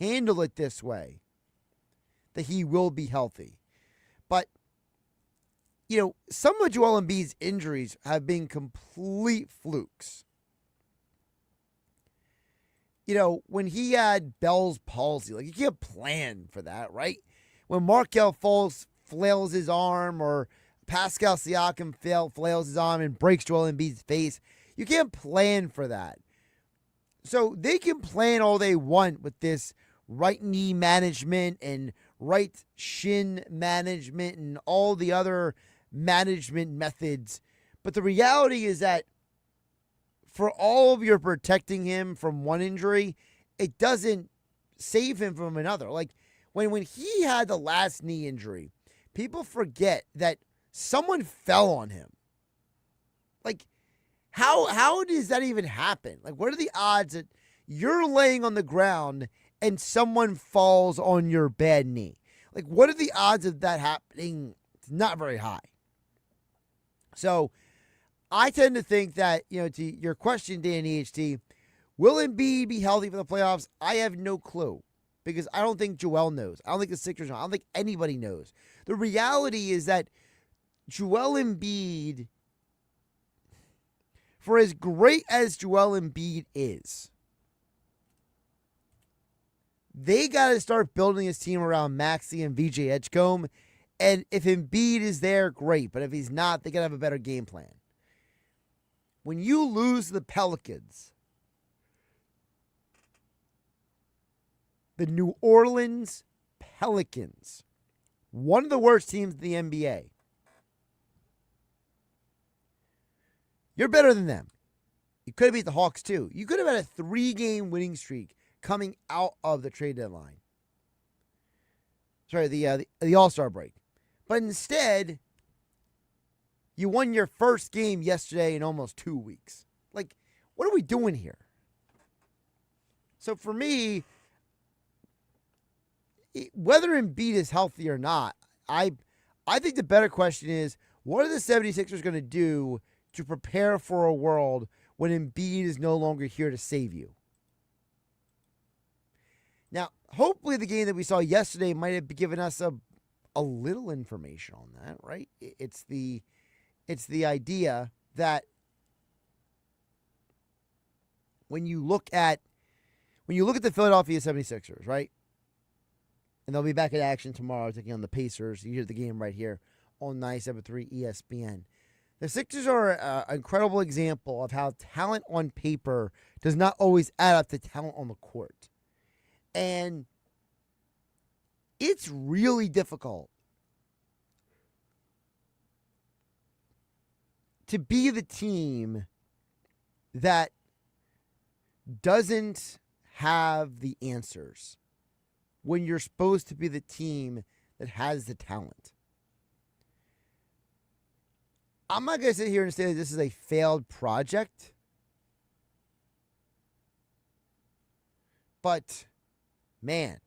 Speaker 3: handle it this way, that he will be healthy. But some of Joel Embiid's injuries have been complete flukes. When he had Bell's palsy, like, you can't plan for that, right? When Markelle Fultz flails his arm, or Pascal Siakam flails his arm and breaks Joel Embiid's face, you can't plan for that. So they can plan all they want with this right knee management and right shin management and all the other management methods. But the reality is that for all of your protecting him from one injury, it doesn't save him from another. Like when he had the last knee injury, people forget that someone fell on him. Like, how does that even happen? Like, what are the odds that you're laying on the ground and someone falls on your bad knee? Like, what are the odds of that happening? It's not very high. So I tend to think that, to your question, Dan EHT, will Embiid be healthy for the playoffs? I have no clue, because I don't think Joel knows. I don't think the Sixers know. I don't think anybody knows. The reality is that Joel Embiid, for as great as Joel Embiid is, they got to start building his team around Maxey and VJ Edgecombe. And if Embiid is there, great. But if he's not, they got to have a better game plan. When you lose the Pelicans, the New Orleans Pelicans, one of the worst teams in the NBA, you're better than them. You could have beat the Hawks too. You could have had a 3-game winning streak coming out of the trade deadline. Sorry, the All-Star break. But instead, you won your first game yesterday in almost 2 weeks. Like, what are we doing here? So for me, whether Embiid is healthy or not, I think the better question is, what are the 76ers going to do to prepare for a world when Embiid is no longer here to save you? Now, hopefully the game that we saw yesterday might have given us a little information on that, right? It's the idea that when you look at the Philadelphia 76ers, right? And they'll be back in action tomorrow taking on the Pacers. You hear the game right here on 97.3 ESPN. The Sixers are an incredible example of how talent on paper does not always add up to talent on the court. And it's really difficult to be the team that doesn't have the answers when you're supposed to be the team that has the talent. I'm not going to sit here and say that this is a failed project, but man,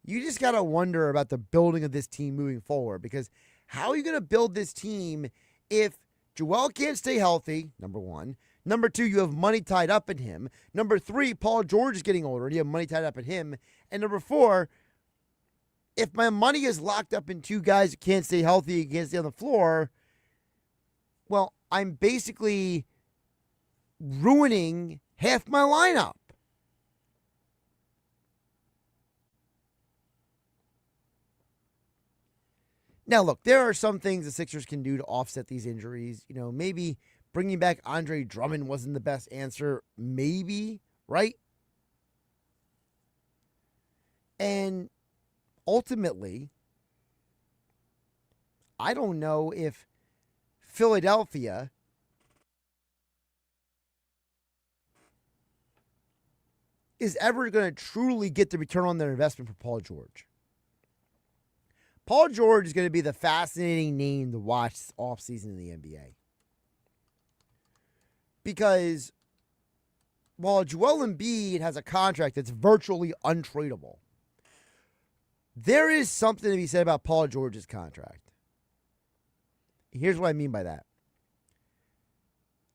Speaker 3: you just got to wonder about the building of this team moving forward, because how are you going to build this team if Joel can't stay healthy, number one? Number two, you have money tied up in him. Number three, Paul George is getting older and you have money tied up in him. And number four, if my money is locked up in two guys who can't stay healthy and can't stay on the floor, well, I'm basically ruining half my lineup. Now, look, there are some things the Sixers can do to offset these injuries. You know, maybe bringing back Andre Drummond wasn't the best answer. Maybe, right? And ultimately, I don't know if Philadelphia is ever going to truly get the return on their investment for Paul George. Paul George is going to be the fascinating name to watch this offseason in the NBA. Because while Joel Embiid has a contract that's virtually untradeable, there is something to be said about Paul George's contract. Here's what I mean by that.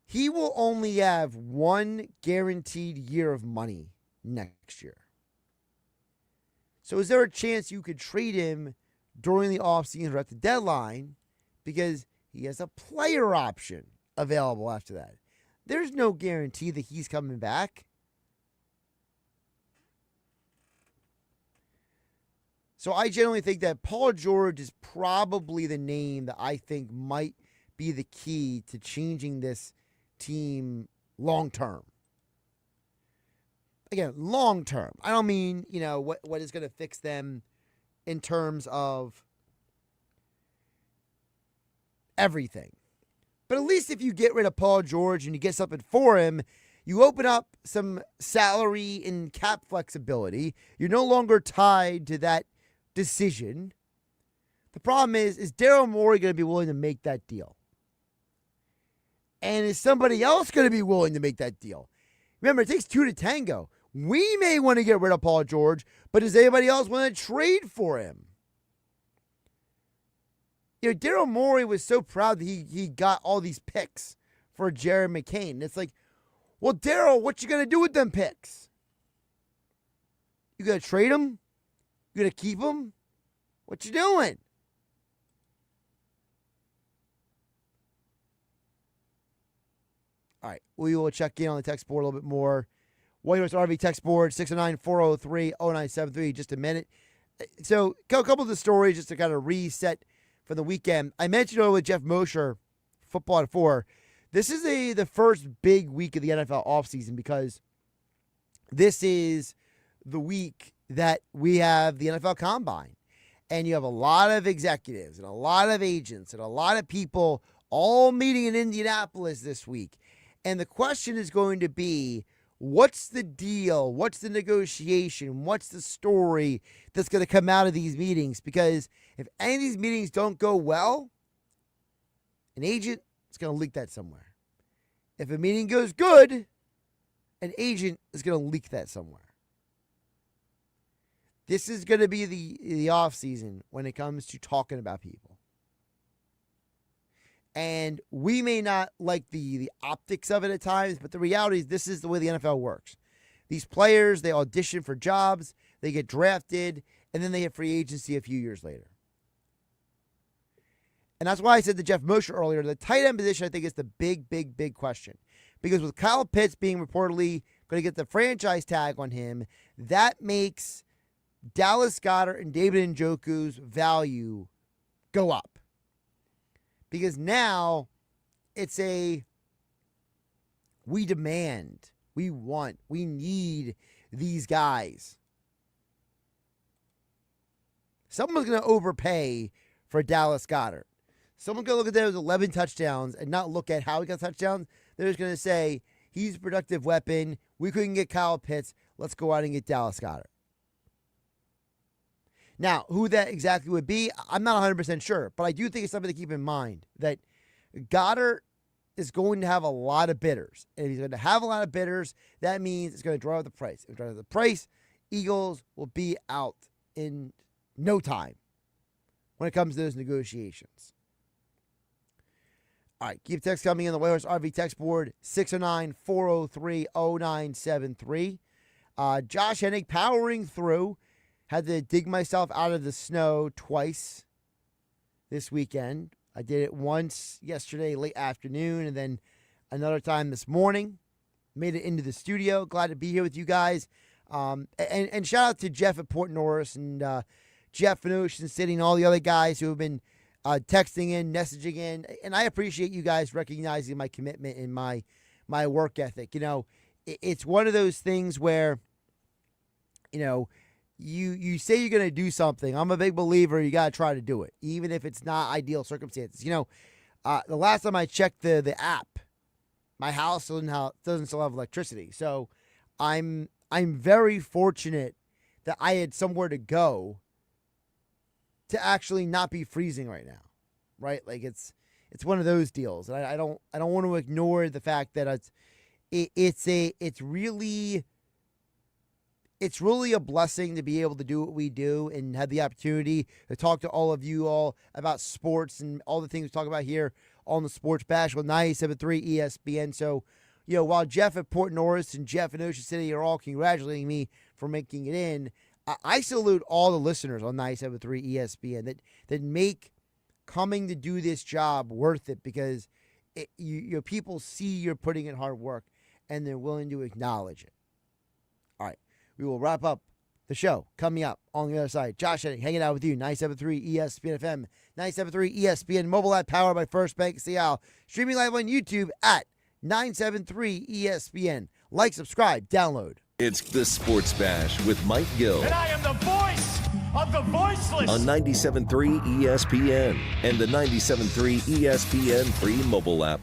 Speaker 3: He will only have one guaranteed year of money next year. So is there a chance you could trade him during the offseason or at the deadline because he has a player option available after that? There's no guarantee that he's coming back. So I generally think that Paul George is probably the name that I think might be the key to changing this team long term. Again, long term. I don't mean, what is going to fix them in terms of everything. But at least if you get rid of Paul George and you get something for him, you open up some salary and cap flexibility. You're no longer tied to that decision. The problem is Daryl Morey going to be willing to make that deal? And is somebody else going to be willing to make that deal? Remember, it takes two to tango. We may want to get rid of Paul George, but does anybody else want to trade for him? Daryl Morey was so proud that he got all these picks for Jared McCain. It's like, well, Daryl, what you going to do with them picks? You going to trade them? You going to keep them? What you doing? All right, we will check in on the text board a little bit more. Whitehorse RV text board, 609-403-0973, just a minute. So a couple of the stories just to kind of reset for the weekend. I mentioned earlier with Jeff Mosher, Football at 4. This is the first big week of the NFL offseason because this is the week that we have the NFL Combine. And you have a lot of executives and a lot of agents and a lot of people all meeting in Indianapolis this week. And the question is going to be, what's the deal? What's the negotiation? What's the story that's going to come out of these meetings? Because if any of these meetings don't go well, an agent is going to leak that somewhere. If a meeting goes good, an agent is going to leak that somewhere. This is going to be the offseason when it comes to talking about people. And we may not like the optics of it at times, but the reality is this is the way the NFL works. These players, they audition for jobs, they get drafted, and then they hit free agency a few years later. And that's why I said to Jeff Mosher earlier, the tight end position I think is the big, big, big question. Because with Kyle Pitts being reportedly going to get the franchise tag on him, that makes Dallas Goedert and David Njoku's value go up. Because now it's we demand, we want, we need these guys. Someone's going to overpay for Dallas Goedert. Someone's going to look at those 11 touchdowns and not look at how he got touchdowns. They're just going to say, he's a productive weapon. We couldn't get Kyle Pitts. Let's go out and get Dallas Goedert. Now, who that exactly would be, I'm not 100% sure, but I do think it's something to keep in mind that Goddard is going to have a lot of bidders. And if he's going to have a lot of bidders, that means it's going to drive up the price. If it drives up the price, Eagles will be out in no time when it comes to those negotiations. All right, keep text coming in the Whitehorse RV text board, 609-403-0973. Josh Hennig powering through. Had to dig myself out of the snow twice this weekend. I did it once yesterday, late afternoon, and then another time this morning. Made it into the studio. Glad to be here with you guys. And shout out to Jeff at Port Norris and Jeff in Ocean City and all the other guys who have been texting in, messaging in. And I appreciate you guys recognizing my commitment and my work ethic. You know, it's one of those things where, you know, you say you're going to do something. I'm a big believer you got to try to do it, even if it's not ideal circumstances. You know, the last time I checked the app, my house doesn't still have electricity. So I'm very fortunate that I had somewhere to go to actually not be freezing right now, right? Like it's one of those deals. And I don't want to ignore the fact that it's really a blessing to be able to do what we do and have the opportunity to talk to all of you all about sports and all the things we talk about here on the Sports Bash with 97.3 ESPN. So, you know, while Jeff at Port Norris and Jeff in Ocean City are all congratulating me for making it in, I salute all the listeners on 97.3 ESPN that make coming to do this job worth it because you people see you're putting in hard work and they're willing to acknowledge it. All right. We will wrap up the show coming up on the other side. Josh Hennig hanging out with you, 97.3 ESPN FM, 97.3 ESPN mobile app powered by First Bank Seattle. Streaming live on YouTube at 97.3 ESPN. Like, subscribe, download.
Speaker 1: It's the Sports Bash with Mike Gill.
Speaker 11: And I am the voice of the voiceless.
Speaker 1: On 97.3 ESPN and the 97.3 ESPN free mobile app.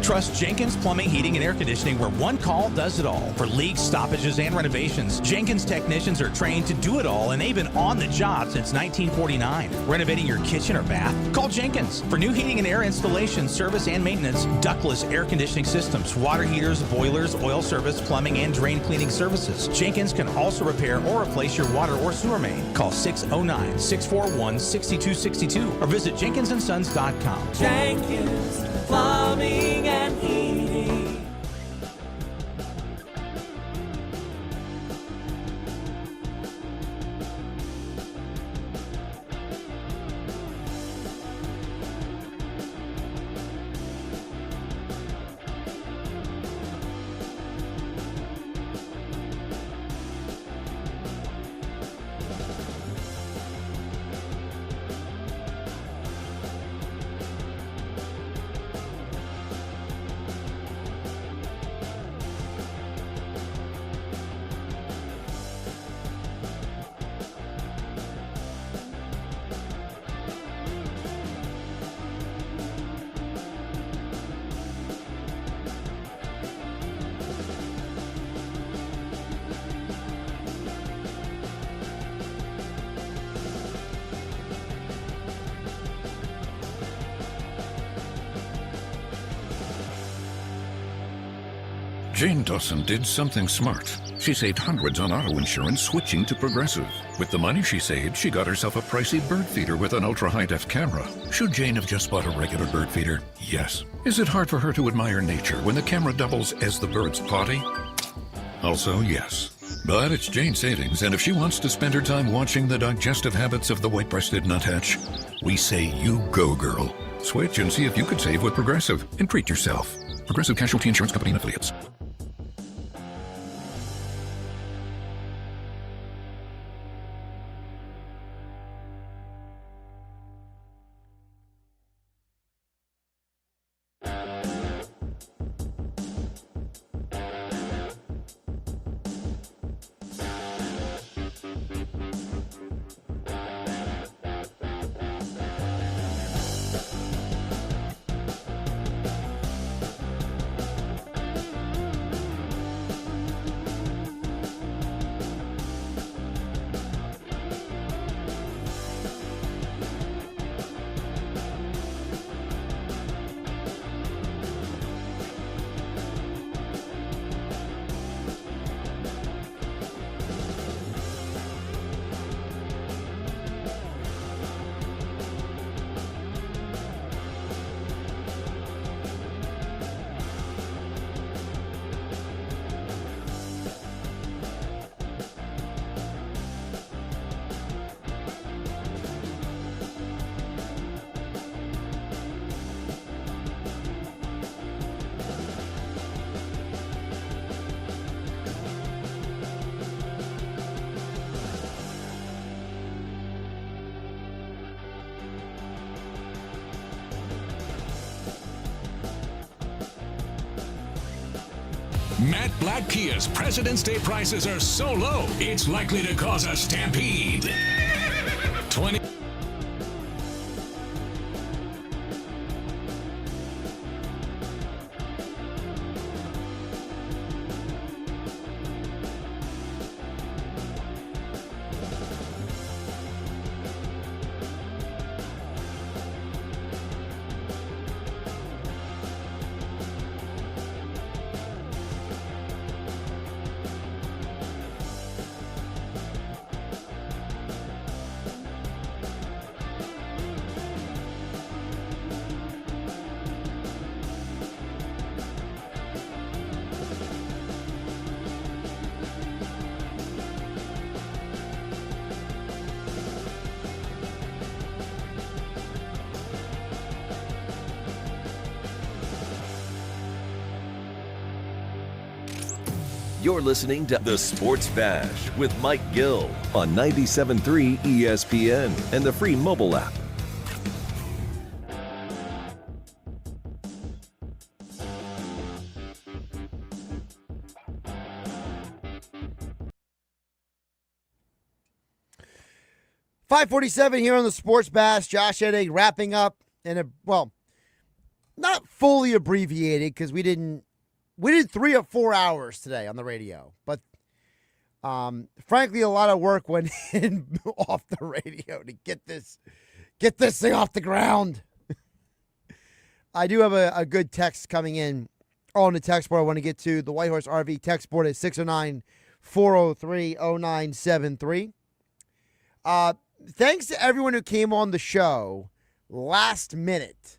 Speaker 14: Trust Jenkins Plumbing, Heating, and Air Conditioning, where one call does it all. For leaks, stoppages, and renovations, Jenkins technicians are trained to do it all, and they've been on the job since 1949. Renovating your kitchen or bath? Call Jenkins. For new heating and air installation, service, and maintenance, ductless air conditioning systems, water heaters, boilers, oil service, plumbing, and drain cleaning services. Jenkins can also repair or replace your water or sewer main. Call 609-641-6262 or visit jenkinsandsons.com.
Speaker 8: Jenkins Plumbing and Heating.
Speaker 17: Jane Dawson did something smart. She saved hundreds on auto insurance switching to Progressive. With the money she saved, she got herself a pricey bird feeder with an ultra-high-def camera. Should Jane have just bought a regular bird feeder? Yes. Is it hard for her to admire nature when the camera doubles as the bird's potty? Also, yes. But it's Jane's savings, and if she wants to spend her time watching the digestive habits of the white-breasted nuthatch, we say you go, girl. Switch and see if you could save with Progressive and treat yourself. Progressive Casualty Insurance Company and Affiliates.
Speaker 9: Matt Black Kia's President's Day prices are so low, it's likely to cause a stampede. 20.
Speaker 1: You're listening to The Sports Bash with Mike Gill on 97.3 ESPN and the free mobile app.
Speaker 3: .547 here on The Sports Bash. Josh Hennig wrapping up. And, not fully abbreviated because we did 3 or 4 hours today on the radio, but frankly, a lot of work went in off the radio to get this thing off the ground. I do have a good text coming in on the text board I want to get to. The White Horse RV text board is 609-403-0973. Thanks to everyone who came on the show last minute.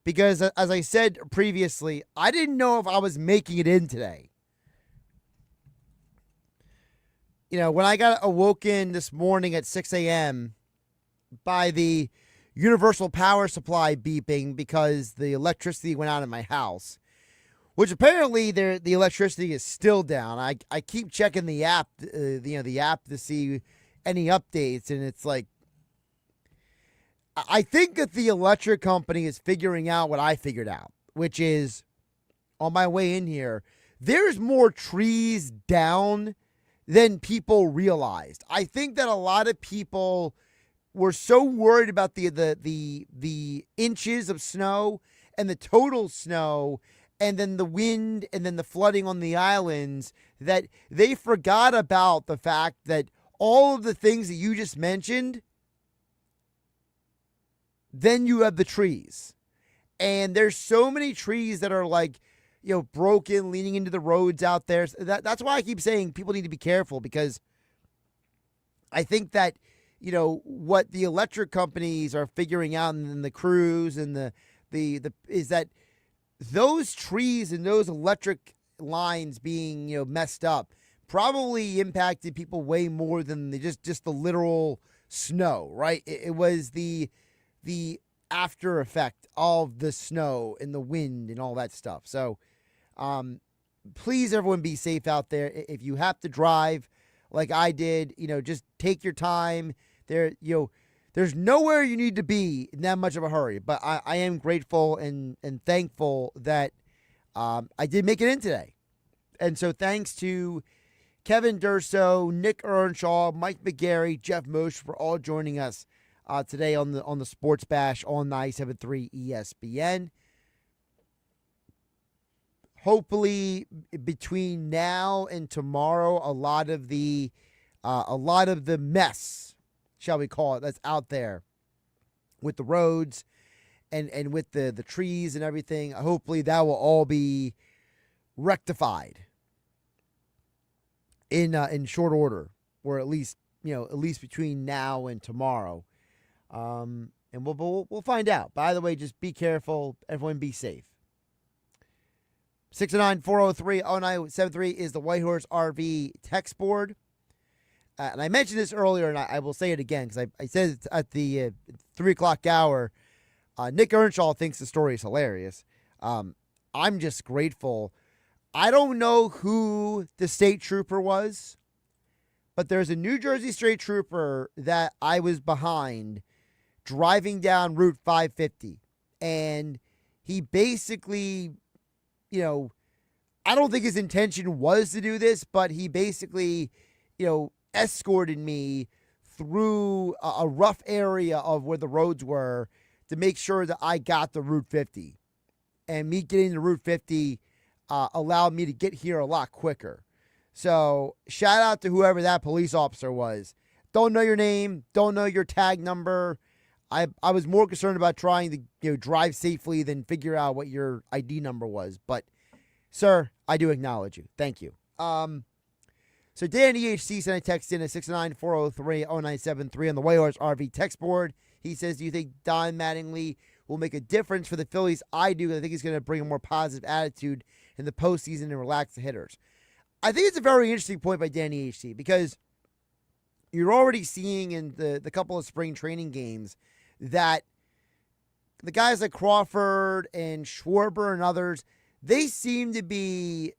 Speaker 3: Because, as I said previously, I didn't know if I was making it in today. You know, when I got awoken this morning at 6 a.m. by the universal power supply beeping because the electricity went out in my house, which apparently the electricity is still down. I keep checking the app, the app to see any updates, and it's like, I think that the electric company is figuring out what I figured out, which is, on my way in here, there's more trees down than people realized. I think that a lot of people were so worried about the inches of snow and the total snow and then the wind and then the flooding on the islands that they forgot about the fact that all of the things that you just mentioned. Then you have the trees. And there's so many trees that are like, broken, leaning into the roads out there. That's why I keep saying people need to be careful, because I think that, what the electric companies are figuring out, and the crews and the is that those trees and those electric lines being, messed up probably impacted people way more than just the literal snow, right? It was the after effect of the snow and the wind and all that stuff. So, please, everyone, be safe out there. If you have to drive like I did, just take your time. There's nowhere you need to be in that much of a hurry. But I am grateful and thankful that I did make it in today. And so thanks to Kevin Durso, Nick Earnshaw, Mike McGarry, Jeff Moshe for all joining us today on the Sports Bash on 97.3 ESPN. Hopefully, between now and tomorrow, a lot of the mess, shall we call it, that's out there with the roads and with the trees and everything, hopefully that will all be rectified in short order, or at least between now and tomorrow. And we'll find out. By the way, just be careful. Everyone be safe. 609-403-0973 is the White Horse RV text board. And I mentioned this earlier, and I will say it again, because I said it at the 3 o'clock hour. Nick Earnshaw thinks the story is hilarious. I'm just grateful. I don't know who the state trooper was, but there's a New Jersey state trooper that I was behind driving down Route 550. And he basically, I don't think his intention was to do this, but he basically, escorted me through a rough area of where the roads were to make sure that I got the Route 50. And me getting to Route 50 allowed me to get here a lot quicker. So shout out to whoever that police officer was. Don't know your name, don't know your tag number. I was more concerned about trying to drive safely than figure out what your ID number was. But, sir, I do acknowledge you. Thank you. So Dan EHC sent a text in at 69403-0973 on the White Horse RV text board. He says, do you think Don Mattingly will make a difference for the Phillies? I do. I think he's going to bring a more positive attitude in the postseason and relax the hitters. I think it's a very interesting point by Dan EHC, because you're already seeing in the couple of spring training games that the guys like Crawford and Schwarber and others, they seem to be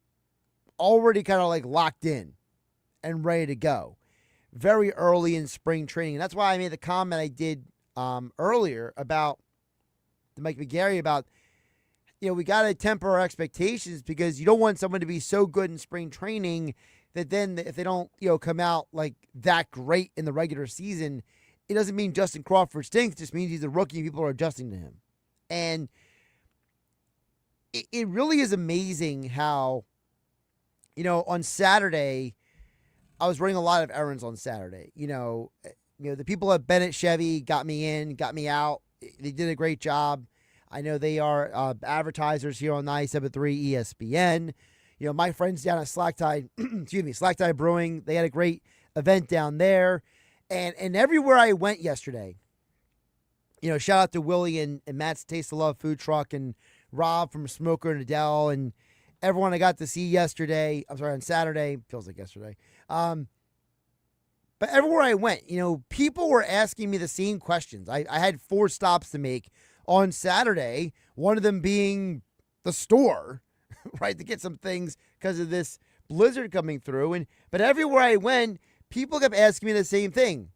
Speaker 3: already kind of like locked in and ready to go very early in spring training. And that's why I made the comment I did earlier about the Mike McGarry about, we got to temper our expectations, because you don't want someone to be so good in spring training that then if they don't, come out like that great in the regular season, it doesn't mean Justin Crawford stinks. It just means he's a rookie and people are adjusting to him. And it really is amazing how, on Saturday, I was running a lot of errands on Saturday. The people at Bennett Chevy got me in, got me out. They did a great job. I know they are advertisers here on 97.3 ESPN. My friends down at Slack Tie Brewing, they had a great event down there. And everywhere I went yesterday, shout out to Willie and Matt's Taste of Love food truck and Rob from Smoker and Adele and everyone I got to see yesterday. I'm sorry, on Saturday. Feels like yesterday. But everywhere I went, people were asking me the same questions. I had 4 stops to make on Saturday, one of them being the store, right, to get some things because of this blizzard coming through. But everywhere I went, people kept asking me the same thing.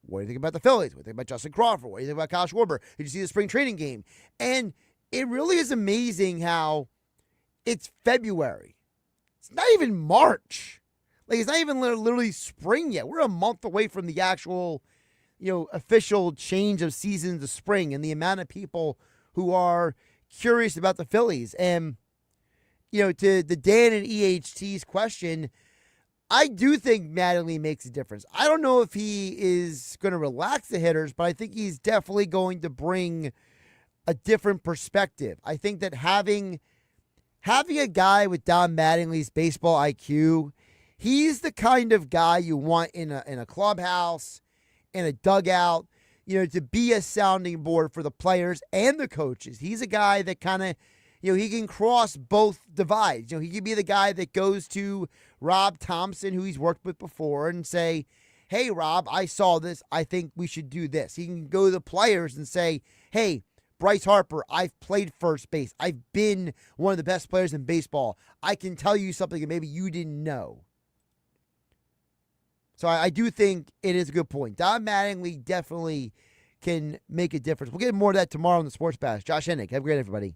Speaker 3: What do you think about the Phillies? What do you think about Justin Crawford? What do you think about Kyle Schwarber? Did you see the spring training game? And it really is amazing how it's February. It's not even March. Like, it's not even literally spring yet. We're a month away from the actual, official change of season to spring, and the amount of people who are curious about the Phillies. And, to the Dan and EHT's question, I do think Mattingly makes a difference. I don't know if he is going to relax the hitters, but I think he's definitely going to bring a different perspective. I think that having a guy with Don Mattingly's baseball IQ, he's the kind of guy you want in a clubhouse, in a dugout, to be a sounding board for the players and the coaches. He's a guy that kind of, he can cross both divides. He can be the guy that goes to Rob Thompson, who he's worked with before, and say, hey, Rob, I saw this. I think we should do this. He can go to the players and say, hey, Bryce Harper, I've played first base. I've been one of the best players in baseball. I can tell you something that maybe you didn't know. So I do think it is a good point. Don Mattingly definitely can make a difference. We'll get more of that tomorrow on the Sports Bash. Josh Hennig, have a great everybody.